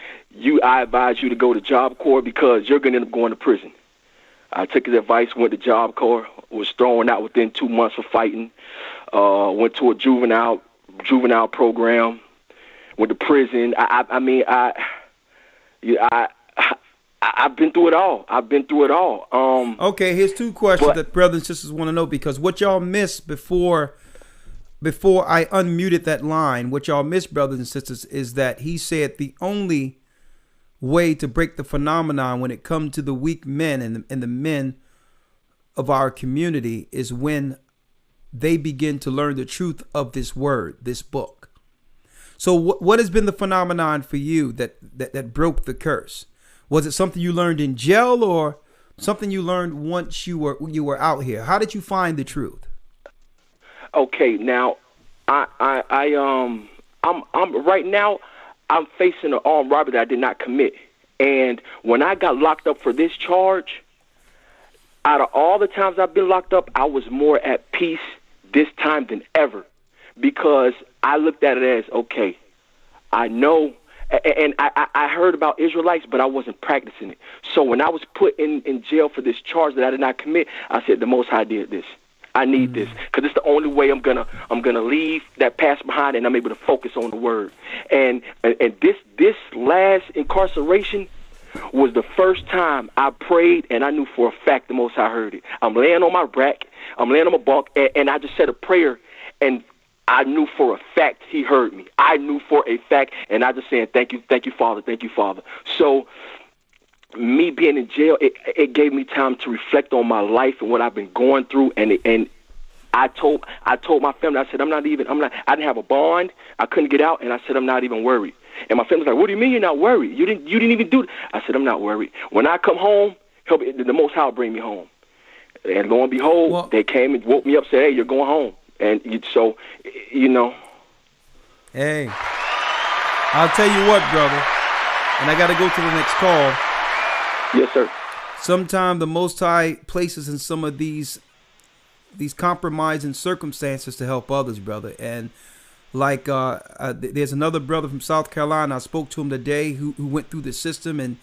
I advise you to go to Job Corps because you're going to end up going to prison. I took his advice, went to Job Corps, was thrown out within 2 months for fighting. Went to a juvenile I I've been through it all. Okay, here's two questions that brothers and sisters want to know, because what y'all missed before I unmuted that line, what y'all missed, brothers and sisters, is that he said the only way to break the phenomenon when it comes to the weak men and the men of our community is when they begin to learn the truth of this word, this book. So what has been the phenomenon for you that broke the curse? Was it something you learned in jail or something you learned once you were out here? How did you find the truth? Okay, now I'm right now I'm facing an armed robbery that I did not commit. And when I got locked up for this charge, out of all the times I've been locked up, I was more at peace this time than ever, because I looked at it as, okay, I know, and I heard about Israelites, but I wasn't practicing it. So when I was put in jail for this charge that I did not commit, I said, the Most High did this. I need this, because it's the only way I'm gonna leave that past behind, and I'm able to focus on the word. And this last incarceration was the first time I prayed, and I knew for a fact the Most High heard it. I'm laying on my rack, I'm laying on my bunk, and I just said a prayer, and I knew for a fact He heard me. I knew for a fact, and I just said, thank you, Father, thank you, Father. So me being in jail, it gave me time to reflect on my life and what I've been going through, and I told my family, I said, I didn't have a bond, I couldn't get out, and I said, I'm not even worried. And my family was like, what do you mean you're not worried? You didn't even do it. I said, I'm not worried. When I come home, the Most High will bring me home. And lo and behold, they came and woke me up, said, hey, you're going home. And so, you know. Hey, I'll tell you what, brother, and I got to go to the next call. Yes, sir. Sometime the Most High places in some of these compromising circumstances to help others, brother. And like there's another brother from South Carolina, I spoke to him today, who went through the system, and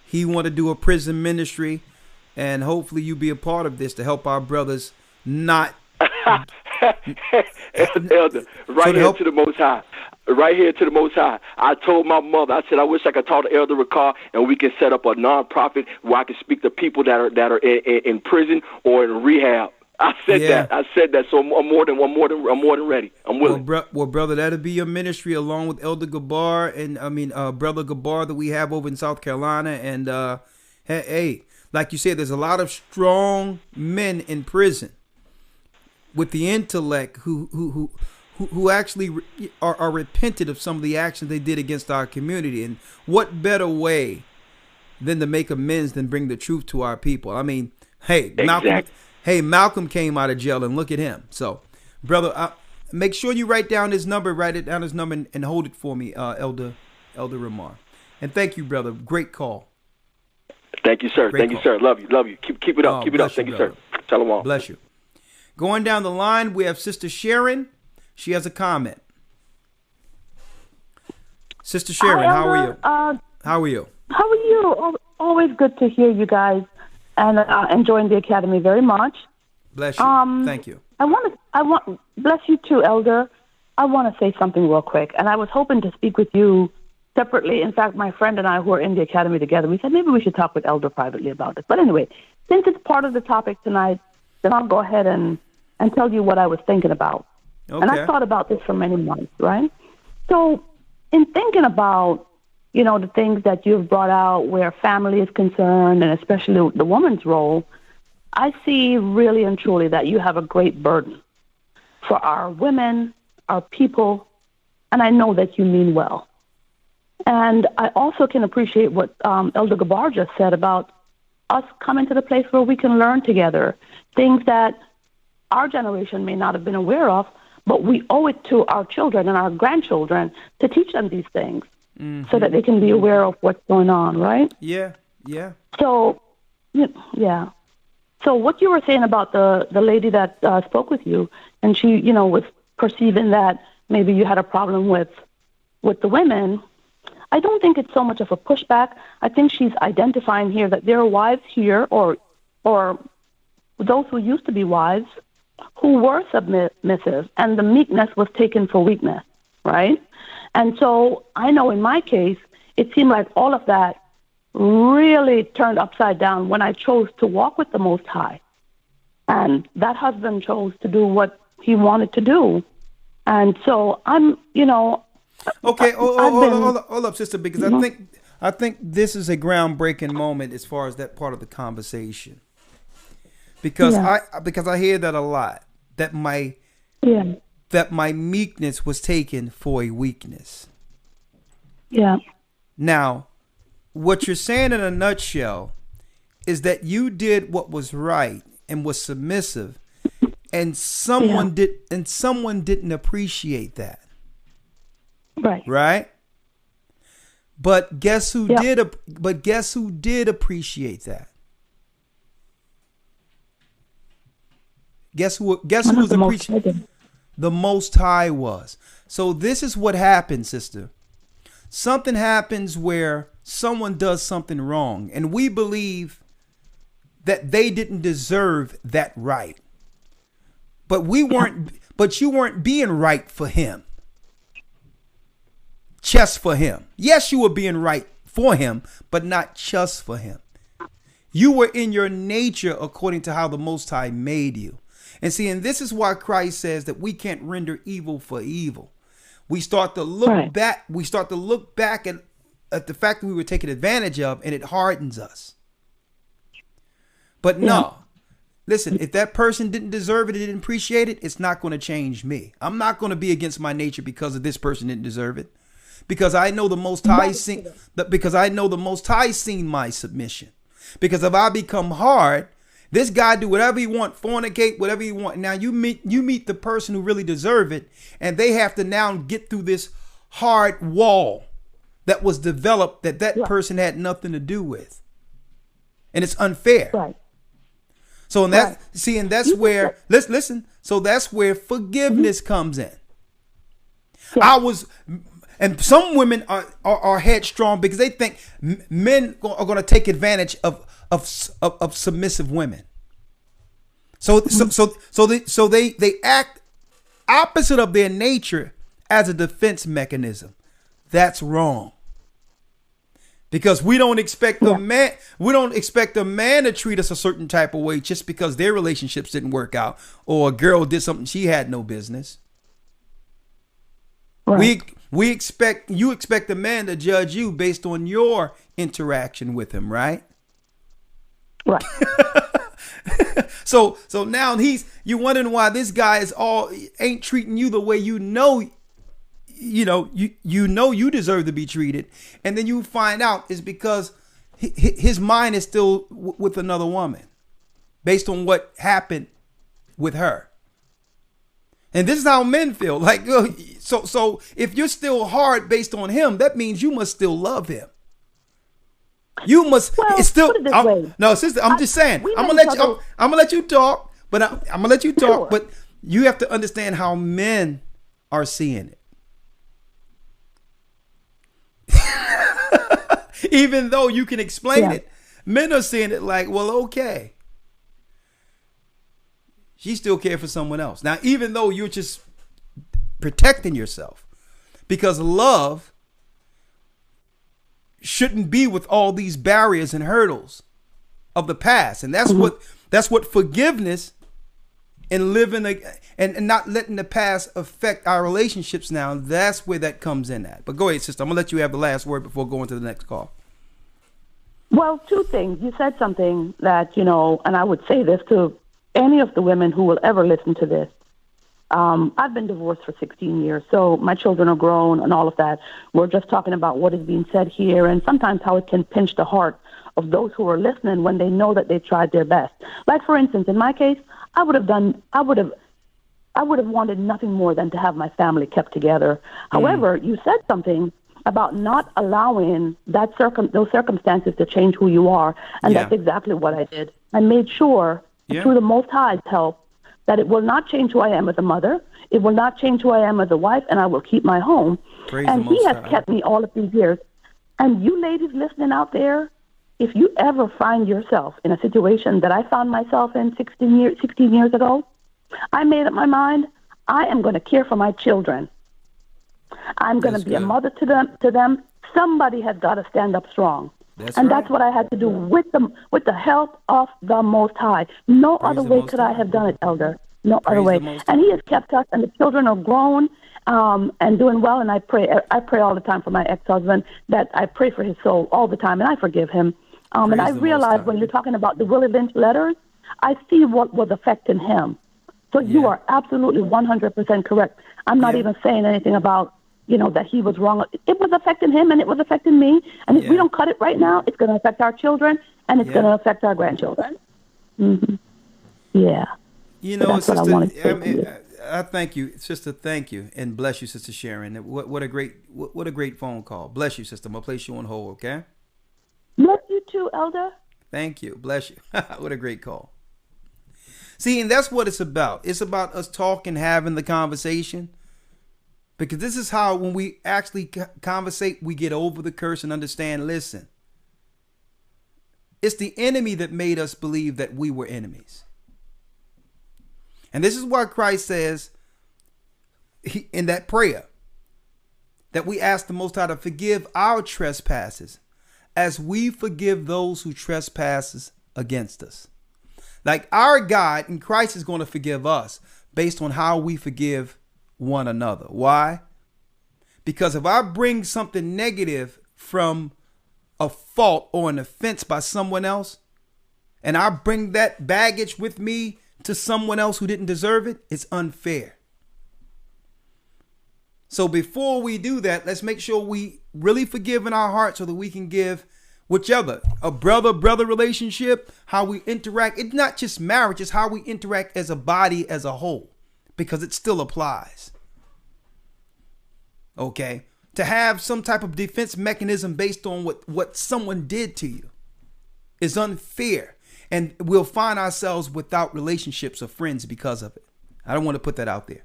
he wanted to do a prison ministry, and hopefully you be a part of this to help our brothers not Elder, right here to the Most High. Right here to the Most High. I told my mother, I said, I wish I could talk to Elder Ricard and we can set up a non-profit where I can speak to people that are in prison or in rehab. I said that. So I'm more than ready. I'm willing. Well, brother, that'll be your ministry along with Elder Gabar and Brother Gabar that we have over in South Carolina. And hey, like you said, there's a lot of strong men in prison with the intellect who actually are repentant of some of the actions they did against our community. And what better way than to make amends than bring the truth to our people? I mean, hey, Malcolm came out of jail, and look at him. So, brother, make sure you write it down his number, and hold it for me, Elder Ramar. And thank you, brother. Great call. Thank you, sir. Thank you, sir. Love you. Keep it up. Keep it up. Thank you, sir. Shalom. Bless you. Going down the line, we have Sister Sharon. She has a comment. Sister Sharon, how are you? How are you? How are you? Always good to hear you guys, and enjoying the academy very much. Bless you. Thank you. Bless you too, Elder. I want to say something real quick, and I was hoping to speak with you separately. In fact, my friend and I, who are in the academy together, we said maybe we should talk with Elder privately about this. But anyway, since it's part of the topic tonight, then I'll go ahead and tell you what I was thinking about. Okay. And I thought about this for many months, right? So in thinking about, the things that you've brought out where family is concerned, and especially the woman's role, I see really and truly that you have a great burden for our women, our people, and I know that you mean well. And I also can appreciate what Elder Gabar just said about us coming to the place where we can learn together, things that our generation may not have been aware of, but we owe it to our children and our grandchildren to teach them these things so that they can be aware of what's going on, right? Yeah. So, yeah. So what you were saying about the lady that spoke with you, and she, was perceiving that maybe you had a problem with the women, I don't think it's so much of a pushback. I think she's identifying here that there are wives here or those who used to be wives who were submissive, and the meekness was taken for weakness, right? And so I know in my case, it seemed like all of that really turned upside down when I chose to walk with the Most High. And that husband chose to do what he wanted to do. And so I'm, Okay, hold up, sister, because I think this is a groundbreaking moment as far as that part of the conversation. Because I hear that a lot, that my meekness was taken for a weakness. Yeah. Now, what you're saying in a nutshell is that you did what was right and was submissive, and someone didn't appreciate that. Right. Right? But guess who did appreciate that? Guess who was appreciating? The Most High was. So this is what happens, sister. Something happens where someone does something wrong, and we believe that they didn't deserve that right. But you weren't being right for him. Just for him. Yes, you were being right for him, but not just for him. You were in your nature according to how the Most High made you. And see, and this is why Christ says that we can't render evil for evil. We start to look back. We start to look back at the fact that we were taken advantage of, and it hardens us. But no, listen, if that person didn't deserve it, didn't appreciate it, it's not going to change me. I'm not going to be against my nature because of this person didn't deserve it. Because I know the Most High seen my submission. Because if I become hard, this guy do whatever he want, fornicate, whatever he want. Now you meet the person who really deserve it, and they have to now get through this hard wall that was developed that person had nothing to do with. And it's unfair. Right. So and that's where let's listen. So that's where forgiveness comes in. Yeah. And some women are headstrong because they think men are going to take advantage of submissive women. So they act opposite of their nature as a defense mechanism. That's wrong. Because we don't expect a man to treat us a certain type of way just because their relationships didn't work out or a girl did something she had no business. Right. You expect a man to judge you based on your interaction with him, right? Right. So now you're wondering why this guy ain't treating you the way you deserve to be treated, and then you find out it's because his mind is still with another woman, based on what happened with her. And this is how men feel. Like, so if you're still hard based on him, that means you must still love him. You must. Well, it's still. put it this way. No, sister. I'm just saying. I'm gonna let you talk. But I'm gonna let you talk. Sure. But you have to understand how men are seeing it. Even though you can explain it, men are seeing it like, well, okay. She still cares for someone else. Now, even though you're just protecting yourself, because love shouldn't be with all these barriers and hurdles of the past. And that's what forgiveness and living and not letting the past affect our relationships now. That's where that comes in at. But go ahead, sister. I'm going to let you have the last word before going to the next call. Well, two things. You said something that, and I would say this to any of the women who will ever listen to this. I've been divorced for 16 years, so my children are grown and all of that. We're just talking about what is being said here and sometimes how it can pinch the heart of those who are listening when they know that they tried their best. Like, for instance, in my case, I would have wanted nothing more than to have my family kept together. However, you said something about not allowing those circumstances to change who you are, and that's exactly what I did. I made sure through the Most High's help that it will not change who I am as a mother. It will not change who I am as a wife, and I will keep my home. And he has kept me all of these years. And you ladies listening out there, if you ever find yourself in a situation that I found myself in 16 years ago, I made up my mind, I am going to care for my children. I'm going to be a mother to them. Somebody has got to stand up strong. And that's what I had to do with the help of the Most High. No other way could I have done it, Elder. No other way. And He has kept us, and the children are grown and doing well. And I pray all the time for my ex-husband. That I pray for his soul all the time, and I forgive him. And I realize when you're talking about the Willie Lynch letters, I see what was affecting him. So you are absolutely 100% correct. I'm not even saying anything about, that he was wrong. It was affecting him and it was affecting me. And if we don't cut it right now, it's going to affect our children and it's going to affect our grandchildren. Mm-hmm. Yeah. Sister, I thank you, Sister. Thank you. And bless you, Sister Sharon. What a great phone call. Bless you, Sister. I'm going to place you on hold, okay? Bless you too, Elder. Thank you. Bless you. What a great call. See, and that's what it's about. It's about us talking, having the conversation. Because this is how, when we actually conversate, we get over the curse and understand, listen, it's the enemy that made us believe that we were enemies. And this is why Christ says in that prayer that we ask the Most High to forgive our trespasses as we forgive those who trespasses against us. Like our God in Christ is going to forgive us based on how we forgive one another. Why? Because if I bring something negative from a fault or an offense by someone else, and I bring that baggage with me to someone else who didn't deserve it, it's unfair. So before we do that, let's make sure we really forgive in our heart so that we can give whichever, a brother relationship, how we interact. It's not just marriage, it's how we interact as a body as a whole, because it still applies. Okay? To have some type of defense mechanism based on what someone did to you is unfair. And we'll find ourselves without relationships or friends because of it. I don't want to put that out there.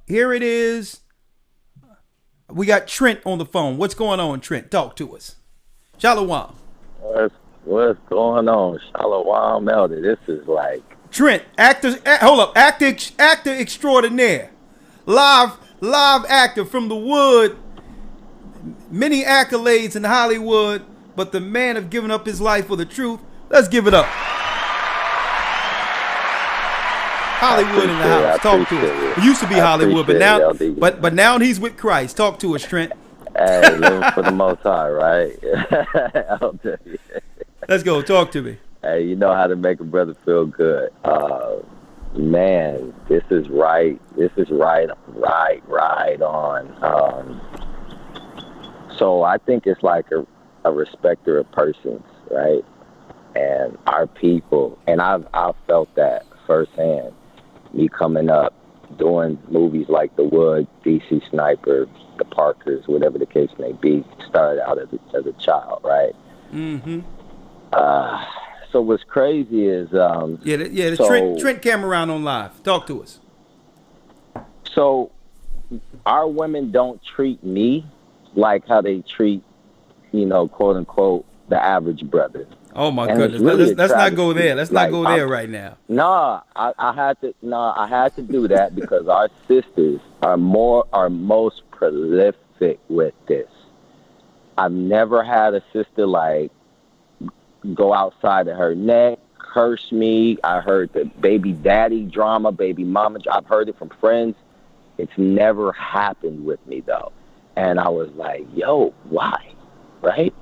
Here it is. We got Trent on the phone. What's going on, Trent? Talk to us. Shalom. What's going on? Shalom, Elder. This is like Trent, actor extraordinaire, live actor from the wood. Many accolades in Hollywood, but the man have given up his life for the truth. Let's give it up. Hollywood in the house. Talk to us. It used to be Hollywood, but now he's with Christ. Talk to us, Trent. Hey, living for the Most High, right? Let's go. Talk to me. Hey, you know how to make a brother feel good. Man, this is right. This is right on. So I think it's like a respecter of persons, right? And our people, and I've felt that firsthand. Me coming up, doing movies like The Wood, DC Sniper, The Parkers, whatever the case may be, started out as a child, right? Mm-hmm. So what's crazy is Trent came around on live. Talk to us. So our women don't treat me like how they treat, quote unquote, the average brother. Oh my goodness! Really let's not go there. Let's not go there right now. No, I had to do that because our sisters are most prolific with this. I've never had a sister like go outside of her neck, curse me. I heard the baby daddy drama, baby mama. I've heard it from friends. It's never happened with me though, and I was like, "Yo, why?" Right?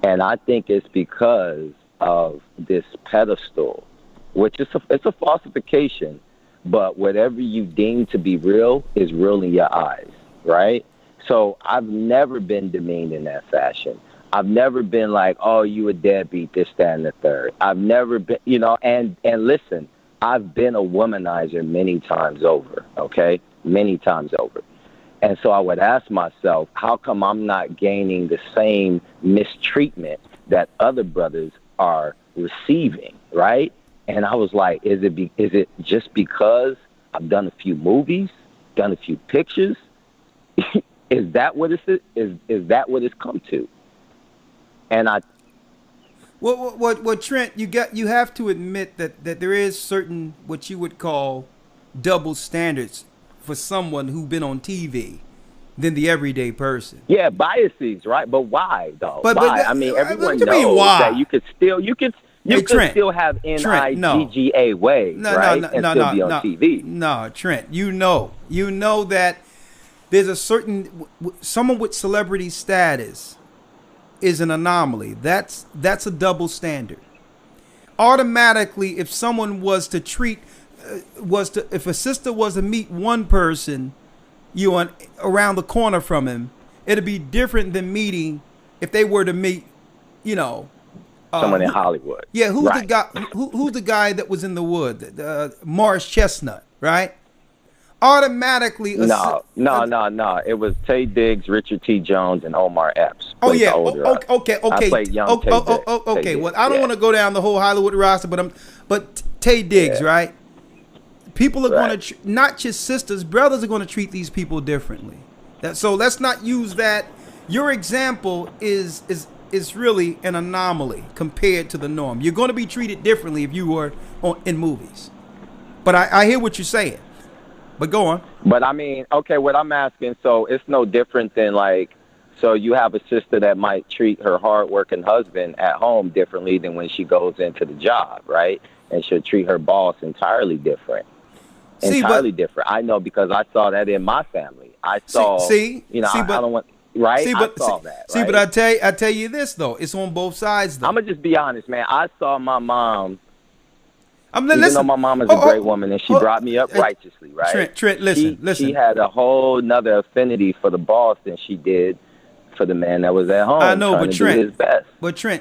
And I think it's because of this pedestal, which is it's a falsification, but whatever you deem to be real is real in your eyes, right? So I've never been demeaned in that fashion. I've never been like, oh, you a deadbeat, this, that, and the third. I've never been, and listen, I've been a womanizer many times over, okay? Many times over. And so I would ask myself, how come I'm not gaining the same mistreatment that other brothers are receiving, right? And I was like, is it just because I've done a few movies, done a few pictures? Is that what is that what it's come to? And Well, Trent, you have to admit that there is certain what you would call double standards for someone who's been on TV than the everyday person. Yeah, biases, right? But why though? But why? I mean, what everyone you mean, knows why? that you could Trent, still have NIGGA ways, right? And still be on TV. No, Trent, you know that there's a certain someone with celebrity status is an anomaly. That's a double standard. Automatically, if someone was to treat if a sister was to meet one person, around the corner from him, it'd be different than meeting if they were to meet, someone in Hollywood. Yeah, who's the guy? Who's the guy that was in the wood? Morris Chestnut, right? Automatically. No. It was Tay Diggs, Richard T. Jones, and Omar Epps. Oh yeah. Okay. I played young okay. Well, I don't want to go down the whole Hollywood roster, but Tay Diggs, right? People are going to not just sisters, brothers are going to treat these people differently. So let's not use that. Your example is really an anomaly compared to the norm. You're going to be treated differently if you were in movies. But I hear what you're saying. But go on. But I mean, okay, what I'm asking, so it's no different than so you have a sister that might treat her hardworking husband at home differently than when she goes into the job, right? And she'll treat her boss entirely different. Different. I know because I saw that in my family. I saw, I don't want, right? I saw that. See, but I tell you this though, it's on both sides though. I'm gonna just be honest, man. I saw my mom. Even though my mom is a great woman and she brought me up righteously, right? Trent, listen. She had a whole nother affinity for the boss than she did for the man that was at home. I know, but Trent, his best.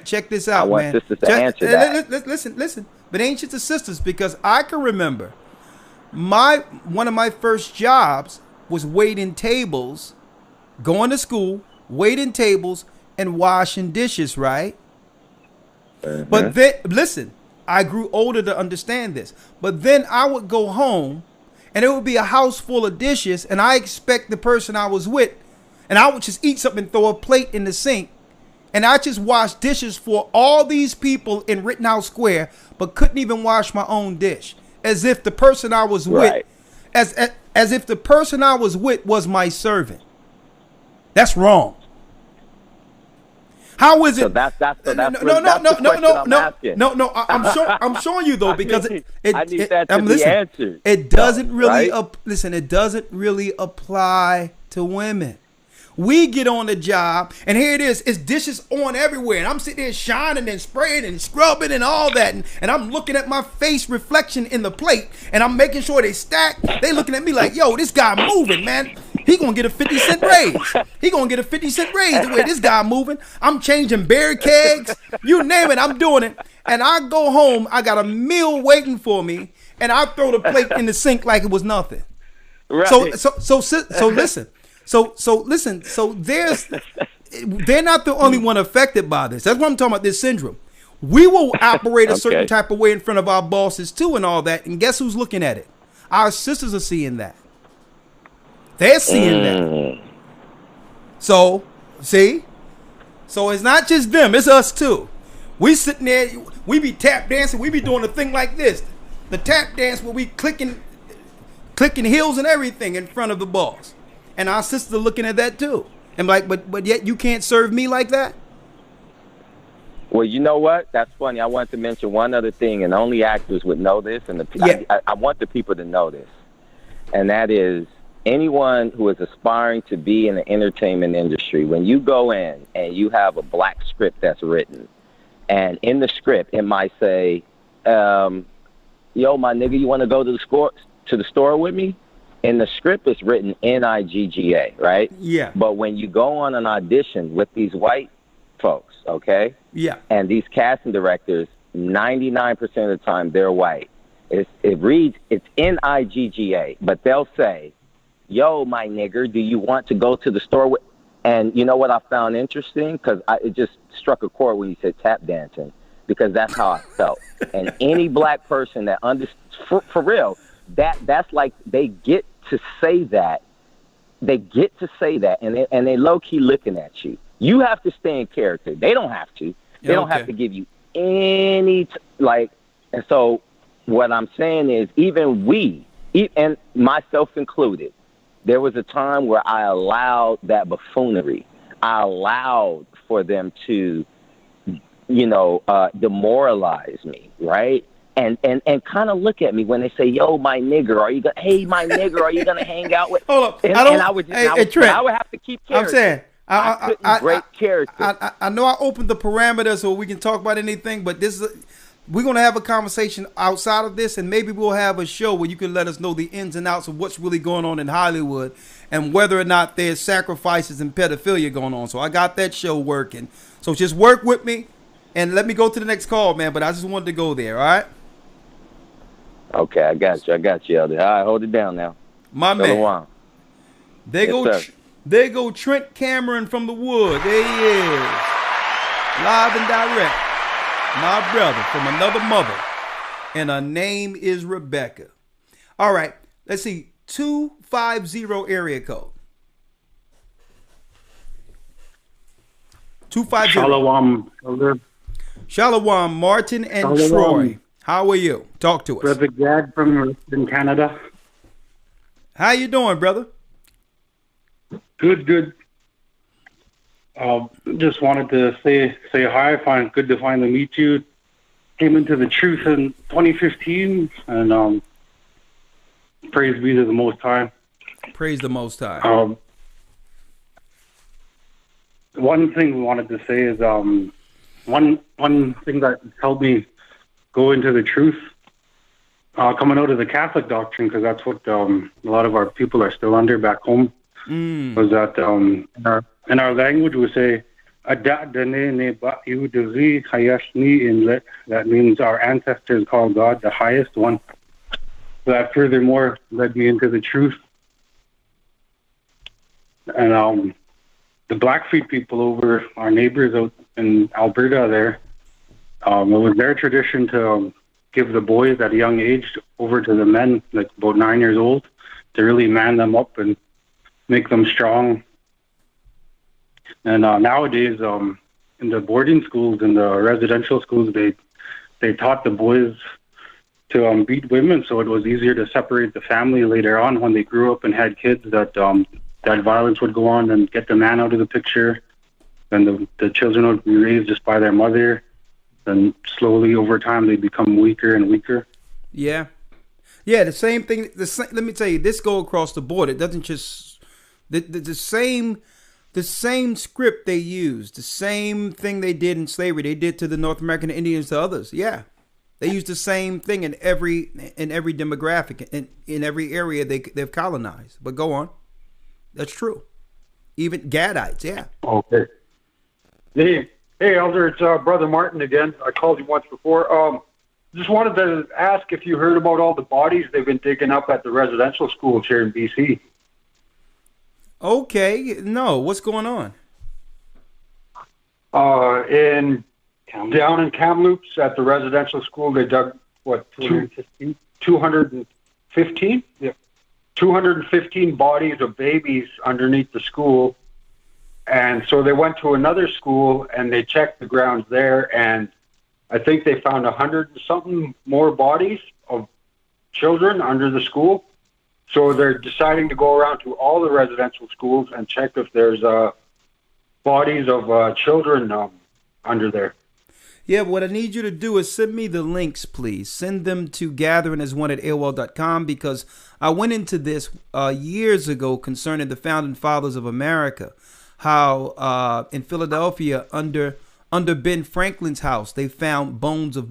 Check this out, man. I want sisters to answer that. Listen. But it ain't just the sisters, because I can remember one of my first jobs was waiting tables, going to school, waiting tables, and washing dishes, right? Mm-hmm. But then, listen, I grew older to understand this. But then I would go home, and it would be a house full of dishes, and I expect the person I was with, and I would just eat something, throw a plate in the sink, and I just washed dishes for all these people in Rittenhouse Square, but couldn't even wash my own dish, as if the person I was with, as if the person I was with was my servant. That's wrong. How is it? So that's no. I'm showing you though, because I need that to be answered. It doesn't really It doesn't really apply to women. We get on the job, and here it is. It's dishes on everywhere, and I'm sitting there shining and spraying and scrubbing and all that, and I'm looking at my face reflection in the plate, and I'm making sure they stack. They looking at me like, yo, this guy moving, man. He gonna get a 50-cent raise. He gonna get a 50-cent raise the way this guy moving. I'm changing beer kegs, you name it, I'm doing it. And I go home, I got a meal waiting for me, and I throw the plate in the sink like it was nothing. Right. So listen. So they're not the only one affected by this. That's what I'm talking about, this syndrome. We will operate a certain type of way in front of our bosses too and all that. And guess who's looking at it? Our sisters are seeing that. They're seeing that. So, see? So it's not just them, it's us too. We sitting there, we be tap dancing, we be doing a thing like this. The tap dance where we clicking heels and everything in front of the boss. And our sisters are looking at that too. And like, but yet you can't serve me like that? Well, you know what? That's funny. I wanted to mention one other thing, and only actors would know this, and I want the people to know this. And that is, anyone who is aspiring to be in the entertainment industry, when you go in and you have a black script that's written, and in the script it might say, yo, my nigga, you want to go to the store with me? In the script, it's written NIGGA, right? Yeah. But when you go on an audition with these white folks, okay? Yeah. And these casting directors, 99% of the time, they're white. It reads, it's NIGGA, but they'll say, yo, my nigger, do you want to go to the store with? And you know what I found interesting? Because it just struck a chord when you said tap dancing, because that's how I felt. And any black person that for real, that's like they get to say that. They get to say that, and they low key looking at you. You have to stay in character. They don't have to. They don't have to give you any And so what I'm saying is, even we, and myself included, There was a time where I allowed that buffoonery. I allowed for them to, demoralize me, right? And kind of look at me when they say, "Yo, my nigger, hey, my nigger, are you gonna hang out with?" Hold up, And I would have to keep character. I'm saying, I couldn't break character. I know I opened the parameters so we can talk about anything, but we're going to have a conversation outside of this, and maybe we'll have a show where you can let us know the ins and outs of what's really going on in Hollywood and whether or not there's sacrifices and pedophilia going on. So I got that show working. So just work with me and let me go to the next call, man. But I just wanted to go there, all right? Okay, I got you, Elder. All right, hold it down now. My man. Shalom. There go Trent Cameron from the Wood. There he is. Live and direct. My brother from another mother. And her name is Rebecca. All right. Let's see. 250 area code. 250. Shalom, Elder. Shalom, Martin and Shalom. Troy. How are you? Talk to us. Brother Gad from in Canada. How you doing, brother? Good. Just wanted to say hi. Good to finally meet you. Came into the truth in 2015, and praise be to the Most High. Praise the Most High. One thing we wanted to say is one thing that helped me go into the truth, coming out of the Catholic doctrine, because that's what a lot of our people are still under back home, was that in our language we say, that means our ancestors call God the highest one. That furthermore led me into the truth. And the Blackfeet people over, our neighbors out in Alberta there, it was their tradition to give the boys at a young age over to the men, like about 9 years old, to really man them up and make them strong. And nowadays, in the boarding schools and the residential schools, they taught the boys to beat women, so it was easier to separate the family later on when they grew up and had kids, that violence would go on and get the man out of the picture, and the children would be raised just by their mother, and slowly over time they become weaker and weaker. Yeah, the same thing. Let me tell you, this go across the board. It doesn't just the same script they used, the same thing they did in slavery, they did to the North American Indians, to others. Yeah, they used the same thing in every demographic, in every area they've colonized. But go on, that's true. Even Gadites, yeah. Okay. Hey, Elder, it's Brother Martin again. I called you once before. Just wanted to ask if you heard about all the bodies they've been digging up at the residential schools here in BC. Okay, no, what's going on? Down in Kamloops at the residential school, they dug, 215? 215? Yeah. 215 bodies of babies underneath the school. And so they went to another school and they checked the grounds there, and I think they found 100 and something more bodies of children under the school. So they're deciding to go around to all the residential schools and check if there's bodies of children under there. Yeah, what I need you to do is send me the links, please. Send them to gatheringasone@AOL.com, because I went into this years ago concerning the founding fathers of America, how in Philadelphia under Ben Franklin's house, they found bones of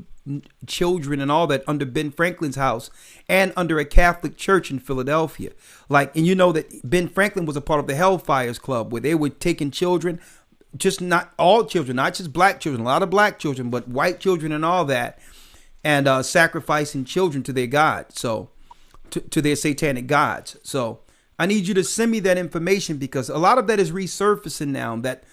children and all that under Ben Franklin's house and under a Catholic church in Philadelphia. And you know that Ben Franklin was a part of the Hellfires Club, where they were taking children, just not all children, not just black children, a lot of black children, but white children and all that, and sacrificing children to their God, so to their satanic gods. So I need you to send me that information, because a lot of that is resurfacing now. That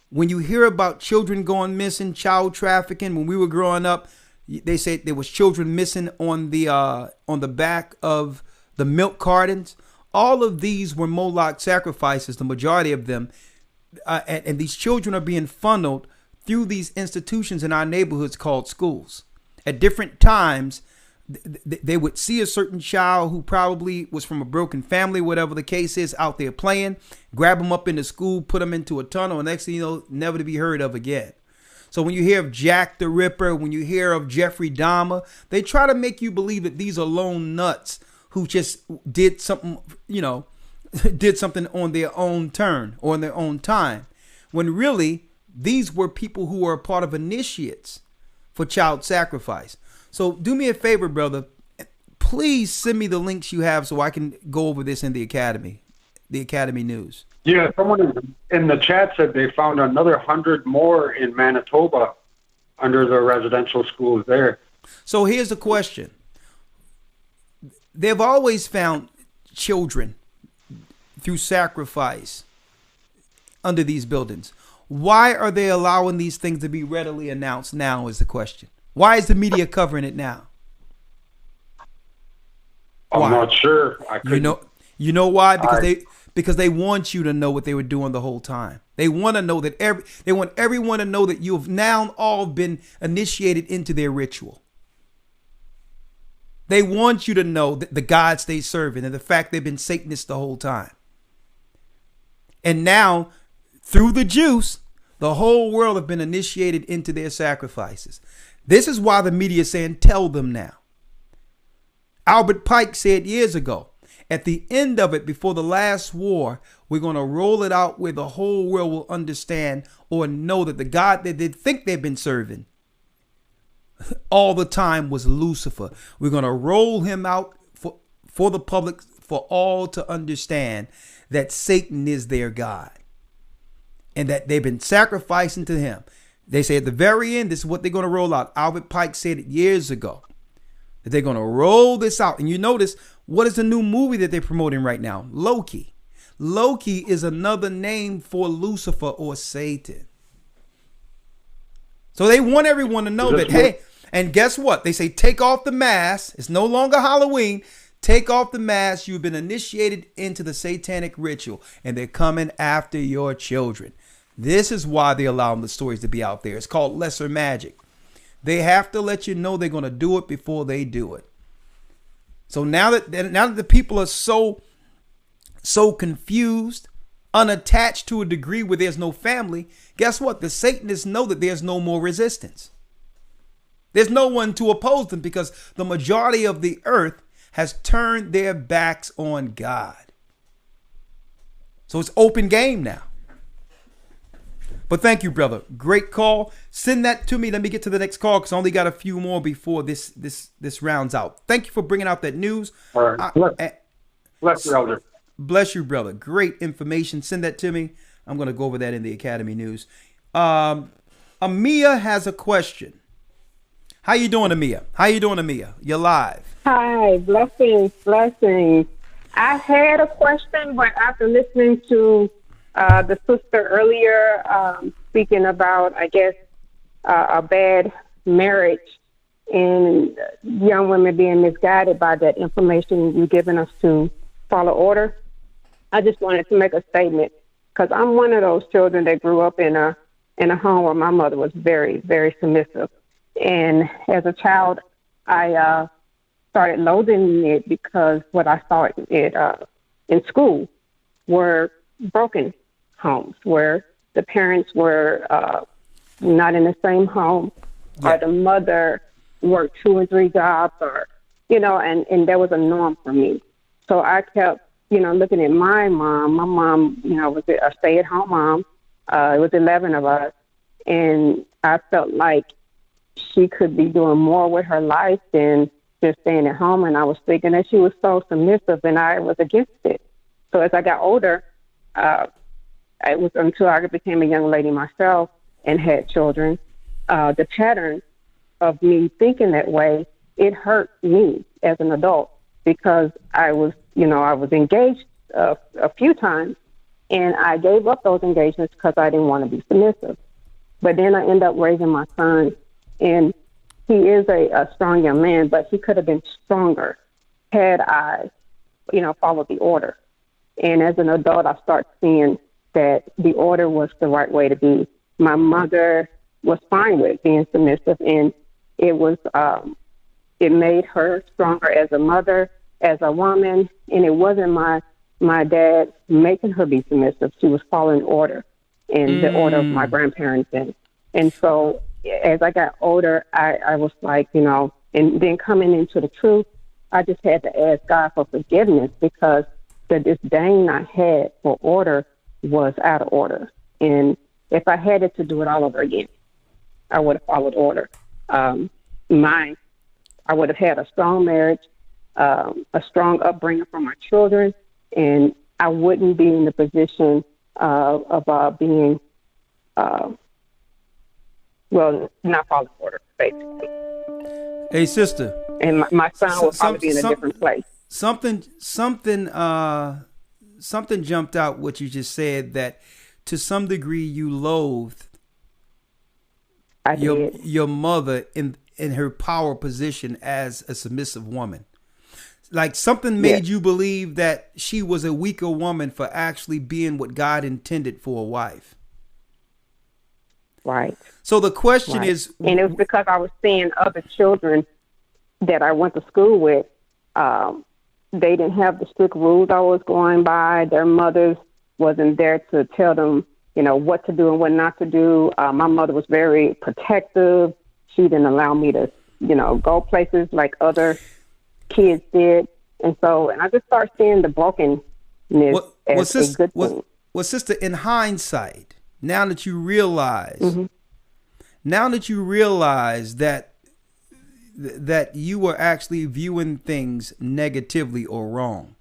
when you hear about children going missing, child trafficking, when we were growing up, they said there was children missing on the back of the milk cartons. All of these were Moloch sacrifices, the majority of them. And these children are being funneled through these institutions in our neighborhoods called schools. At different times, they would see a certain child who probably was from a broken family, whatever the case is, out there playing, grab them up into school, put them into a tunnel, and next thing you know, never to be heard of again. So when you hear of Jack the Ripper, when you hear of Jeffrey Dahmer, they try to make you believe that these are lone nuts who just did something, did something on their own turn or in their own time. When really, these were people who were a part of initiates for child sacrifice. So do me a favor, brother. Please send me the links you have so I can go over this in the Academy News. Yeah, someone in the chat said they found another 100 more in Manitoba under the residential schools there. So here's the question. They've always found children through sacrifice under these buildings. Why are they allowing these things to be readily announced now is the question. Why is the media covering it now? I'm not sure. You know why? Because they want you to know what they were doing the whole time. They want to know that they want everyone to know that you have now all been initiated into their ritual. They want you to know that the gods they serve and the fact they've been Satanists the whole time. And now, through the juice, the whole world have been initiated into their sacrifices. This is why the media is saying, tell them now. Albert Pike said years ago, at the end of it, before the last war, we're going to roll it out where the whole world will understand or know that the God that they think they've been serving all the time was Lucifer. We're going to roll him out for the public, for all to understand that Satan is their God and that they've been sacrificing to him. They say at the very end, this is what they're going to roll out. Albert Pike said it years ago, that they're going to roll this out. And you notice, what is the new movie that they're promoting right now? Loki. Loki is another name for Lucifer or Satan. So they want everyone to know that, hey, and guess what? They say, take off the mask. It's no longer Halloween. Take off the mask. You've been initiated into the satanic ritual, and they're coming after your children. This is why they allow the stories to be out there. It's called lesser magic. They have to let you know they're going to do it before they do it. So now that the people are so confused, unattached to a degree where there's no family, guess what? The Satanists know that there's no more resistance. There's no one to oppose them because the majority of the earth has turned their backs on God. So it's open game now. But thank you, brother. Great call. Send that to me. Let me get to the next call because I only got a few more before this rounds out. Thank you for bringing out that news. All right. Bless you, Elder. Bless you, brother. Great information. Send that to me. I'm going to go over that in the Academy News. Amia has a question. How you doing, Amia? You're live. Hi, blessings. I had a question, but after listening to the sister earlier speaking about, I guess, a bad marriage and young women being misguided by that information you've given us to follow order, I just wanted to make a statement because I'm one of those children that grew up in a home where my mother was very, very submissive. And as a child, I started loathing it because what I saw in school were broken homes where the parents were not in the same home, or the mother worked 2 and 3 jobs, or and that was a norm for me. So I kept looking at my mom. My mom was a stay-at-home mom. It was 11 of us, and I felt like she could be doing more with her life than just staying at home. And I was thinking that she was so submissive, and I was against it. So as I got older, it was until I became a young lady myself and had children, the pattern of me thinking that way, it hurt me as an adult because I was engaged a few times, and I gave up those engagements because I didn't want to be submissive. But then I ended up raising my son, and he is a strong young man, but he could have been stronger had I, followed the order. And as an adult, I started seeing that the order was the right way to be. My mother was fine with being submissive, and it was it made her stronger as a mother, as a woman, and it wasn't my dad making her be submissive. She was following order in the order of my grandparents. And so as I got older, I was like, you know, and then coming into the truth, I just had to ask God for forgiveness because the disdain I had for order was out of order. And if I had it to do it all over again, I would have followed order. I would have had a strong marriage, a strong upbringing for my children, and I wouldn't be in the position of being, not following order, basically. Hey, sister. And my son would probably be in a different place. Something jumped out what you just said, that to some degree you loathed your mother in her power position as a submissive woman. Like something made you believe that she was a weaker woman for actually being what God intended for a wife. Right. So the question is, and it was because I was seeing other children that I went to school with. They didn't have the strict rules I was going by. Their mothers wasn't there to tell them, you know, what to do and what not to do. My mother was very protective. She didn't allow me to, you know, go places like other kids did. And I just started seeing the brokenness as a good thing. Well, sister, in hindsight, now that you realize that you were actually viewing things negatively or wrong,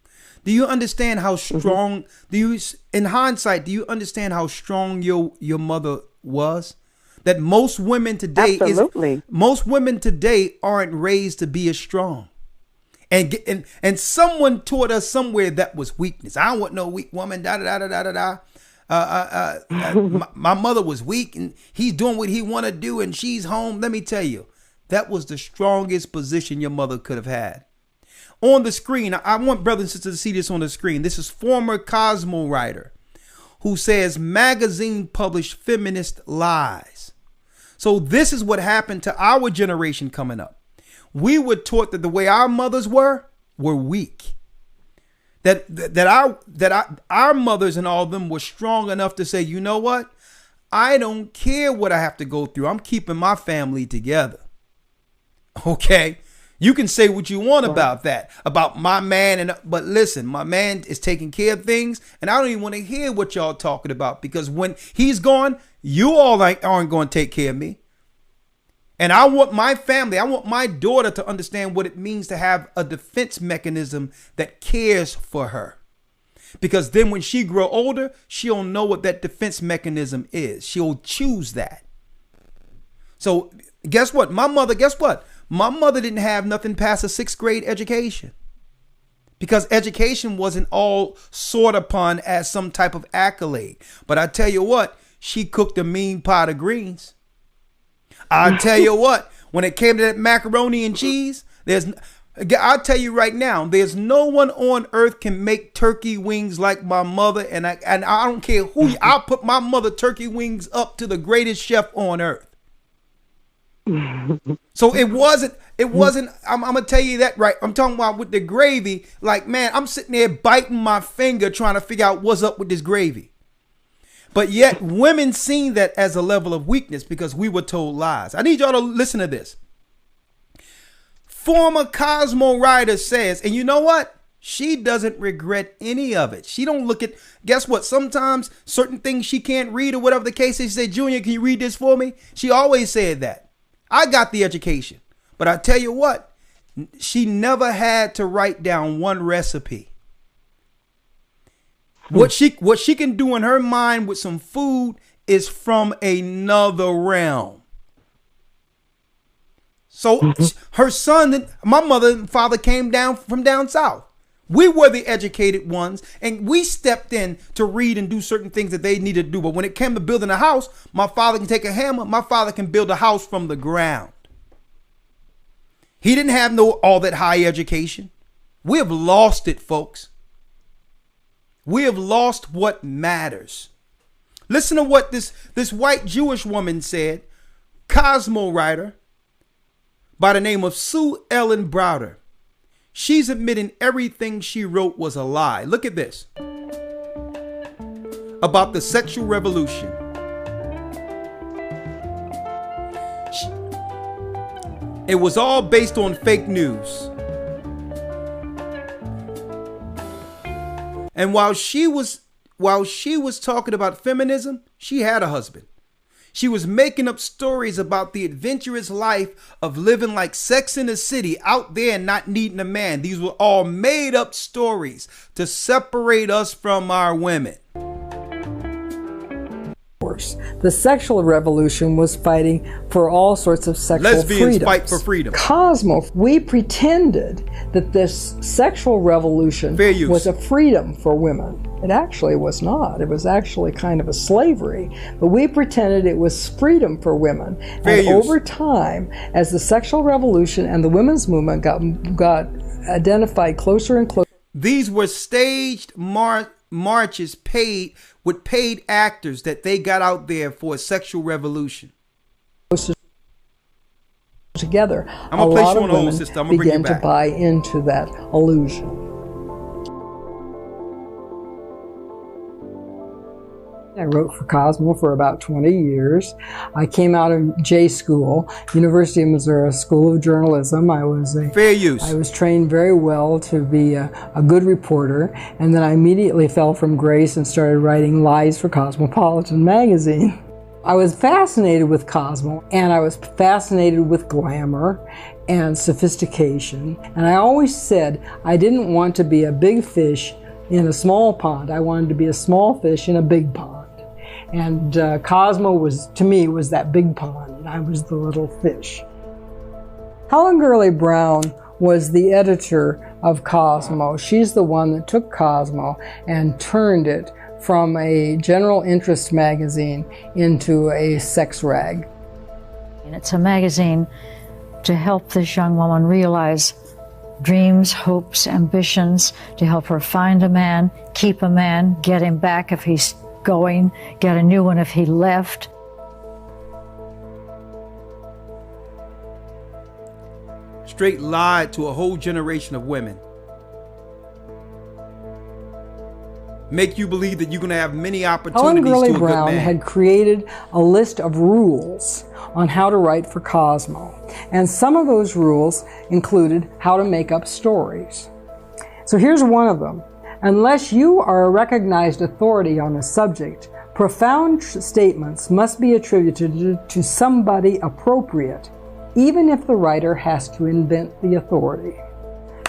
do you understand how strong, in hindsight, do you understand how strong your mother was? That most women today aren't raised to be as strong. And someone taught us somewhere that was weakness. I don't want no weak woman. My mother was weak, and he's doing what he want to do, and she's home. Let me tell you, that was the strongest position your mother could have had. On the screen, I want brothers and sisters to see this on the screen. This is former Cosmo writer who says magazine published feminist lies. So this is what happened to our generation coming up. We were taught that the way our mothers were weak. That our mothers and all of them were strong enough to say, you know what? I don't care what I have to go through. I'm keeping my family together. Okay? You can say what you want about that, about my man, but listen, my man is taking care of things, and I don't even want to hear what y'all talking about, because when he's gone, you all aren't going to take care of me. And I want my family, I want my daughter to understand what it means to have a defense mechanism that cares for her. Because then when she grow older, she'll know what that defense mechanism is. She'll choose that. So guess what? My mother didn't have nothing past a 6th grade education. Because education wasn't all sought upon as some type of accolade. But I tell you what, she cooked a mean pot of greens. I'll tell you what, when it came to that macaroni and cheese, I'll tell you right now, there's no one on earth can make turkey wings like my mother. And I don't care who, I'll put my mother turkey wings up to the greatest chef on earth. So it wasn't, I'm going to tell you that right. I'm talking about with the gravy. Like, man, I'm sitting there biting my finger trying to figure out what's up with this gravy. But yet women seen that as a level of weakness because we were told lies. I need y'all to listen to this. Former Cosmo writer says, and you know what? She doesn't regret any of it. She don't look at, guess what? Sometimes certain things she can't read or whatever the case is. She said, Junior, can you read this for me? She always said that. I got the education. But I tell you what, she never had to write down one recipe. What she can do in her mind with some food is from another realm. So her son, my mother and father came down from down south. We were the educated ones, and we stepped in to read and do certain things that they needed to do. But when it came to building a house, my father can take a hammer. My father can build a house from the ground. He didn't have all that high education. We have lost it, folks. We have lost what matters. Listen to what this white Jewish woman said, Cosmo writer. by the name of Sue Ellen Browder. She's admitting everything she wrote was a lie. Look at this. About the sexual revolution. It was all based on fake news. And while she was talking about feminism, she had a husband. She was making up stories about the adventurous life of living like Sex in the City out there and not needing a man. These were all made up stories to separate us from our women. The sexual revolution was fighting for all sorts of sexual Lesbians freedoms. fight for freedom. Cosmo, we pretended that this sexual revolution was a freedom for women. It actually was not. It was actually kind of a slavery. But we pretended it was freedom for women. And over time, as the sexual revolution and the women's movement got identified closer and closer. These were staged marches paid with paid actors that they got out there for a sexual revolution. Together, I'm a gonna place lot you of on hold, women sister. I'm gonna bring you began to back. buy into that illusion. I wrote for Cosmo for about 20 years. I came out of J School, University of Missouri School of Journalism. I was trained very well to be a good reporter, and then I immediately fell from grace and started writing lies for Cosmopolitan magazine. I was fascinated with Cosmo, and I was fascinated with glamour and sophistication. And I always said I didn't want to be a big fish in a small pond. I wanted to be a small fish in a big pond. And Cosmo was, to me, was that big pond, and I was the little fish. Helen Gurley Brown was the editor of Cosmo. She's the one that took Cosmo and turned it from a general interest magazine into a sex rag. And it's a magazine to help this young woman realize dreams, hopes, ambitions, to help her find a man, keep a man, get him back if he's going, get a new one if he left. Straight lied to a whole generation of women. Make you believe that you're going to have many opportunities Helen Gurley to a good Brown man. had created a list of rules on how to write for Cosmo. And some of those rules included how to make up stories. So here's one of them. Unless you are a recognized authority on a subject, profound statements must be attributed to somebody appropriate, even if the writer has to invent the authority.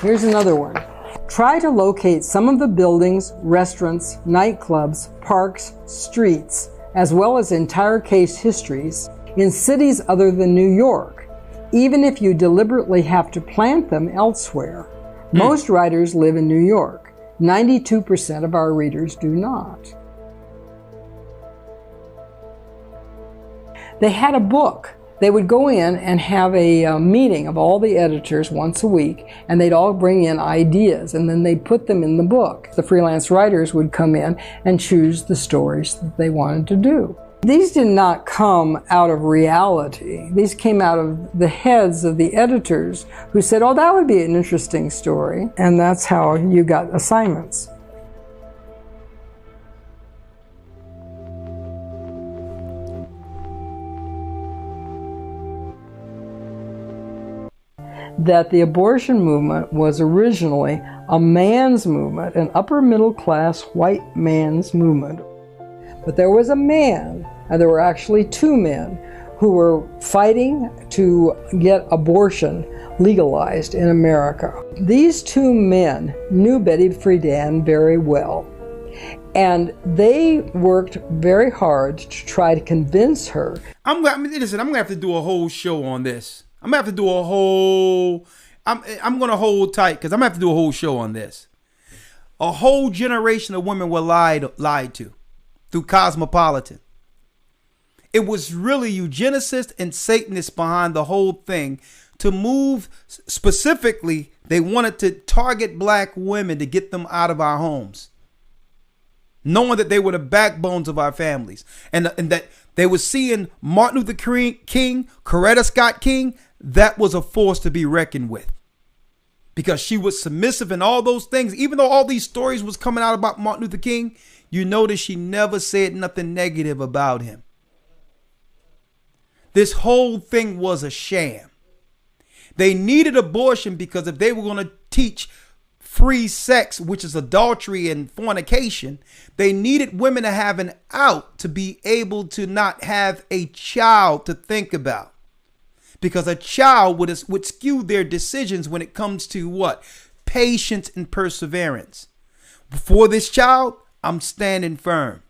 Here's another one. Try to locate some of the buildings, restaurants, nightclubs, parks, streets, as well as entire case histories in cities other than New York, even if you deliberately have to plant them elsewhere. Most writers live in New York. 92% of our readers do not. They had a book. They would go in and have a meeting of all the editors once a week, and they'd all bring in ideas, and then they'd put them in the book. The freelance writers would come in and choose the stories that they wanted to do. These did not come out of reality. These came out of the heads of the editors who said, oh, that would be an interesting story. And that's how you got assignments. That the abortion movement was originally a man's movement, an upper middle class white man's movement. But there was a man, and there were actually two men, who were fighting to get abortion legalized in America. These two men knew Betty Friedan very well, and they worked very hard to try to convince her. I'm going to have to do a whole show on this. I'm going to have to do a whole... I'm going to hold tight because I'm going to have to do a whole show on this. A whole generation of women were lied to through Cosmopolitan. It was really eugenicists and Satanists behind the whole thing to move. Specifically, they wanted to target black women to get them out of our homes, knowing that they were the backbones of our families, and that they were seeing Martin Luther King, Coretta Scott King, that was a force to be reckoned with, because she was submissive and all those things. Even though all these stories was coming out about Martin Luther King, you notice she never said nothing negative about him. This whole thing was a sham. They needed abortion because if they were going to teach free sex, which is adultery and fornication, they needed women to have an out to be able to not have a child to think about. Because a child would skew their decisions when it comes to what? Patience and perseverance. Before this child, I'm standing firm.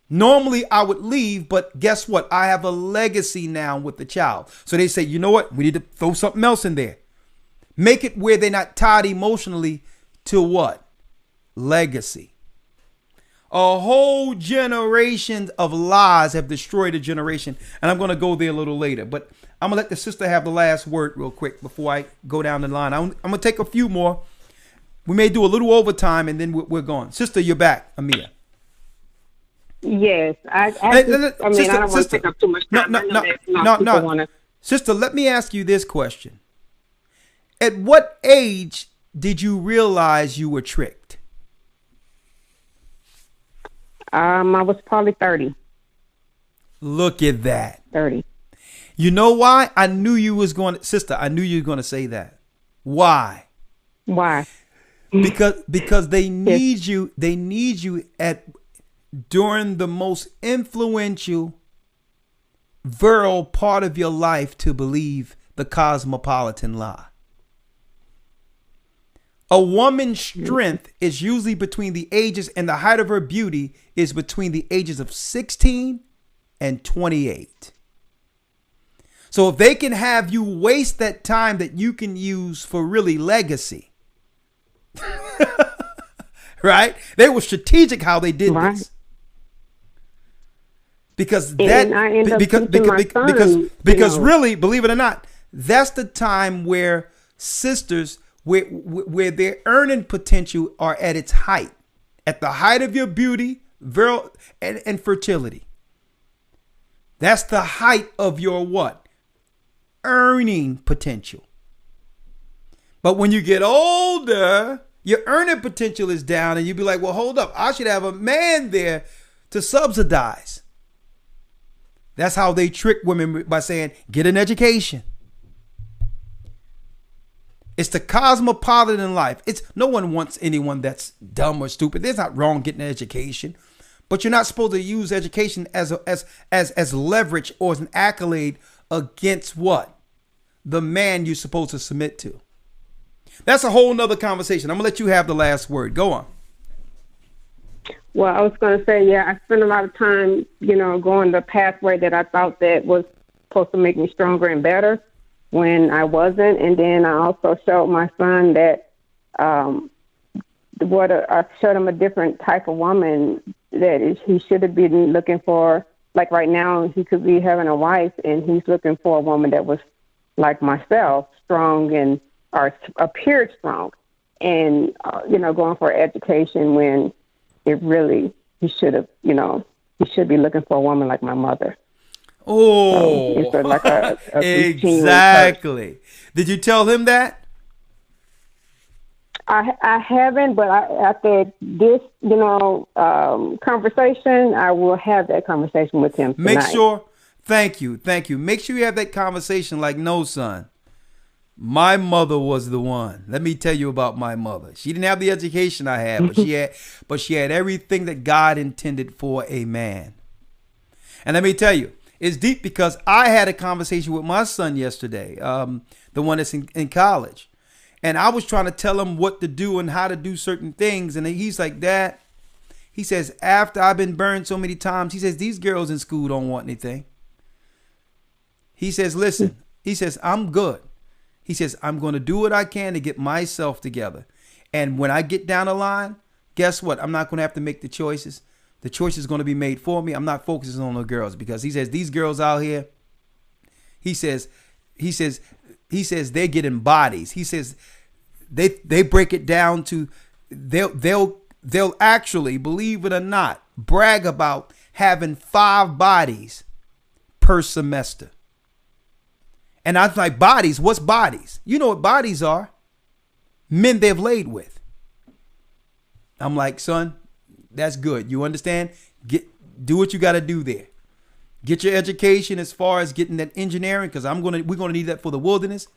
Normally I would leave, but guess what? I have a legacy now with the child. So they say, you know what? We need to throw something else in there. Make it where they're not tied emotionally to what? Legacy. A whole generation of lies have destroyed a generation. And I'm going to go there a little later. But I'm going to let the sister have the last word real quick before I go down the line. I'm going to take a few more. We may do a little overtime and then we're going. Sister, you're back, Amia. Yes, I don't want to take up too much time. No. Sister, let me ask you this question. At what age did you realize you were tricked? I was probably 30. Look at that. 30. You know why? I knew you was going to, sister, I knew you were going to say that. Why? Why? Because they need you. They need you during the most influential, virile part of your life to believe the cosmopolitan lie. A woman's strength is usually between the ages, and the height of her beauty is between the ages of 16 and 28. So if they can have you waste that time that you can use for really legacy, right? They were strategic how they did this. Because really, believe it or not, that's the time where sisters, where their earning potential are at its height, at the height of your beauty, virile, and fertility. That's the height of your what? Earning potential. But when you get older, your earning potential is down, and you be like, well, hold up, I should have a man there to subsidize. That's how they trick women by saying, get an education. It's the cosmopolitan life. No one wants anyone that's dumb or stupid. There's not wrong getting an education, but you're not supposed to use education as leverage or as an accolade against what? The man you're supposed to submit to. That's a whole nother conversation. I'm gonna let you have the last word. Go on. Well, I was going to say, I spent a lot of time, going the pathway that I thought that was supposed to make me stronger and better when I wasn't. And then I also showed my son that I showed him a different type of woman that he should have been looking for. Like right now, he could be having a wife, and he's looking for a woman that was like myself, strong or appeared strong, and going for education when he should have, he should be looking for a woman like my mother. Oh, so like a exactly. Did you tell him that? I haven't, but after this, conversation, I will have that conversation with him tonight. Make sure. Thank you. Make sure you have that conversation. Like, no, son. My mother was the one. Let me tell you about my mother. She didn't have the education I had, but she had everything that God intended for a man. And let me tell you, it's deep because I had a conversation with my son yesterday, the one that's in college. And I was trying to tell him what to do and how to do certain things. And he's like, Dad, he says, after I've been burned so many times, he says, these girls in school don't want anything. He says, listen, he says, I'm good. He says, I'm going to do what I can to get myself together. And when I get down the line, guess what? I'm not going to have to make the choices. The choice is going to be made for me. I'm not focusing on the girls because he says these girls out here, he says they're getting bodies. He says they break it down to they'll actually, believe it or not, brag about having 5 bodies per semester. And I was like, bodies? What's bodies? You know what bodies are? Men they've laid with. I'm like, son, that's good. You understand? Do what you got to do there. Get your education as far as getting that engineering, because we're gonna need that for the wilderness.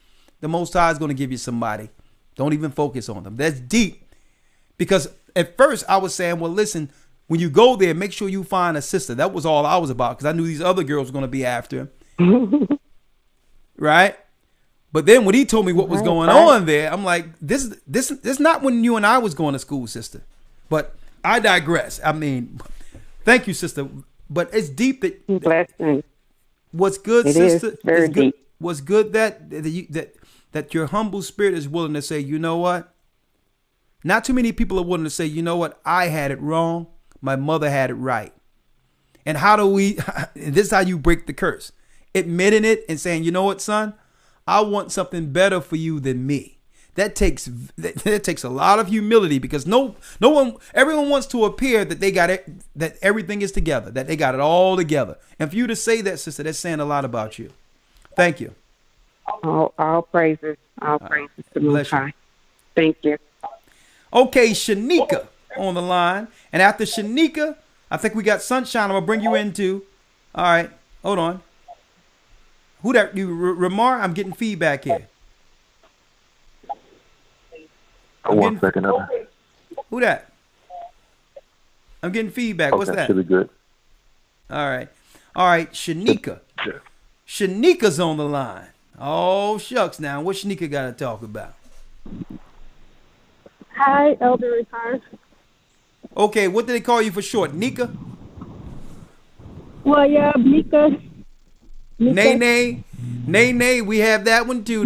The Most High is gonna give you somebody. Don't even focus on them. That's deep. Because at first I was saying, well, listen, when you go there, make sure you find a sister. That was all I was about, because I knew these other girls were gonna be after him. Right? But then when he told me what was going on there, I'm like, this not when you and I was going to school, sister. But I digress. I mean, thank you, sister. But it's deep that what's good, sister, is good. What's good that your humble spirit is willing to say, you know what? Not too many people are willing to say, you know what? I had it wrong. My mother had it right. And how do we? This is how you break the curse. Admitting it and saying, you know what, son? I want something better for you than me. That takes a lot of humility, because everyone wants to appear that they got it, that everything is together, that they got it all together. And for you to say that, sister, that's saying a lot about you. Thank you. All praises. All praises to the Most High. Thank you. Okay, Shanika on the line. And after Shanika, I think we got Sunshine. I'm going to bring you into. All right. Hold on. Who that? You, Ramar? I'm getting feedback here. One second. Who that? I'm getting feedback. Okay, what's that? Should be good. All right. Shanika. Shanika's on the line. Oh, shucks now. What Shanika got to talk about? Hi, Elder Ricard. Okay, what do they call you for short? Nika? Well, yeah, Nika. Nay, we have that one too.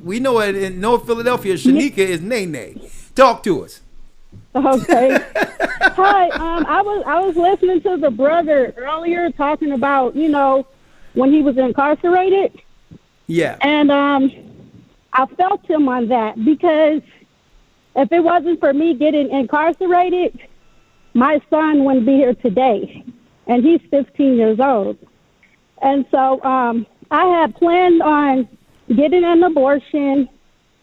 We know it in North Philadelphia. Shanika is Nay. Talk to us. Okay. Hi. I was listening to the brother earlier talking about, when he was incarcerated. Yeah. And I felt him on that, because if it wasn't for me getting incarcerated, my son wouldn't be here today, and he's 15 years old. And so I had planned on getting an abortion.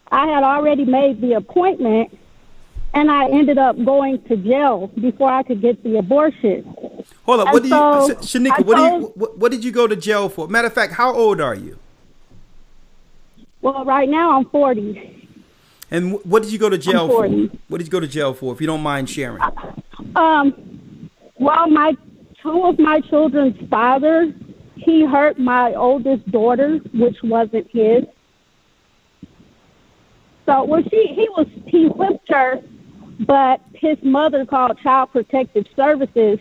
I had already made the appointment, and I ended up going to jail before I could get the abortion. Hold up. Shanika, what did you go to jail for? Matter of fact, how old are you? Well, right now I'm 40. And what did you go to jail for? 40. What did you go to jail for, if you don't mind sharing? Well, two of my children's father, he hurt my oldest daughter, which wasn't his. So, well, he whipped her, but his mother called Child Protective Services,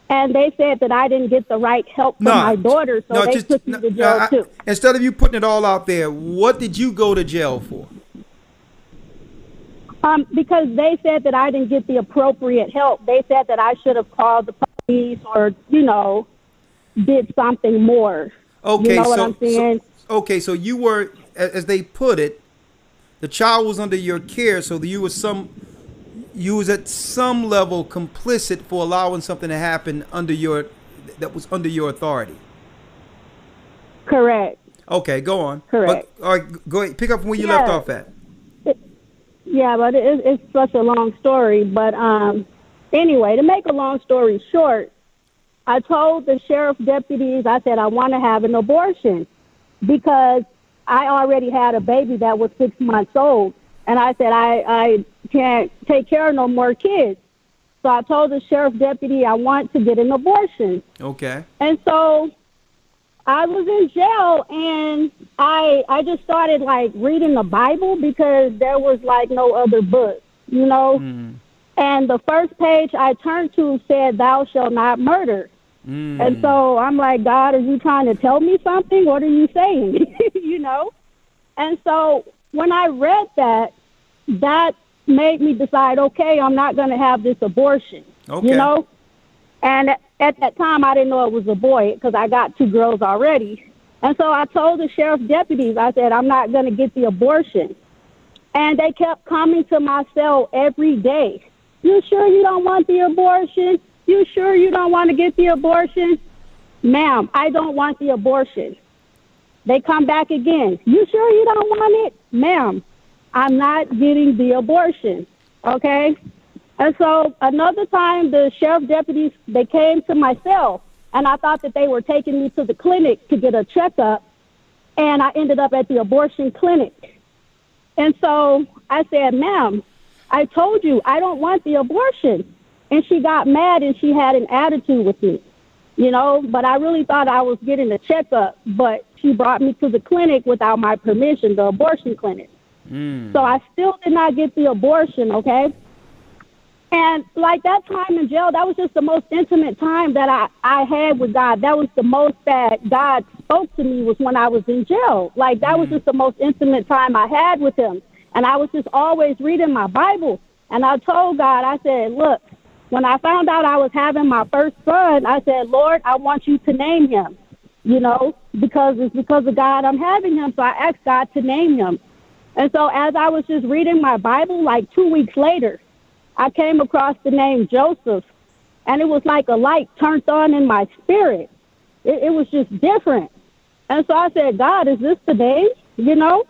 and they said that I didn't get the right help for my daughter, so they took me to jail too. Instead of you putting it all out there, what did you go to jail for? Because they said that I didn't get the appropriate help. They said that I should have called the police or, did something more. Okay, you know what I'm saying? So you were, as they put it, the child was under your care, so you was at some level complicit for allowing something to happen that was under your authority. Correct. Okay, go on. Correct. All right, go ahead. Pick up from where you left off at. Yeah, but it's such a long story. But anyway, to make a long story short, I told the sheriff deputies, I said, I want to have an abortion because I already had a baby that was 6 months old. And I said, I can't take care of no more kids. So I told the sheriff deputy I want to get an abortion. Okay. And so I was in jail, and I just started, reading the Bible because there was, no other book, And the first page I turned to said, thou shalt not murder. And so I'm like, God, are you trying to tell me something? What are you saying? And so when I read that made me decide, okay, I'm not going to have this abortion, okay. And at that time, I didn't know it was a boy because I got 2 girls already. And so I told the sheriff deputies, I said, I'm not going to get the abortion. And they kept coming to my cell every day. You sure you don't want the abortion? You sure you don't want to get the abortion? Ma'am, I don't want the abortion. They come back again. You sure you don't want it? Ma'am, I'm not getting the abortion. Okay? And so another time, the sheriff deputies, they came to my cell, and I thought that they were taking me to the clinic to get a checkup, and I ended up at the abortion clinic. And so I said, ma'am, I told you I don't want the abortion. And she got mad, and she had an attitude with me, you know, but I really thought I was getting a checkup, but she brought me to the clinic without my permission, the abortion clinic. So I still did not get the abortion, okay? And like that time in jail, that was just the most intimate time that I had with God. That was the most that God spoke to me, was when I was in jail. Like that was just the most intimate time I had with him. And I was just always reading my Bible. And I told God, I said, look, when I found out I was having my first son, I said, Lord, I want you to name him, you know, because it's because of God I'm having him. So I asked God to name him. And so as I was just reading my Bible, like 2 weeks later, I came across the name Joseph, and it was like a light turned on in my spirit. It was just different. And so I said, God, is this the name, you know?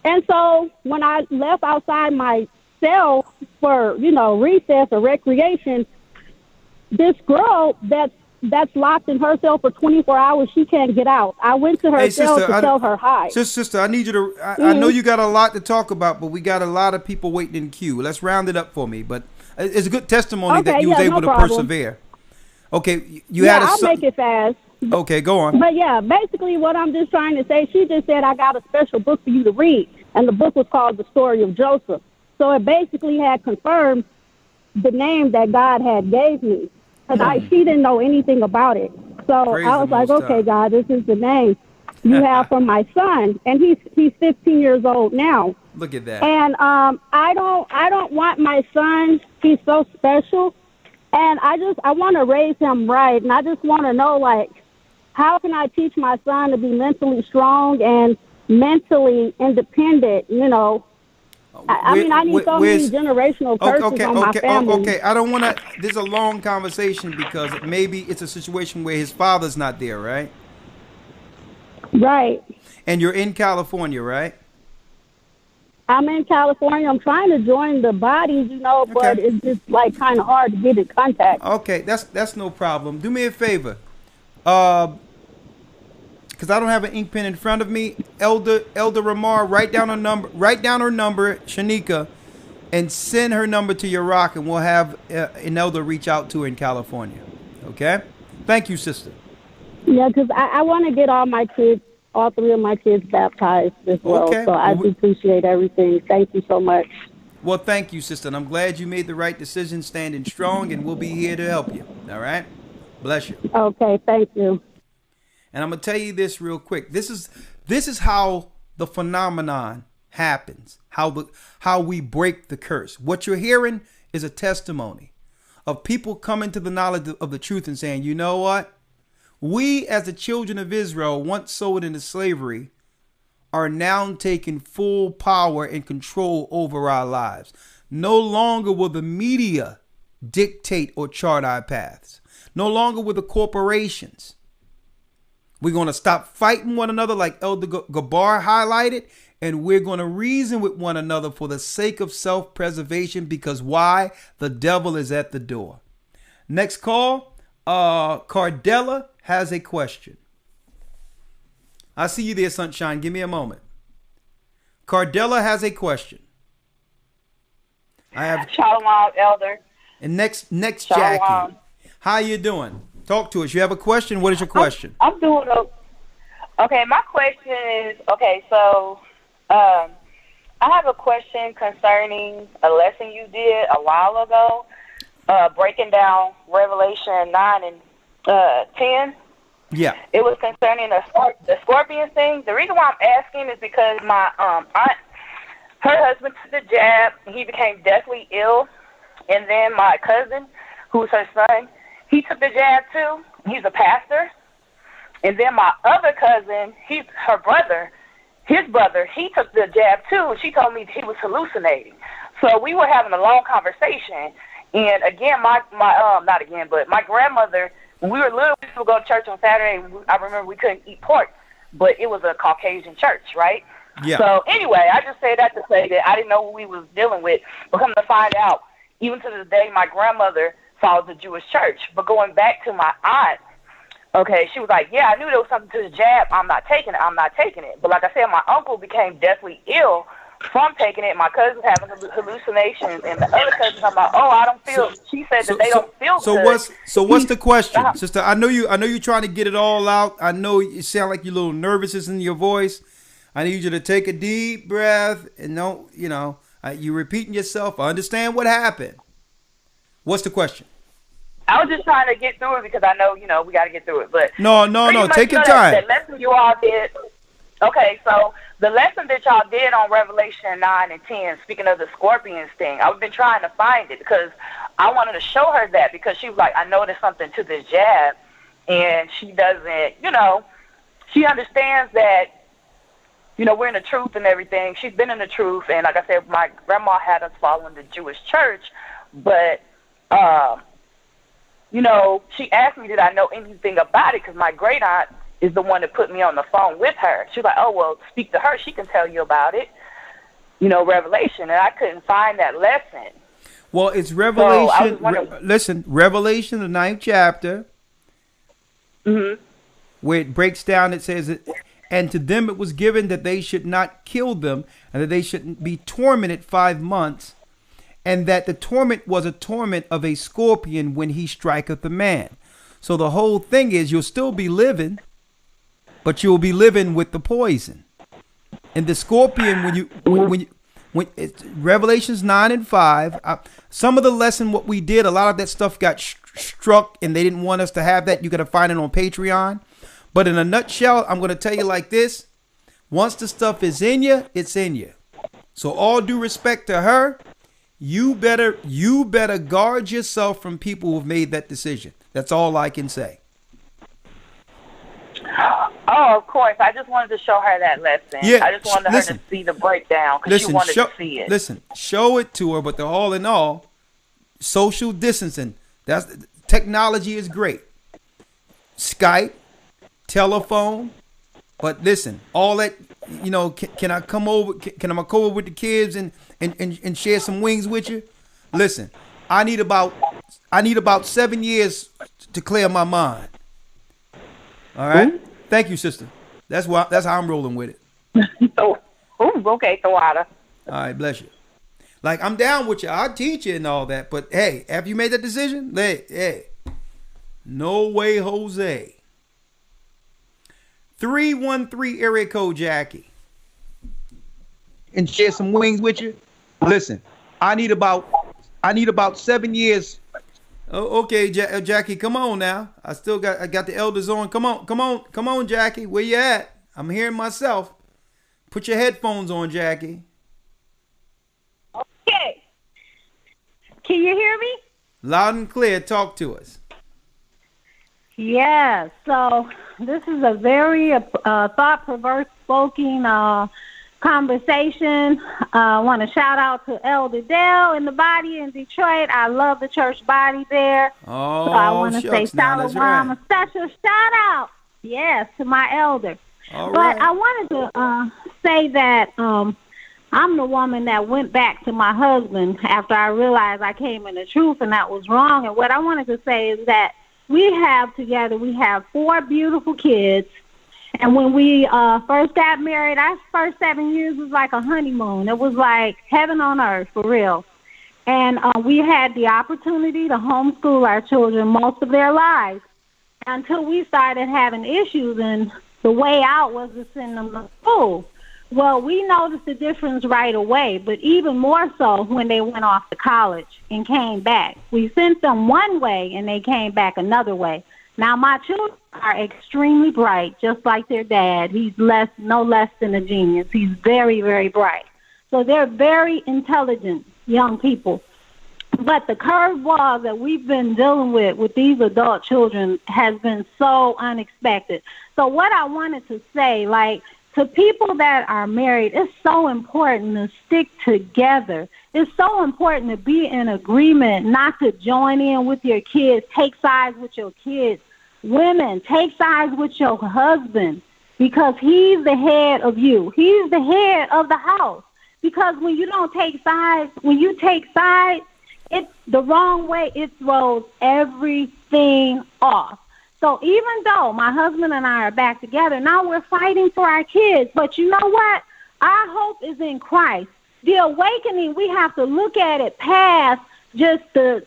And so when I left outside my cell for, you know, recess or recreation, this girl that's locked in her cell for 24 hours, she can't get out. I went to her cell to tell her hi. Sister, I need you to, I know you got a lot to talk about, but we got a lot of people waiting in queue. Let's round it up for me. But it's a good testimony that you was able to persevere. Okay, you had I'll make it fast. Okay, go on. But yeah, basically what I'm just trying to say, she just said, I got a special book for you to read. And the book was called The Story of Joseph. So it basically had confirmed the name that God had gave me. Because she didn't know anything about it. So Praise I was like, okay, time. God, this is the name you have for my son. And he's 15 years old now. Look at that. And I don't want my son. He's so special. And I want to raise him right. And I just want to know, like, how can I teach my son to be mentally strong and mentally independent, you know? I mean, I need so many generational curses on my family. Okay, I don't want to. This is a long conversation because maybe it's a situation where his father's not there, right? Right. And you're in California, right? I'm in California. I'm trying to join the bodies, you know, but it's just like kind of hard to get in contact. Okay, that's no problem. Do me a favor. Because I don't have an ink pen in front of me, Elder Ramar, write down her number, Shanika, and send her number to your rock, and we'll have an elder reach out to her in California. Okay? Thank you, sister. Yeah, because I want to get all three of my kids baptized as well. Okay. So I do appreciate everything. Thank you so much. Well, thank you, sister. And I'm glad you made the right decision, standing strong, and we'll be here to help you. All right? Bless you. Okay, thank you. And I'm gonna tell you this real quick. This is how the phenomenon happens. How we break the curse. What you're hearing is a testimony of people coming to the knowledge of the truth and saying, you know what? We as the children of Israel, once sold into slavery, are now taking full power and control over our lives. No longer will the media dictate or chart our paths. No longer will the corporations. We're going to stop fighting one another like Elder Gabar highlighted, and we're going to reason with one another for the sake of self-preservation, because why? The devil is at the door. Next call, Cardella has a question. I see you there, Sunshine. Give me a moment. Cardella has a question. I have Shalom, Elder. And next Shalom. Jackie. How you doing? Talk to us. You have a question? What is your question? I'm doing okay. My question is, so I have a question concerning a lesson you did a while ago, breaking down Revelation 9 and 10. Yeah. It was concerning the scorpion thing. The reason why I'm asking is because my aunt, her husband took the jab, and he became deathly ill. And then my cousin, who's her son, he took the jab too. He's a pastor. And then my other cousin, her brother, his brother, he took the jab too. And she told me he was hallucinating. So we were having a long conversation. And again, my grandmother, when we were little, we would go to church on Saturday. I remember we couldn't eat pork. but it was a Caucasian church, right? Yeah. So anyway, I just say that to say that I didn't know what we was dealing with. But come to find out, even to this day, my grandmother follows the Jewish church. But going back to my aunt, okay, she was like, yeah, I knew there was something to the jab. I'm not taking it. But like I said, my uncle became deathly ill from taking it. My cousin's having hallucinations, and the other cousins are like, oh, I don't feel. She said that they don't feel good. What's the question, sister? I know you're trying to get it all out. I know you sound like you're a little nervous in your voice. I need you to take a deep breath and you're repeating yourself. I understand what happened. What's the question? I was just trying to get through it because I know, we got to get through it. But no, take your time. That lesson you all did. Okay, so the lesson that y'all did on Revelation 9 and 10, speaking of the scorpions thing, I've been trying to find it because I wanted to show her that because she was like, I know there's something to this jab, and she doesn't, she understands that, we're in the truth and everything. She's been in the truth, and like I said, my grandma had us following the Jewish church, but, she asked me did I know anything about it because my great aunt is the one that put me on the phone with her. She was like, oh, well, speak to her. She can tell you about it, Revelation, and I couldn't find that lesson. Well, it's Revelation. Listen, Revelation, the 9th chapter, where it breaks down, it says that, and to them it was given that they should not kill them, and that they should be tormented 5 months, and that the torment was a torment of a scorpion when he striketh a man. So the whole thing is you'll still be living, but you'll be living with the poison. And the scorpion, when it's Revelations 9 and 5, some of the lesson, what we did, a lot of that stuff got struck, and they didn't want us to have that. You got to find it on Patreon. But in a nutshell, I'm going to tell you like this. Once the stuff is in you, it's in you. So all due respect to her, you better guard yourself from people who've made that decision. That's all I can say. Oh, of course. I just wanted to show her that lesson. Yeah, I just wanted her to see the breakdown because she wanted to see it. Listen, show it to her, but the all in all, social distancing. Technology is great. Skype, telephone, but listen, all that, can I come over? Can I come over with the kids and share some wings with you? Listen, I need about 7 years to clear my mind. All right. Ooh. Thank you, sister. That's how I'm rolling with it. Okay, Tawada. All right, bless you. Like, I'm down with you. I'll teach you and all that. But hey, have you made that decision? Hey, no way, Jose. 313 area code Jackie. And share some wings with you. Listen, I need about 7 years. Oh, okay, Jackie, come on now. I got the elders on. Come on, Jackie. Where you at? I'm hearing myself. Put your headphones on, Jackie. Okay. Can you hear me? Loud and clear. Talk to us. Yeah. So this is a very thought-provoking conversation. I want to shout out to Elder Dale in the body in Detroit. I love the church body there. Oh, so I want to say shalom, right. A special shout out, yes, to my elder. All but right. I wanted to say that I'm the woman that went back to my husband after I realized I came in the truth and that was wrong. And what I wanted to say is that we have 4 beautiful kids. And when we first got married, our first 7 years was like a honeymoon. It was like heaven on earth, for real. And we had the opportunity to homeschool our children most of their lives until we started having issues, and the way out was to send them to school. Well, we noticed the difference right away, but even more so when they went off to college and came back. We sent them one way, and they came back another way. Now, my children are extremely bright, just like their dad. He's no less than a genius. He's very, very bright. So they're very intelligent young people. But the curveball that we've been dealing with these adult children has been so unexpected. So what I wanted to say, to people that are married, it's so important to stick together. It's so important to be in agreement, not to join in with your kids, take sides with your kids. Women, take sides with your husband. because he's the head of you. He's the head of the house. Because when you don't take sides, when you take sides, it's the wrong way. It throws everything off. So even though my husband and I are back together, now we're fighting for our kids. But you know what? Our hope is in Christ. The awakening, we have to look at it past just the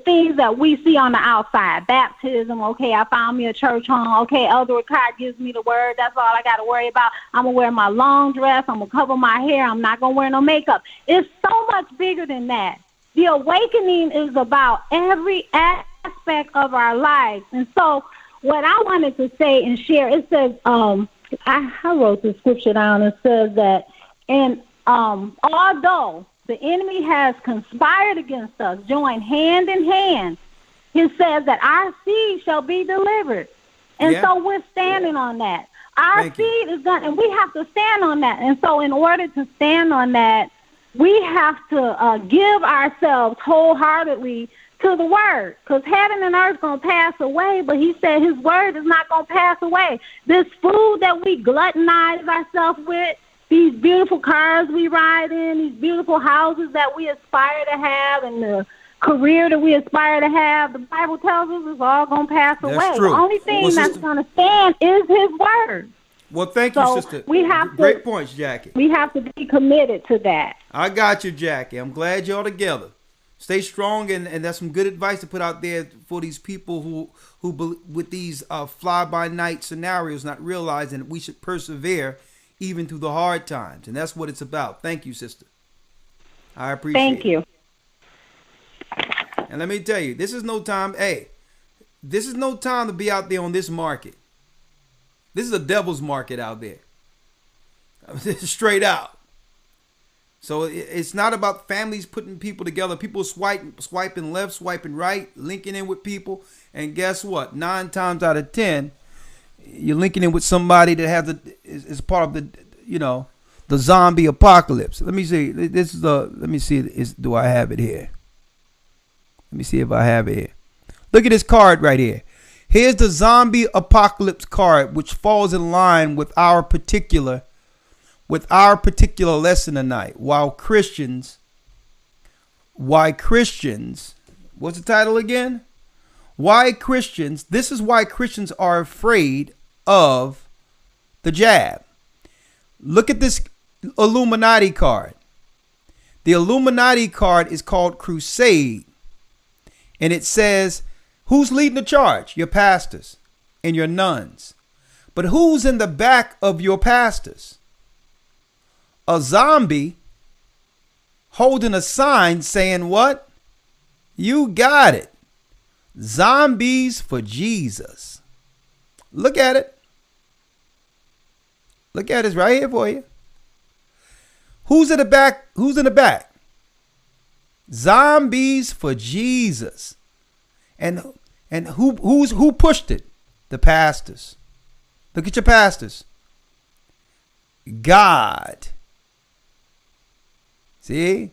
things that we see on the outside. Baptism, okay, I found me a church home. Okay, Elder Ricard gives me the word. That's all I got to worry about. I'm going to wear my long dress. I'm going to cover my hair. I'm not going to wear no makeup. It's so much bigger than that. The awakening is about every aspect of our lives. And so what I wanted to say and share, it says, I wrote the scripture down. It says that, and although the enemy has conspired against us, joined hand in hand, he says that our seed shall be delivered. And so we're standing on that. Our seed is done, and we have to stand on that. And so in order to stand on that, we have to give ourselves wholeheartedly to the word, because heaven and earth going to pass away, but he said his word is not going to pass away. This food that we gluttonize ourselves with, these beautiful cars we ride in, these beautiful houses that we aspire to have, and the career that we aspire to have, the Bible tells us it's all going to pass away. True. The only thing that's going to stand is his word. Well, thank you, sister. We have Great points, Jackie. We have to be committed to that. I got you, Jackie. I'm glad you're together. Stay strong, and that's some good advice to put out there for these people who with these fly-by-night scenarios, not realizing that we should persevere even through the hard times, and that's what it's about. Thank you, sister. I appreciate it. Thank you. And let me tell you, this is no time. Hey, this is no time to be out there on this market. This is a devil's market out there. Straight out. So it's not about families putting people together. People swiping left, swiping right, linking in with people. And guess what? 9 times out of 10, you're linking in with somebody that is part of the zombie apocalypse. Let me see. Let me see. Do I have it here? Let me see if I have it here. Look at this card right here. Here's the zombie apocalypse card, which falls in line with our particular lesson tonight. Why Christians, what's the title again? This is why Christians are afraid of the jab. Look at this Illuminati card. The Illuminati card is called Crusade. And it says, who's leading the charge? Your pastors and your nuns. But who's in the back of your pastors? A zombie holding a sign saying what? You got it. Zombies for Jesus. Look at it. Look at it. It's right here for you. Who's in the back? Who's in the back? Zombies for Jesus. And who pushed it? The pastors. Look at your pastors. God. See?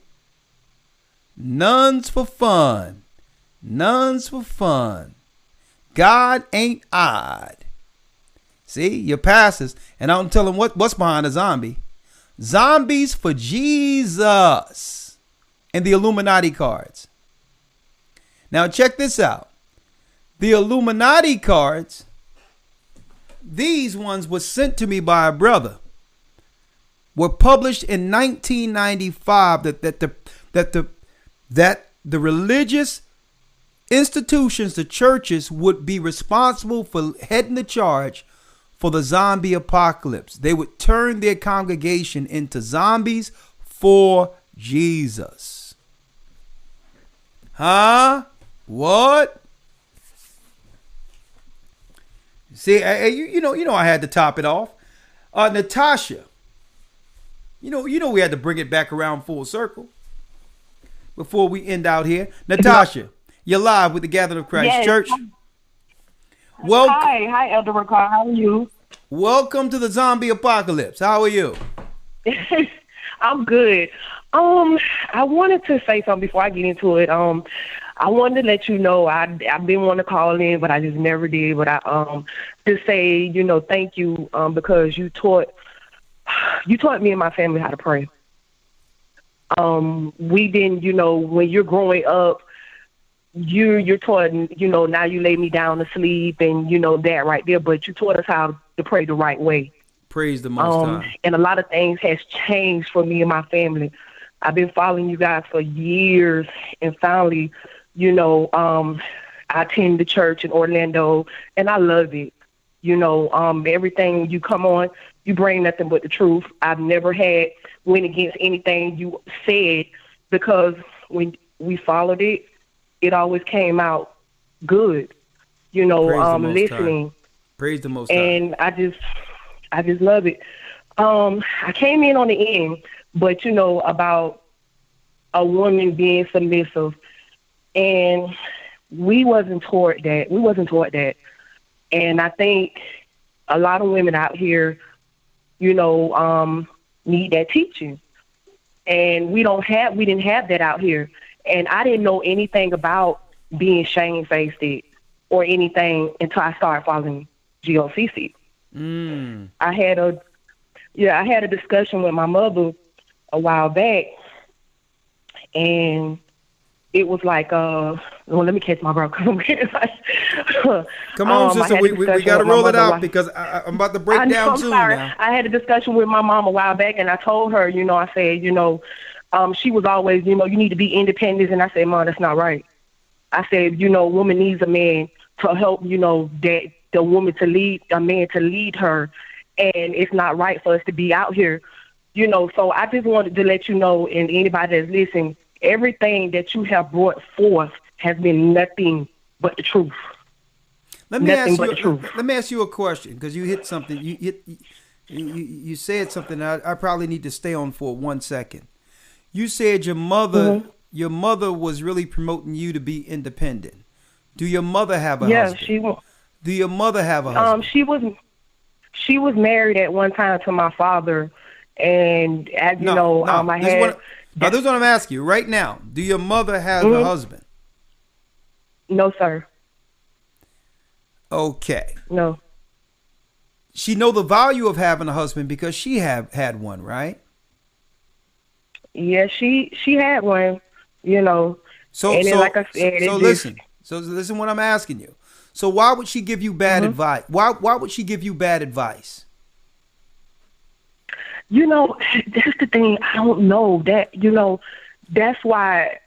Nuns for fun. Nuns for fun. God ain't odd. See? Your pastors. And I don't tell them what's behind a zombie. Zombies for Jesus. And the Illuminati cards. Now check this out. The Illuminati cards, these ones were sent to me by a brother. Were published in 1995 that the religious institutions, the churches, would be responsible for heading the charge for the zombie apocalypse. They would turn their congregation into zombies for Jesus. Huh? What? See, you know, I had to top it off. Natasha. You know, we had to bring it back around full circle before we end out here. Natasha, you're live with the Gathering of Christ Church. Hi, Elder Ricard. How are you? Welcome to the zombie apocalypse. How are you? I'm good. I wanted to say something before I get into it. I wanted to let you know I've been wanting to call in, but I just never did. But I just say, you know, thank you because you taught me and my family how to pray. We didn't, you know, when you're growing up, you're taught, you know, now you lay me down to sleep and, you know, that right there. But you taught us how to pray the right way. Praise the Most High. And a lot of things has changed for me and my family. I've been following you guys for years, and finally, you know, I attend the church in Orlando, and I love it. You know, everything you come on, you bring nothing but the truth. I've never went against anything you said, because when we followed it, it always came out good. You know, listening. Praise the Most High. And I just love it. I came in on the end, but you know, about a woman being submissive, and we wasn't taught that. And I think a lot of women out here, you know, need that teaching. And we didn't have that out here. And I didn't know anything about being shamefaced or anything until I started following GOCC. I had a discussion with my mother a while back, and it was like, well, let me catch my breath. Come on, sister, we got to roll it out because I'm about to break down soon. Sorry. Now. I had a discussion with my mom a while back, and I told her, you know, I said, you know, she was always, you know, you need to be independent, and I said, Mom, that's not right. I said, you know, a woman needs a man to help, you know, that the woman to lead, a man to lead her, and it's not right for us to be out here, you know. So I just wanted to let you know, and anybody that's listening, everything that you have brought forth has been nothing but the truth. Let me ask you a question, because you hit something. You said something I probably need to stay on for 1 second. You said your mother was really promoting you to be independent. Do your mother have a husband? Yeah, she was. Do your mother have a husband? She was married at one time to my father, and as you know, I had. This is what I'm asking you right now. Do your mother have a husband? No, sir. Okay. No. She know the value of having a husband because she had one, right? Yeah, she had one, you know. So like I said, listen what I'm asking you. So why would she give you bad advice? Why would she give you bad advice? You know, that's the thing. I don't know that. You know, that's why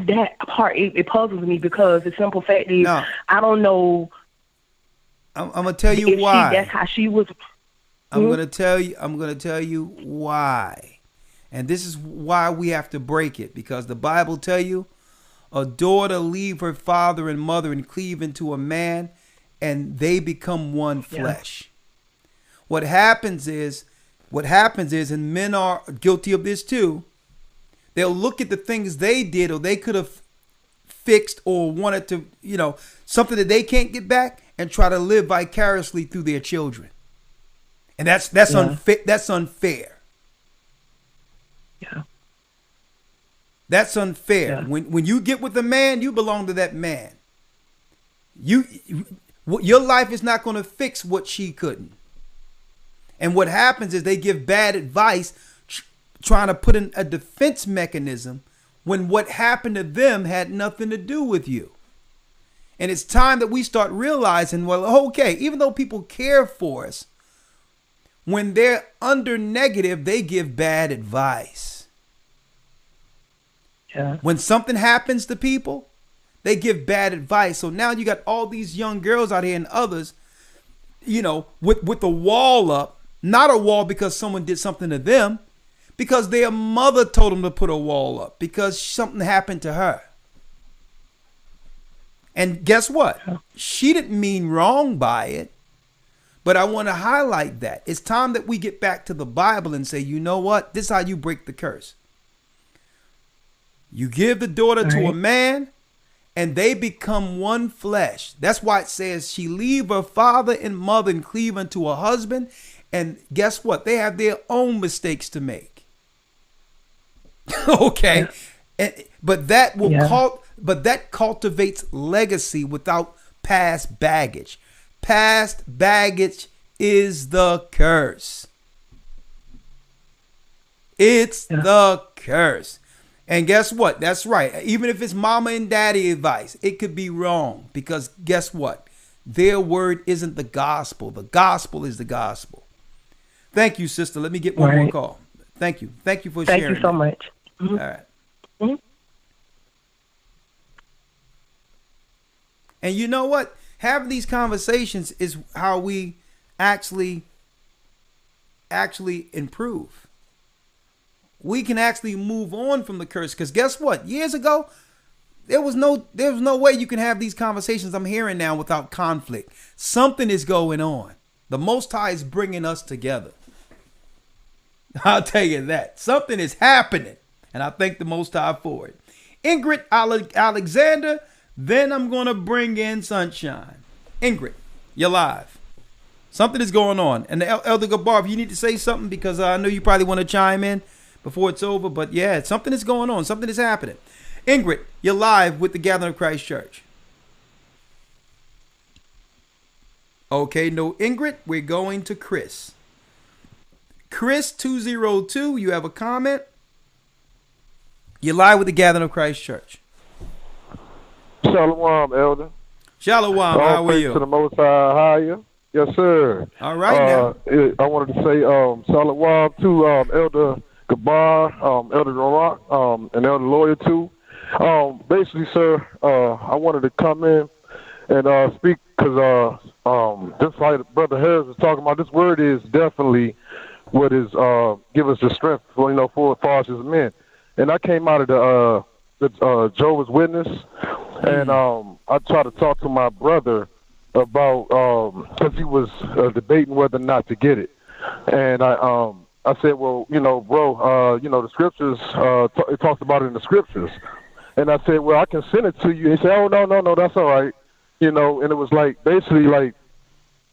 that part it puzzles me, because the simple fact is I don't know. I'm gonna tell you why. That's how she was. I'm gonna tell you why, and this is why we have to break it, because the Bible tell you, a daughter leave her father and mother and cleave into a man, and they become one flesh. What happens is, and men are guilty of this too, they'll look at the things they did or they could have fixed or wanted to, you know, something that they can't get back, and try to live vicariously through their children. And that's unfair. That's unfair. Yeah. That's unfair. Yeah. When you get with a man, you belong to that man. Your life is not going to fix what she couldn't. And what happens is they give bad advice, trying to put in a defense mechanism when what happened to them had nothing to do with you. And it's time that we start realizing, well, okay, even though people care for us, when they're under negative, they give bad advice. Yeah. When something happens to people, they give bad advice. So now you got all these young girls out here and others, you know, with the wall up. Not a wall because someone did something to them, because their mother told them to put a wall up because something happened to her. And guess what? She didn't mean wrong by it. But I want to highlight that. It's time that we get back to the Bible and say, you know what? This is how you break the curse. You give the daughter to a man, and they become one flesh. That's why it says she leave her father and mother and cleave unto her husband. And guess what? They have their own mistakes to make. Okay. But that will but that cultivates legacy without past baggage. Past baggage is the curse. It's the curse. And guess what? That's right. Even if it's mama and daddy advice, it could be wrong, because guess what? Their word isn't the gospel. The gospel is the gospel. Thank you, sister. Let me get one more call. Thank you. Thank you for sharing. Thank you so much. All right. And you know what? Having these conversations is how we actually improve. We can actually move on from the curse. Because guess what? Years ago, there was no way you can have these conversations I'm hearing now without conflict. Something is going on. The Most High is bringing us together. I'll tell you that. Something is happening. And I thank the Most High for it. Ingrid Alexander, then I'm going to bring in Sunshine. Ingrid, you're live. Something is going on. And Elder Gabar, if you need to say something, because I know you probably want to chime in before it's over. But yeah, something is going on. Something is happening. Ingrid, you're live with the Gathering of Christ Church. Okay, no Ingrid. We're going to Chris. Chris 202, you have a comment? You're live with the Gathering of Christ Church. Shalom, Elder. Shalom, how are you? To the Most AHAYAH. Yes, sir. All right, now. I wanted to say shalom to Elder Gabar, Elder Rock, and Elder Lawyer, too. Basically, sir, I wanted to come in and speak because just like Brother Harris was talking about, this word is definitely what is give us the strength for us as men. And I came out of the Jehovah's Witness, and I tried to talk to my brother about because he was debating whether or not to get it, and I said, well, bro, the scriptures it talks about it in the scriptures, and I said, well, I can send it to you. He said, oh no, that's all right, and it was like basically like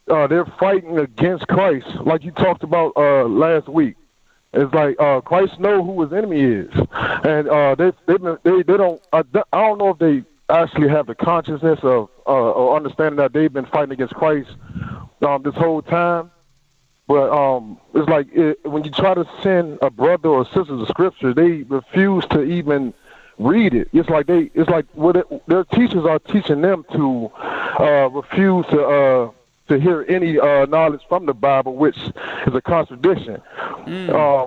they're fighting against Christ, like you talked about last week. It's like Christ know who his enemy is, and they don't. I don't know if they actually have the consciousness of or understanding that they've been fighting against Christ this whole time. But it's like when you try to send a brother or sister to scripture, they refuse to even read it. It's like their teachers are teaching them to refuse to hear any knowledge from the Bible, which is a contradiction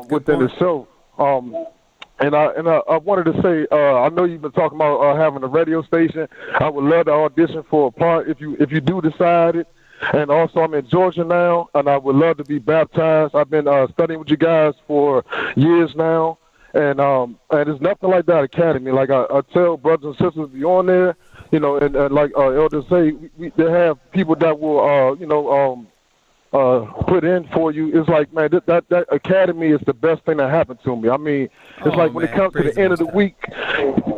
within itself. And I wanted to say, I know you've been talking about having a radio station. I would love to audition for a part if you do decide it. And also, I'm in Georgia now, and I would love to be baptized. I've been studying with you guys for years now, and it's nothing like that academy. Like I tell brothers and sisters, be on there. And like elders say, they have people that will, put in for you. It's like, man, that academy is the best thing that happened to me. I mean, it's like when it comes to the end of the week,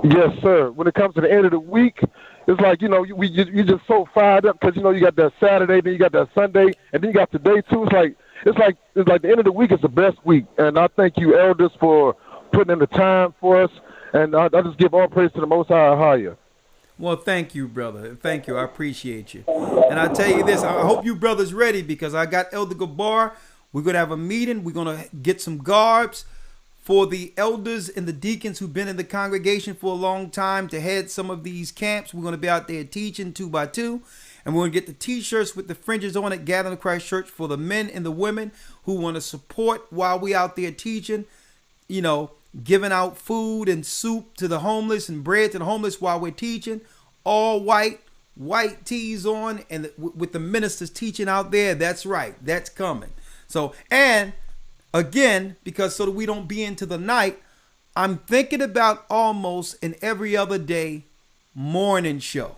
yes, sir. When it comes to the end of the week, it's like, you're just so fired up because, you got that Saturday, then you got that Sunday, and then you got today too. It's like the end of the week is the best week. And I thank you, elders, for putting in the time for us. And I just give all praise to the Most High. Well, thank you, brother. Thank you. I appreciate you. And I tell you this, I hope you brothers ready, because I got Elder Gabar. We're going to have a meeting. We're going to get some garbs for the elders and the deacons who've been in the congregation for a long time to head some of these camps. We're going to be out there teaching 2 by 2. And we're going to get the t-shirts with the fringes on it, Gathering of Christ Church, for the men and the women who want to support while we out there teaching, giving out food and soup to the homeless and bread to the homeless while we're teaching. All white tees on, and with the ministers teaching out there. That's right. That's coming. So, and again, because so that we don't be into the night, I'm thinking about almost an every other day morning show.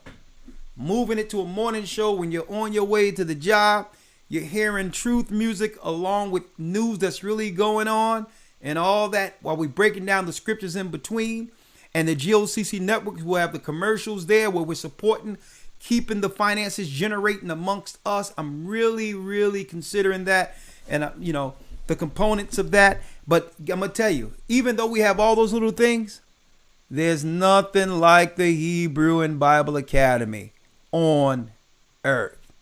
Moving it to a morning show when you're on your way to the job. You're hearing truth music along with news that's really going on and all that, while we're breaking down the scriptures in between. And the GOCC network will have the commercials there where we're supporting, keeping the finances generating amongst us. I'm really, really considering that, and the components of that. But I'm going to tell you, even though we have all those little things, There's nothing like the Hebrew and Bible Academy on earth.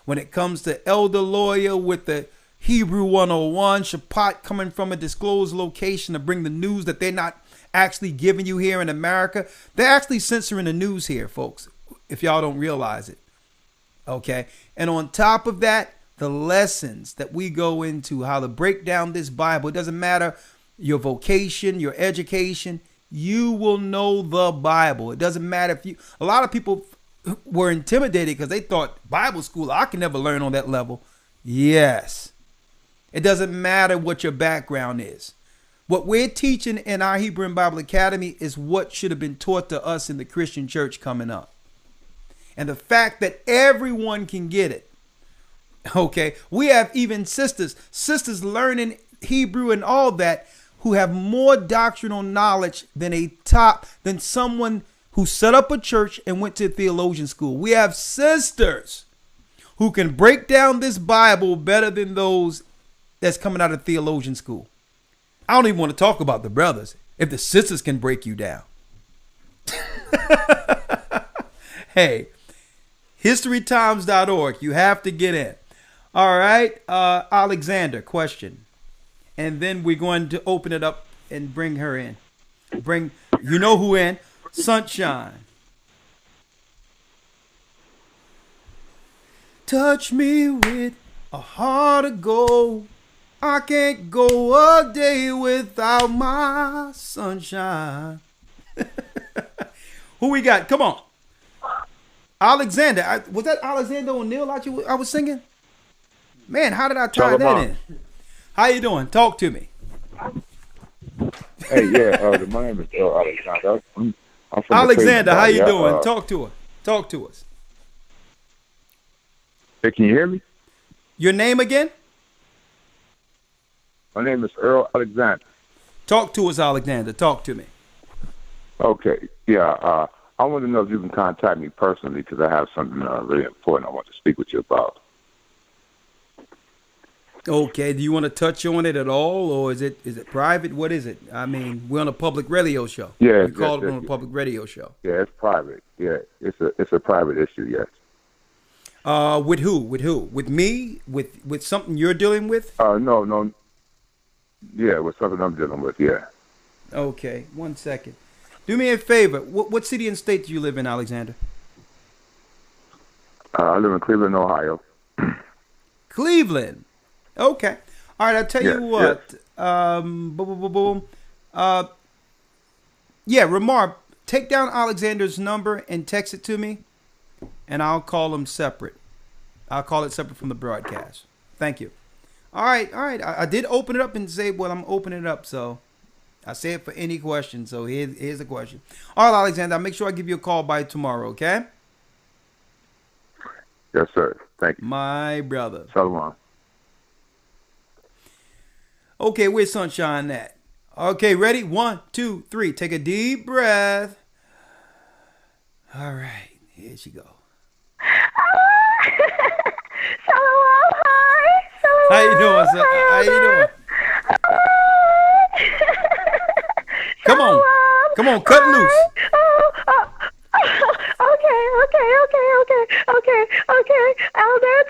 When it comes to Elder Lawyer with the Hebrew 101, Shapat coming from a disclosed location to bring the news that they're not actually giving you here in America. They're actually censoring the news here, folks, if y'all don't realize it. Okay. And on top of that, the lessons that we go into, how to break down this Bible. It doesn't matter your vocation, your education. You will know the Bible. It doesn't matter if you, a lot of people were intimidated because they thought Bible school, I can never learn on that level. Yes. It doesn't matter what your background is. What we're teaching in our Hebrew and Bible Academy is what should have been taught to us in the Christian church coming up. And the fact that everyone can get it. Okay. We have even sisters learning Hebrew and all that, who have more doctrinal knowledge than someone who set up a church and went to theologian school. We have sisters who can break down this Bible better than those that's coming out of theologian school. I don't even want to talk about the brothers. If the sisters can break you down. Hey, historytimes.org. You have to get in. All right. Alexander, question. And then we're going to open it up and bring her in. Bring, you know who in? Sunshine. Touch me with a heart of gold. I can't go a day without my sunshine. Who we got? Come on. Alexander. Was that Alexander O'Neill I was singing? Man, how did I tie that in? How you doing? Talk to me. Hey, yeah, my name is Alexander. I'm from Alexander, how you doing? Talk to us. Talk to us. Hey, can you hear me? Your name again? My name is Earl Alexander. Talk to us, Alexander. Talk to me. Okay, yeah. I want to know if you can contact me personally because I have something really important I want to speak with you about. Okay, do you want to touch on it at all, or is it private? What is it? I mean, we're on a public radio show. Yeah, we called it on a public radio show. Yeah, it's private. Yeah, it's a private issue. Yes. With who? With who? With me? With something you're dealing with? No. Yeah, with something I'm dealing with. Yeah. Okay, 1 second. Do me a favor. What city and state do you live in, Alexander? I live in Cleveland, Ohio. Cleveland. Okay. All right. I'll tell you what. Yes. Yeah, Ramar, take down Alexander's number and text it to me, and I'll call him separate. I'll call it separate from the broadcast. Thank you. All right. I did open it up and say, well, I'm opening it up, so I say it for any question. So here's the question. All right, Alexander, I'll make sure I give you a call by tomorrow, okay? Yes, sir. Thank you. My brother. Shalom. Okay, where's Sunshine at? Okay, ready? 1, 2, 3. Take a deep breath. All right, here she go. Shalom, hi. Shalom, how you doing, sir? How you doing? Come on, cut loose. Okay. Elders.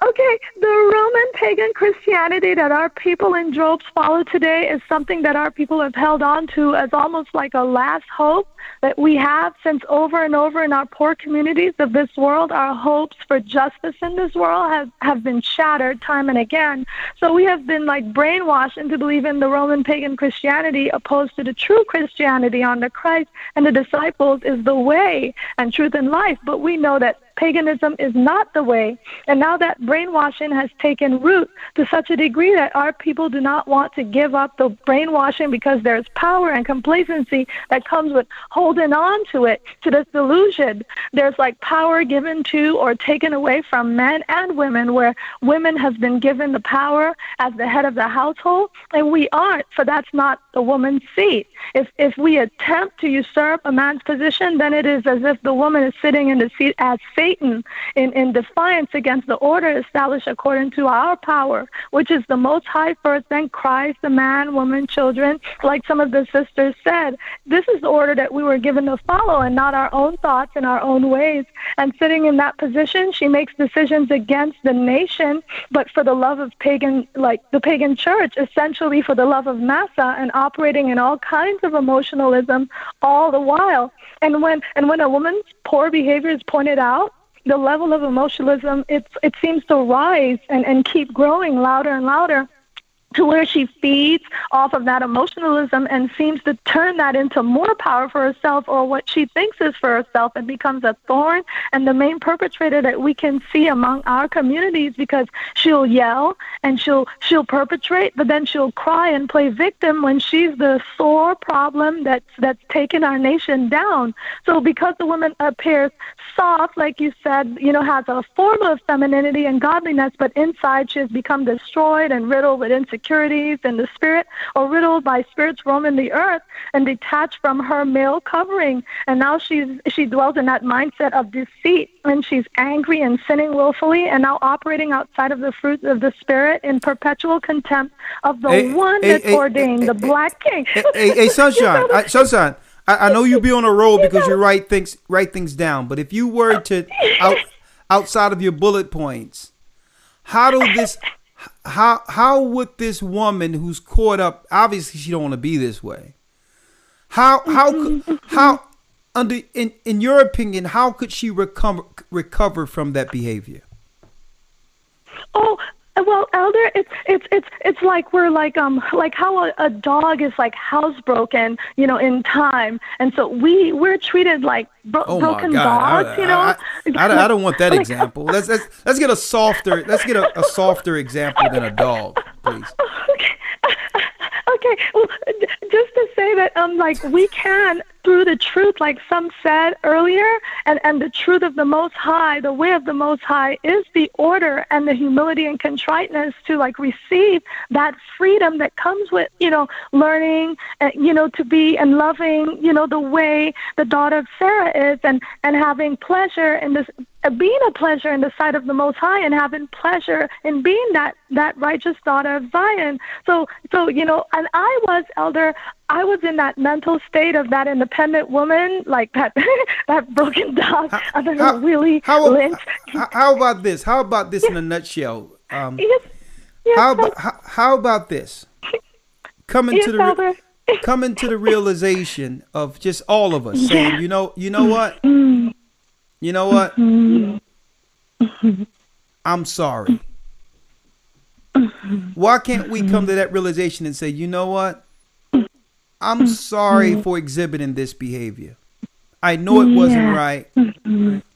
Okay, the Roman pagan Christianity that our people in Jobs follow today is something that our people have held on to as almost like a last hope that we have since over and over in our poor communities of this world. Our hopes for justice in this world have been shattered time and again. So we have been like brainwashed into believing the Roman pagan Christianity opposed to the true Christianity under Christ and the disciples is the way and truth and life. But we know that paganism is not the way. And now that brainwashing has taken root to such a degree that our people do not want to give up the brainwashing because there's power and complacency that comes with holding on to it, to this delusion. There's like power given to or taken away from men and women, where women has been given the power as the head of the household, and we aren't, for that's not the woman's seat. If we attempt to usurp a man's position, then it is as if the woman is sitting in the seat as Satan Satan in defiance against the order established according to our power, which is the Most High first, then Christ, the man, woman, children. Like some of the sisters said, this is the order that we were given to follow and not our own thoughts and our own ways. And sitting in that position, she makes decisions against the nation, but for the love of pagan, like the pagan church, essentially for the love of massa, and operating in all kinds of emotionalism all the while. And when a woman's poor behavior is pointed out, the level of emotionalism, it seems to rise and keep growing louder and louder, to where she feeds off of that emotionalism and seems to turn that into more power for herself, or what she thinks is for herself, and becomes a thorn and the main perpetrator that we can see among our communities, because she'll yell and she'll perpetrate, but then she'll cry and play victim when she's the sore problem that's taken our nation down. So because the woman appears soft, like you said, has a form of femininity and godliness, but inside she has become destroyed and riddled with insecurities in the spirit, or riddled by spirits roaming the earth and detached from her male covering. And now she dwells in that mindset of deceit, and she's angry and sinning willfully, and now operating outside of the fruits of the spirit in perpetual contempt of the one that's ordained, the Black King. Hey, Sunshine, Sunshine, I know you be on a roll because you write things down, but if you were to outside of your bullet points, how would this woman who's caught up, obviously she don't want to be this way, how in your opinion, how could she recover from that behavior? Oh, well, Elder, it's like we're like how a dog is like housebroken, in time, and so we're treated like broken dogs, I don't want that example. Let's get a softer example than a dog, please. Okay, well, just to say that, we can, through the truth, like some said earlier, and the truth of the Most High, the way of the Most High is the order and the humility and contriteness to, receive that freedom that comes with, learning, to be and loving, the way the daughter of Sarah is, and having pleasure in this, being a pleasure in the sight of the Most High, and having pleasure in being that righteous daughter of Zion. So and I was, Elder, I was in that mental state of that independent woman, like that that broken dog. How about this? How about this in a nutshell? Yes, how about this? Coming to the realization of just all of us saying, you know what? You know what? I'm sorry. Why can't we come to that realization and say, you know what? I'm sorry for exhibiting this behavior. I know it wasn't right.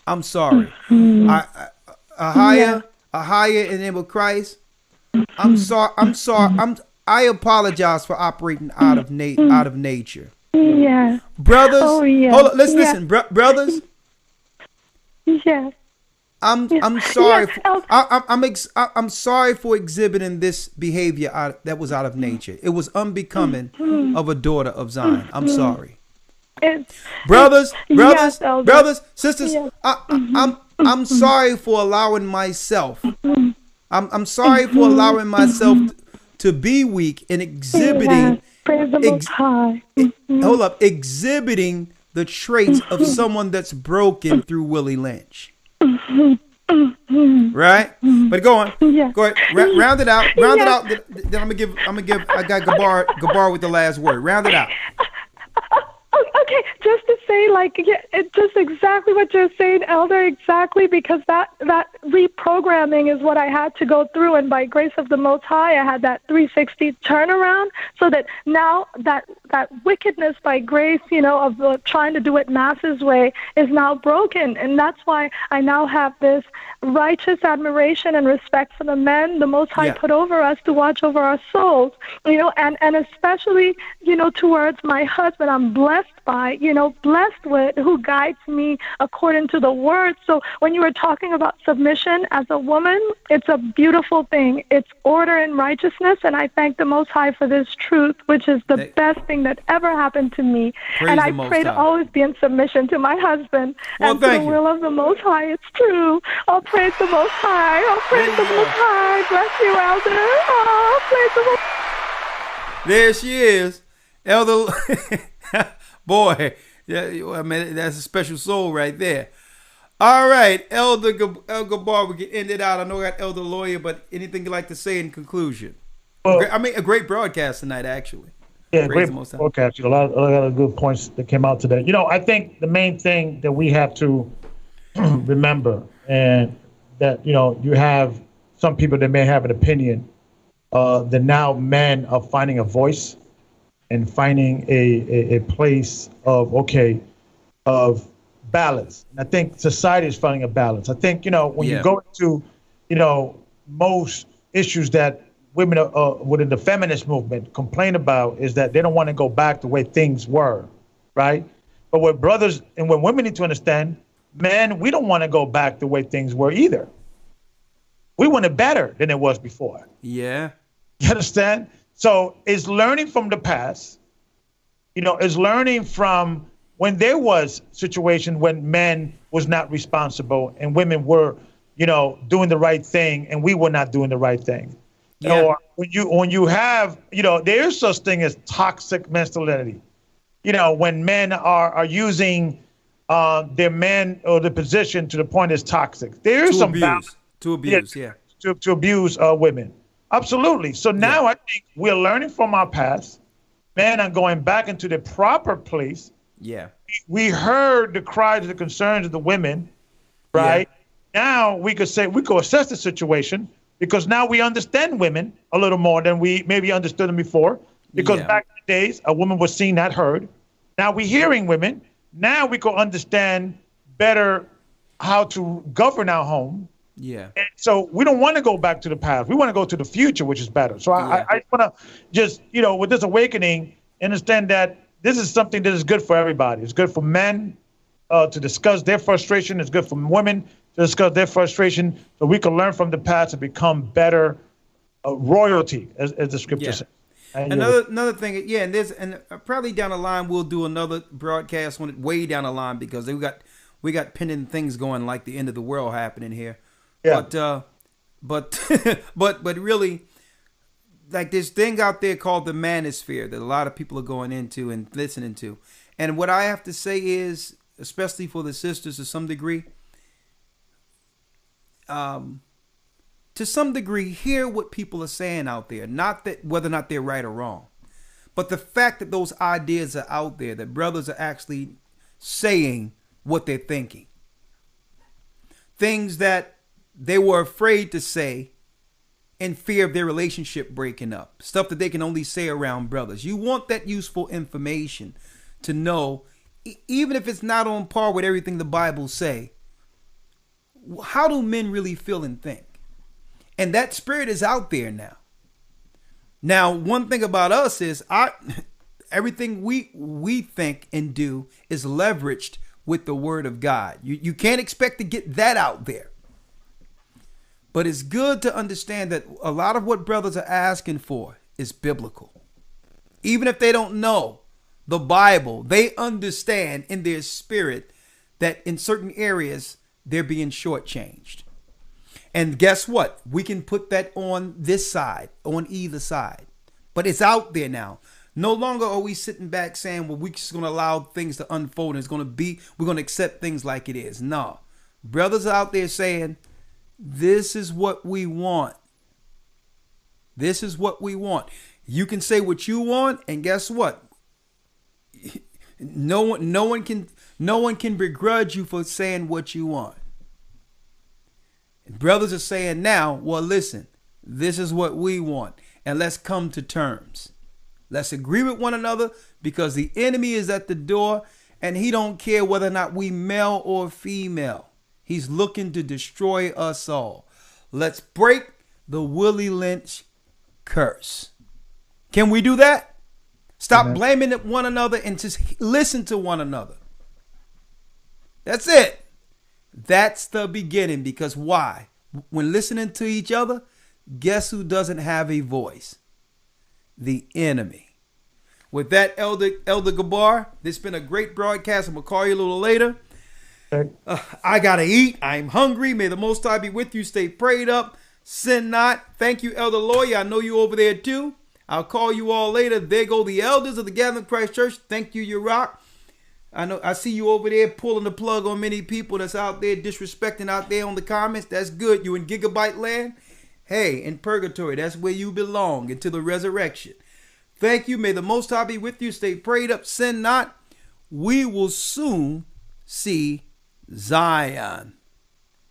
I'm sorry. AHAYAH in the name of Christ. I'm sorry. I apologize for operating out of nature. Yeah. Brothers, hold on, listen, brothers. Yes. I'm sorry. I'm sorry for exhibiting this behavior that was out of nature. It was unbecoming of a daughter of Zion. I'm sorry. Brothers, sisters. Yes. I'm sorry for allowing myself. I'm sorry for allowing myself to be weak and exhibiting. Hold up, exhibiting the traits of someone that's broken through Willie Lynch. Right? But go on. Go ahead. Round it out. Then I'm gonna give I got Gabar with the last word. Round it out. Okay, just to say, it's just exactly what you're saying, Elder, exactly, because that reprogramming is what I had to go through, and by grace of the Most High, I had that 360 turnaround, so that now that wickedness by grace, of trying to do it masses way is now broken, and that's why I now have this righteous admiration and respect for the men the Most High put over us to watch over our souls, and especially, towards my husband. I'm blessed by, blessed with, who guides me according to the word. So when you were talking about submission as a woman, it's a beautiful thing. It's order and righteousness, and I thank the Most High for this truth, which is the best thing that ever happened to me. And I pray to always be in submission to my husband and to the will of the Most High. It's true. Oh, praise the Most High. Oh, praise the Most High. Bless you, Elder. Oh, praise the Most High. There she is. Elder, boy, yeah, I mean, that's a special soul right there. All right, Elder Gabar, we can end it out. I know I got Elder Lawyer, but anything you'd like to say in conclusion? Well, a great broadcast tonight, actually. Yeah, great broadcast. A lot of good points that came out today. I think the main thing that we have to remember, and that, you have some people that may have an opinion, that now men are finding a voice and finding a place of balance. And I think society is finding a balance. I think, when you go into, most issues that women within the feminist movement complain about is that they don't want to go back the way things were, right? But what brothers and what women need to understand, men, we don't want to go back the way things were either. We want it better than it was before. Yeah. You understand? So it's learning from the past, it's learning from when there was situation when men was not responsible and women were, doing the right thing and we were not doing the right thing. Yeah. Or when you have, there is such thing as toxic masculinity. When men are using their men or the position to the point is toxic. There is some balance. To abuse. To abuse women. Absolutely. So now I think we're learning from our past. Men are going back into the proper place. Yeah. We heard the cries, the concerns of the women, right? Yeah. Now we could assess the situation because now we understand women a little more than we maybe understood them before. Because back in the days, a woman was seen, not heard. Now we're hearing women. Now we can understand better how to govern our home. Yeah. And so we don't want to go back to the past. We want to go to the future, which is better. So I want to just, with this awakening, understand that this is something that is good for everybody. It's good for men to discuss their frustration. It's good for women to discuss their frustration so we can learn from the past and become better royalty, as the scripture says. Another thing, and probably down the line we'll do another broadcast on it way down the line because we got pending things going like the end of the world happening here. Yeah. But really, like this thing out there called the manosphere that a lot of people are going into and listening to. And what I have to say is, especially for the sisters to some degree, hear what people are saying out there. Not that whether or not they're right or wrong, but the fact that those ideas are out there, that brothers are actually saying what they're thinking. Things that they were afraid to say in fear of their relationship breaking up. Stuff that they can only say around brothers. You want that useful information to know, even if it's not on par with everything the Bible say, how do men really feel and think? And that spirit is out there now. Now, one thing about us is everything we think and do is leveraged with the word of God. You can't expect to get that out there. But it's good to understand that a lot of what brothers are asking for is biblical. Even if they don't know the Bible, they understand in their spirit that in certain areas they're being shortchanged. And guess what? We can put that on this side, on either side. But it's out there now. No longer are we sitting back saying, well, we're just going to allow things to unfold and we're going to accept things like it is. No. Brothers are out there saying, this is what we want. This is what we want. You can say what you want, and guess what? No one can begrudge you for saying what you want. And brothers are saying now, well, listen, this is what we want, and let's come to terms. Let's agree with one another because the enemy is at the door, and he don't care whether or not we male or female. He's looking to destroy us all. Let's break the Willie Lynch curse. Can we do that? Stop blaming one another and just listen to one another. That's it. That's the beginning. Because why? When listening to each other, guess who doesn't have a voice? The enemy. With that, Elder Gabar, this has been a great broadcast. I'm going to call you a little later. I got to eat. I'm hungry. May the Most High be with you. Stay prayed up. Sin not. Thank you, Elder Lawyer. I know you over there too. I'll call you all later. There go the elders of the Gathering Christ Church. Thank you, you rock. I see you over there pulling the plug on many people that's out there disrespecting out there on the comments. That's good. You in gigabyte land? Hey, in purgatory, that's where you belong until the resurrection. Thank you. May the Most High be with you. Stay prayed up. Sin not. We will soon see Zion.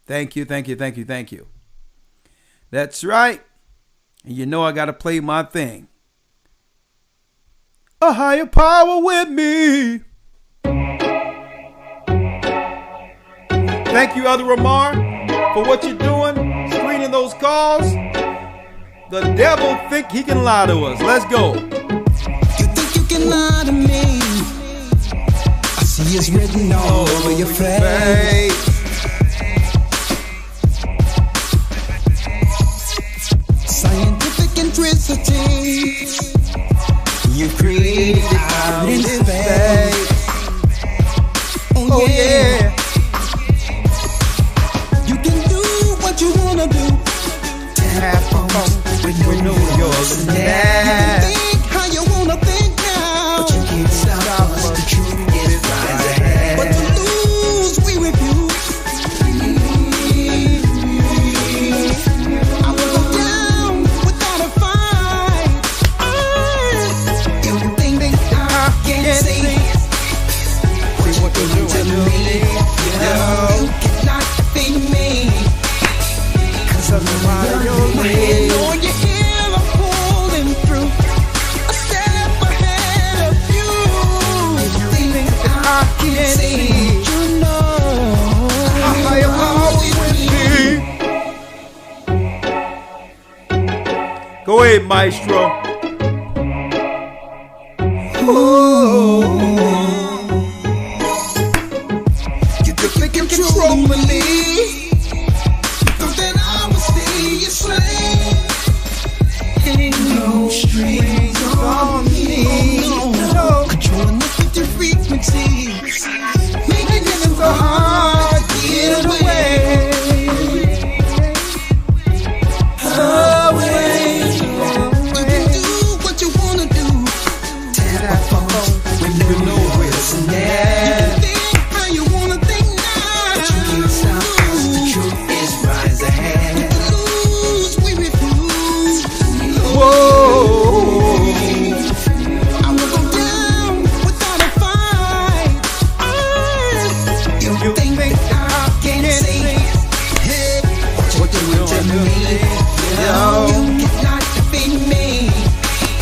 Thank you, thank you, thank you, thank you. That's right. And you know I got to play my thing. A higher power with me. Thank you, Elder Ramar, for what you're doing, screening those calls. The devil think he can lie to us. Let's go. You think you can lie to me? I see it's written all over your face. Scientific intricity you created out in space. Oh yeah. You can do what you wanna do. Tap on with no yours now. You can think how you wanna think now, but you can't stop us. The truth is rise ahead. But to lose, we refuse. I will go down without a fight. You think I can't see what you're doing to me? You cannot defeat me. 'Cause of the water you're laying. On your heel, I'm pulling through. A step ahead of you. You think I can't see? You know I am always with me. Go ahead, Maestro. You think you're controlling me? That I will stay your slave. Ain't no strings on me. No. Controlling the 50 frequencies, making it so hard to get away. You can do what you wanna do. Tap a phone with no wheels and that. You can think how you wanna think now, but you can't stop us. The truth is rise ahead. You can lose, we refuse. Whoa. I will go down without a fight. You think I can't see? Hey, what you doing to me? You cannot defeat me.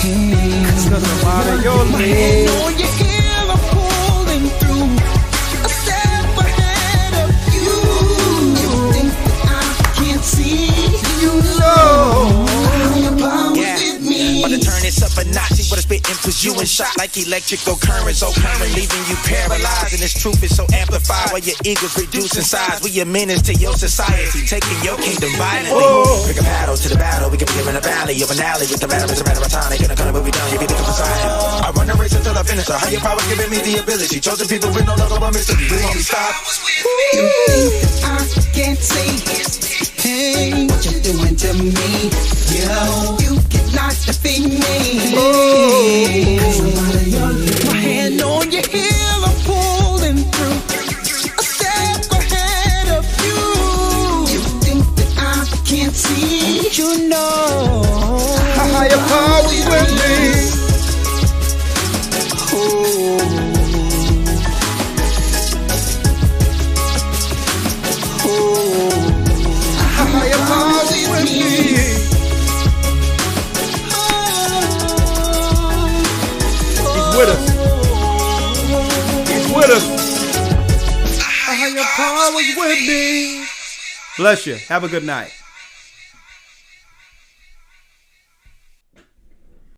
'Cause of the water you're laying. On your heel, I'm pulling through. A step ahead of you. You think that I can't see? You know your power with me. But to turn this up a notch, see what it's spitting, puts you in shock like electrical currents. Oh, current, leaving you paralyzed. And this truth is so amplified while your ego's reduced in size. We a menace to your society, taking your kingdom violently. Pick a paddle to the battle, we can be in a valley of an alley with the battle, it's a matter of time. They gonna come and we done, you be the Messiah. I run the race until I finish. A higher power giving me the ability. Chosen people with no logo but mystery. We won't stop. You think that I can't see? Hey, what you doing to me? Yo, you cannot defeat me. My hand on your heel, I'm pulling through. A step ahead of you. You think that I can't see? You know a higher power with me. A higher power with me. He's with us. He's with us. A higher power with me. Bless you. Have a good night.